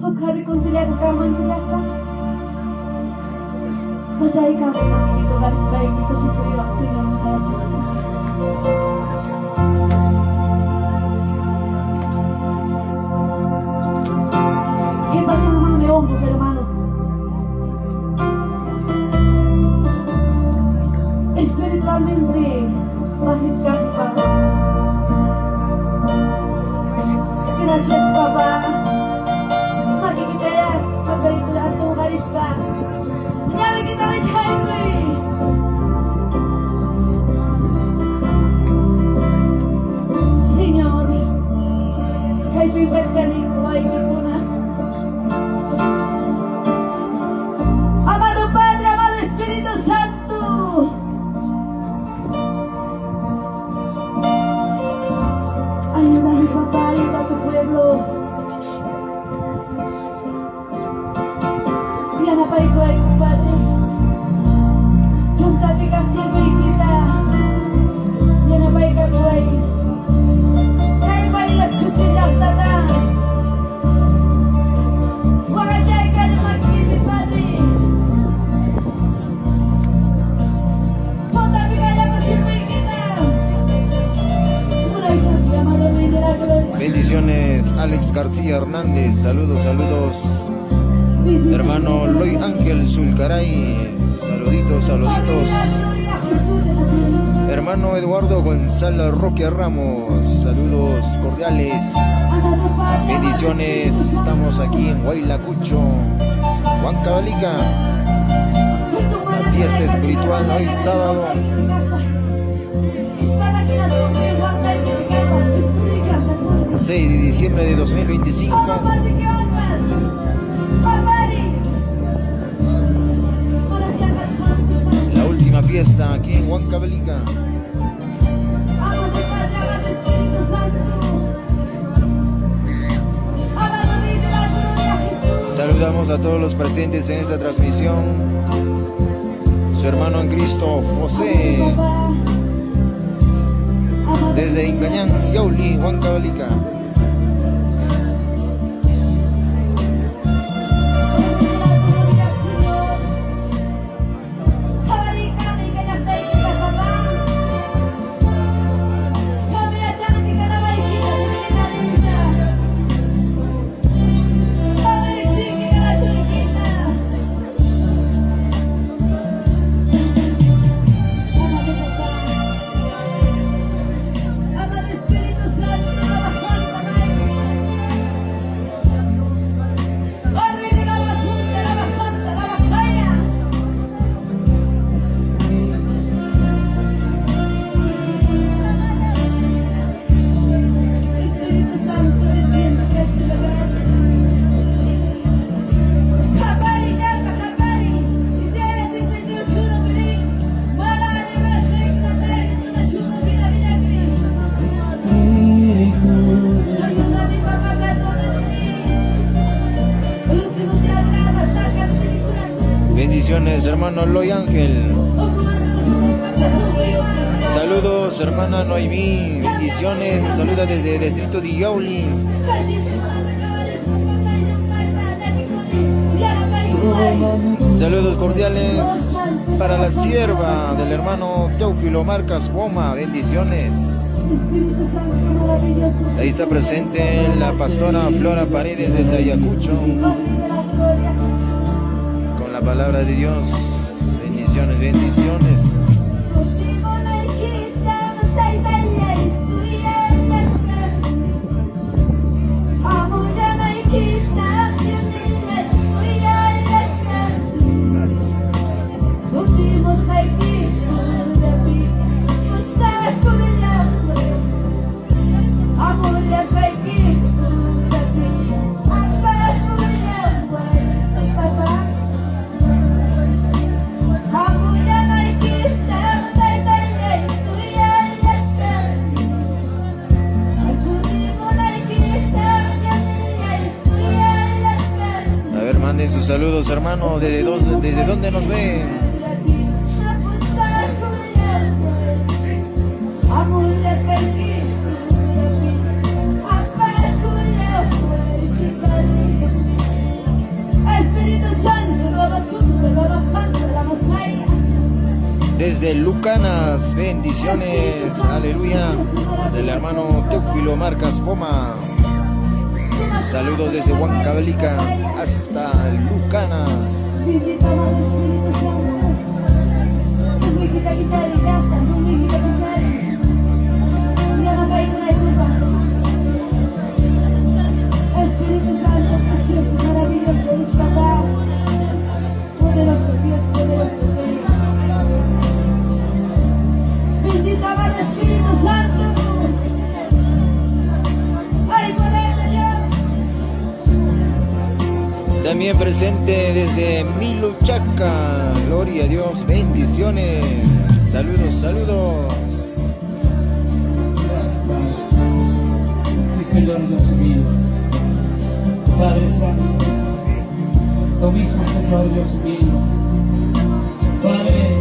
Hukhari reconciliar ko kaman chilakta. Masay ka ko dito haris baik dito si Puyo ang Señor Mahasi. Hermanos, espiritualmente magiscar Padre. Gracias papá. Makikita kapag ito at tumaris pa. Nanyawi kita may chay ko eh. Señor, kay pipres ka ni Kuwai ni Kuna. Amado Padre, amado Espíritu Santo. Ayúdame, papá, ayuda a tu pueblo. Ya no paigo ahí, Padre. Nunca te siervo y quita. Ya no paigo ahí. Kaya bailas kuchilak tata. Wakajay ka na magkibi, Padre. Bendiciones, Alex García Hernández, saludos, saludos. Hermano Loy Ángel Zulcaray, saluditos, saluditos. Hermano Eduardo Gonzalo Roque Ramos, saludos cordiales. Bendiciones, estamos aquí en Huaylacucho. Huancavelica. La fiesta espiritual hoy sábado 6 de diciembre de 2025. La última fiesta aquí en Huancavelica. Saludamos a todos los presentes en esta transmisión. Su hermano en Cristo, José, desde Ingañán, Yauli, Huancavelica. Bendiciones, hermano Loy Ángel. Saludos, hermana Noemí. Bendiciones. Nos saluda desde el distrito de Yauli. Saludos cordiales para la sierva del hermano Teófilo Marcas Poma. Bendiciones. Ahí está presente la pastora Flora Paredes desde Ayacucho. Con la palabra de Dios. Bendiciones, bendiciones. Manden sus saludos, hermano. ¿Desde dónde nos ven? Desde Lucanas, bendiciones, aleluya, del hermano Teófilo Marcas Poma. Saludos desde Huancavelica hasta Lucanas. Espíritu Santo, precioso, maravilloso, Dios Papá, poderoso Dios, poderoso Rey. Bendito va el Espíritu Santo. ¡Ay, poder de Dios! También presente desde Miluchaca. Gloria a Dios, bendiciones. Saludos, saludos. Sí, Señor Dios mío. Padre Santo, lo mismo, Señor Dios mío. Padre,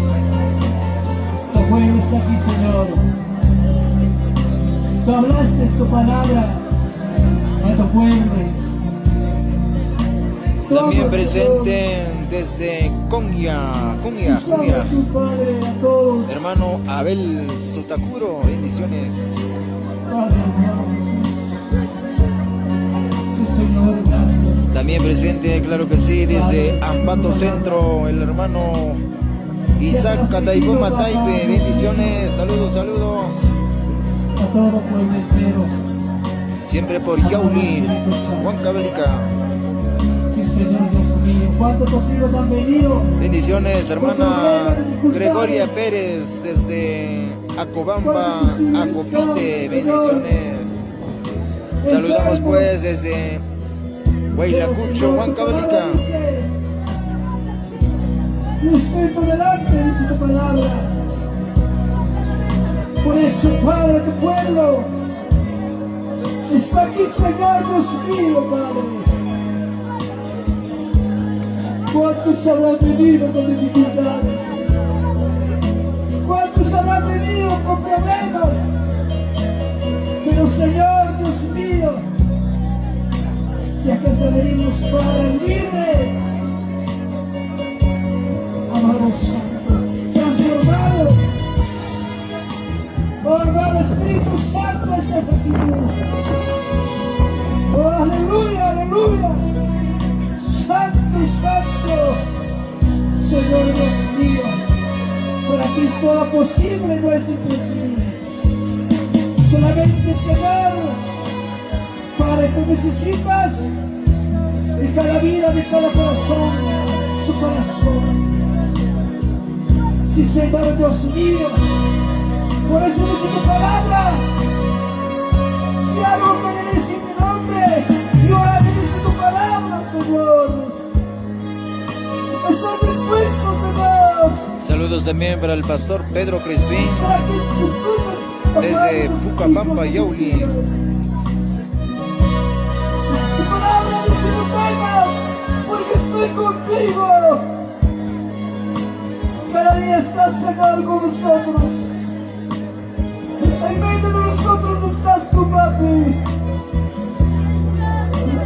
tu pueblo está aquí, Señor. Tú hablaste tu palabra a tu pueblo. También presente desde Konya, hermano Abel Sutakuro, bendiciones. Padre, sí, Señor, gracias. También presente, claro que sí, desde Ambato Centro, el hermano Isaac Cataipoma Taipe, bendiciones, saludos, saludos. A todo pueblo entero. Siempre por Yauli, Huancavelica. Sí, Señor Dios mío. ¿Cuántos tus hijos han venido? Bendiciones, hermana Gregoria Pérez desde Acobamba, Acopite. Bendiciones. Saludamos pues desde Huaylacucho, Huancavelica. Yo estoy por delante, dice tu palabra. Por eso, Padre, tu pueblo está aquí, Señor Dios mío, Padre. ¿Cuántos habrán venido con dificultades? ¿Cuántos habrán venido con problemas? Pero, Señor Dios mío, ya que salimos para el libre, amado Santo, transformado. Oh, amado Espíritu Santo, estás aquí tú. Oh, aleluya, aleluya. Santo, Santo, Señor Dios mío, para ti es todo posible, no es imposible. Solamente, Señor, Padre, tú necesitas de cada vida, de cada corazón, su corazón. Sí, Señor Dios mío, por eso dice tu palabra. Si algo me dice mi nombre, yo haré, dice tu palabra, Señor. ¿Estás dispuesto, Señor? Saludos también para el pastor Pedro Crispín Para que te escuches, desde Pucapampa, Yauli. Tu palabra dice no temas, porque estoy contigo. Cada día estás, Señor, con nosotros. En medio de nosotros estás tu Padre.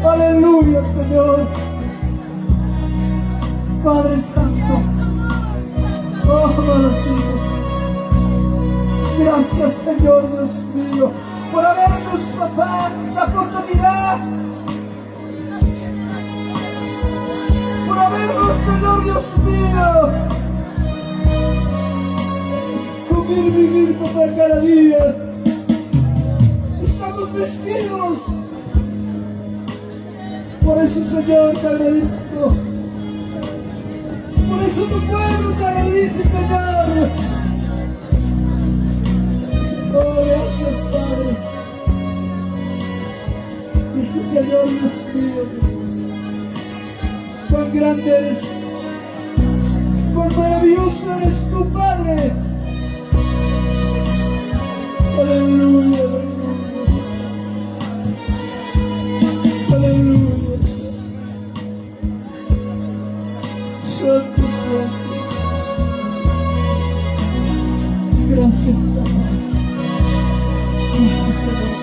Aleluya, Señor. Padre Santo. Oh, amados hijos. Gracias, Señor Dios mío, por habernos, papá, la oportunidad. Por habernos, Señor Dios mío, vivir, papá, cada día. Estamos vestidos. Por eso, Señor, te agradezco. Por eso tu pueblo te agradece, Señor. Oh, gracias, Padre. Gracias, Señor, Dios mío, Jesús. Cuán grande eres. Cuán maravilloso eres tu Padre. Aleluya, aleluya. Aleluya. Santo, santo. Gracias, Padre. Gracias, Señor.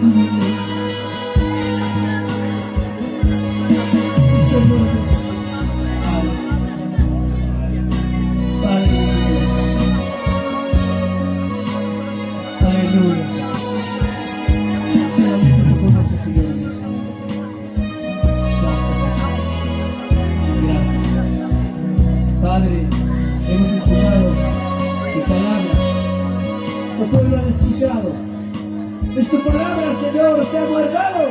Aleluya. Sí, Señor Jesús. Padre. Aleluya. Solamente tú conoces, Señor Dios. Santo Jesús. Gracias. Padre, hemos escuchado tu palabra. Tu pueblo ha escuchado. Es tu palabra, Señor, se ha guardado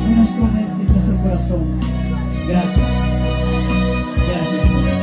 en nuestra mente, en nuestro corazón. Gracias. Gracias, Señor.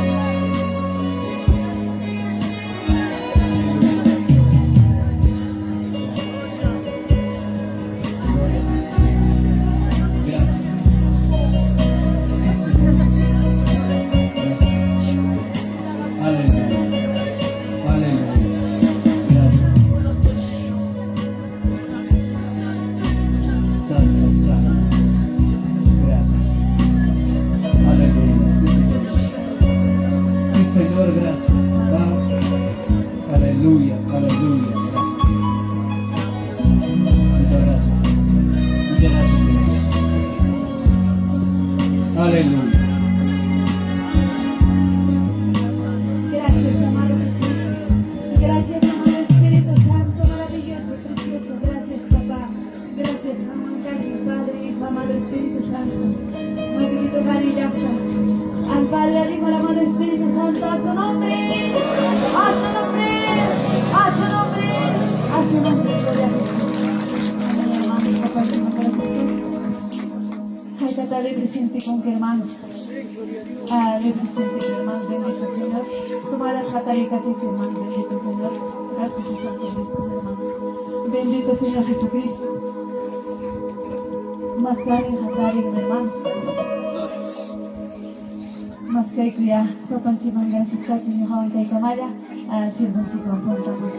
está libre con que hermanos. Libre hermanos, bendito Señor. Su madre Jatari Cachichi, hermano, bendito Señor. Gracias por San Silvestre, hermano. Bendito Señor Jesucristo. Más que alguien Jatari, hermanos. Más que hay que ya, papan chiman gracias cachi, mi joven que camaya, sirven chico, punta más.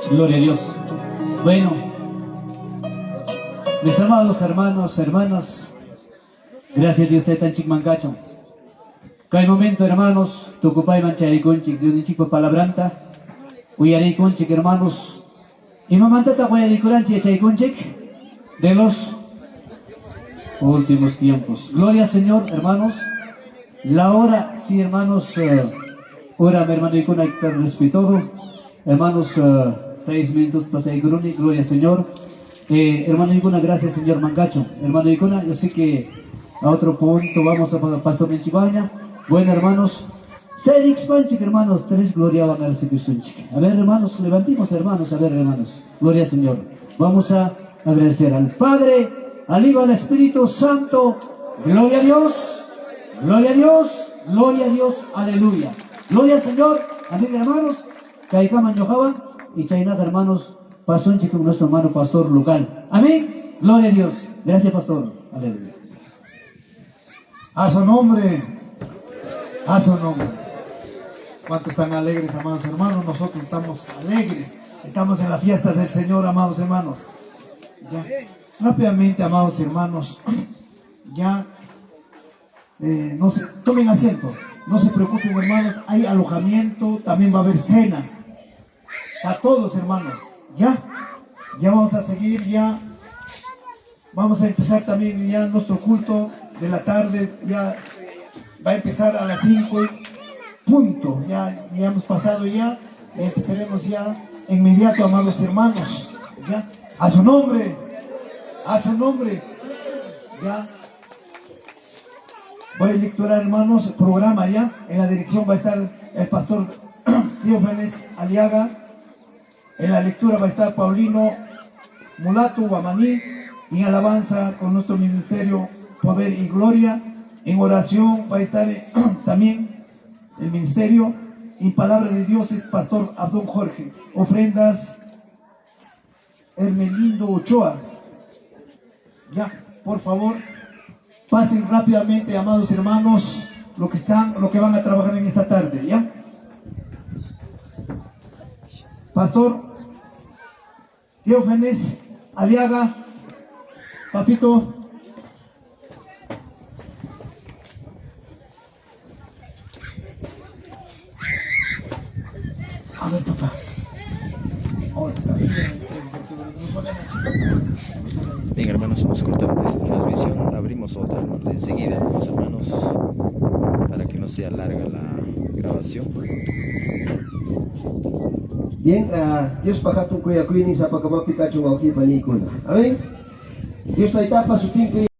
Gloria a Dios. Bueno, mis amados hermanos, hermanas, gracias a Dios tan chicmancacho. Cada momento, hermanos, tu ocupáis mancha de conchic, de un chico palabranta, uyaré conchic, hermanos, y mamantata uyaré coranchi de conchic de los últimos tiempos. Gloria al Señor, hermanos. La hora, sí, hermanos, hora, mi hermano, y con respeto, hermanos, 6 minutos pasé gloria al Señor. Hermano Icona, gracias, señor Mangacho. Hermano Icona, yo sé que a otro punto vamos a Pastor Menchibaña. Bueno, hermanos, Serix Panchik, hermanos, 3 gloria van a recibir Sunchik. A ver, hermanos, levantemos, hermanos, a ver, hermanos, gloria al Señor. Vamos a agradecer al Padre, al Hijo, al Espíritu Santo. Gloria a Dios, gloria a Dios, gloria a Dios, aleluya. Gloria al Señor, amén, hermanos. Caicama Yojaban y Chainaca, hermanos, pasó un chico con nuestro hermano pastor local. Amén. Gloria a Dios. Gracias, pastor. Aleluya. A su nombre. A su nombre. ¿Cuántos están alegres, amados hermanos? Nosotros estamos alegres. Estamos en la fiesta del Señor, amados hermanos. Ya. Rápidamente, amados hermanos. Ya. No se tomen asiento. No se preocupen, hermanos. Hay alojamiento. También va a haber cena. A todos, hermanos. Ya vamos a seguir, ya vamos a empezar también ya nuestro culto de la tarde, ya va a empezar a las 5 punto, ya hemos pasado ya empezaremos ya inmediato, amados hermanos, ya, a su nombre, ya, voy a lecturar, hermanos, el programa ya, en la dirección va a estar el pastor Teófanes Aliaga. En la lectura va a estar Paulino Mulato Guamaní, y en alabanza con nuestro ministerio Poder y Gloria. En oración va a estar también el ministerio, y palabra de Dios el pastor Abdón Jorge. Ofrendas Hermelindo Ochoa. Ya, por favor, pasen rápidamente, amados hermanos, lo que van a trabajar en esta tarde, ¿ya? Pastor Teófanes Aliaga, papito. A ver, papá. Bien, hermanos, hemos cortado esta transmisión. Abrimos otra de enseguida, los hermanos, para que no sea larga la grabación. Bien, Dios pahatong kuya kuini sa pagkamapika chung auki panikon. Amen. Dios tayo tapa suting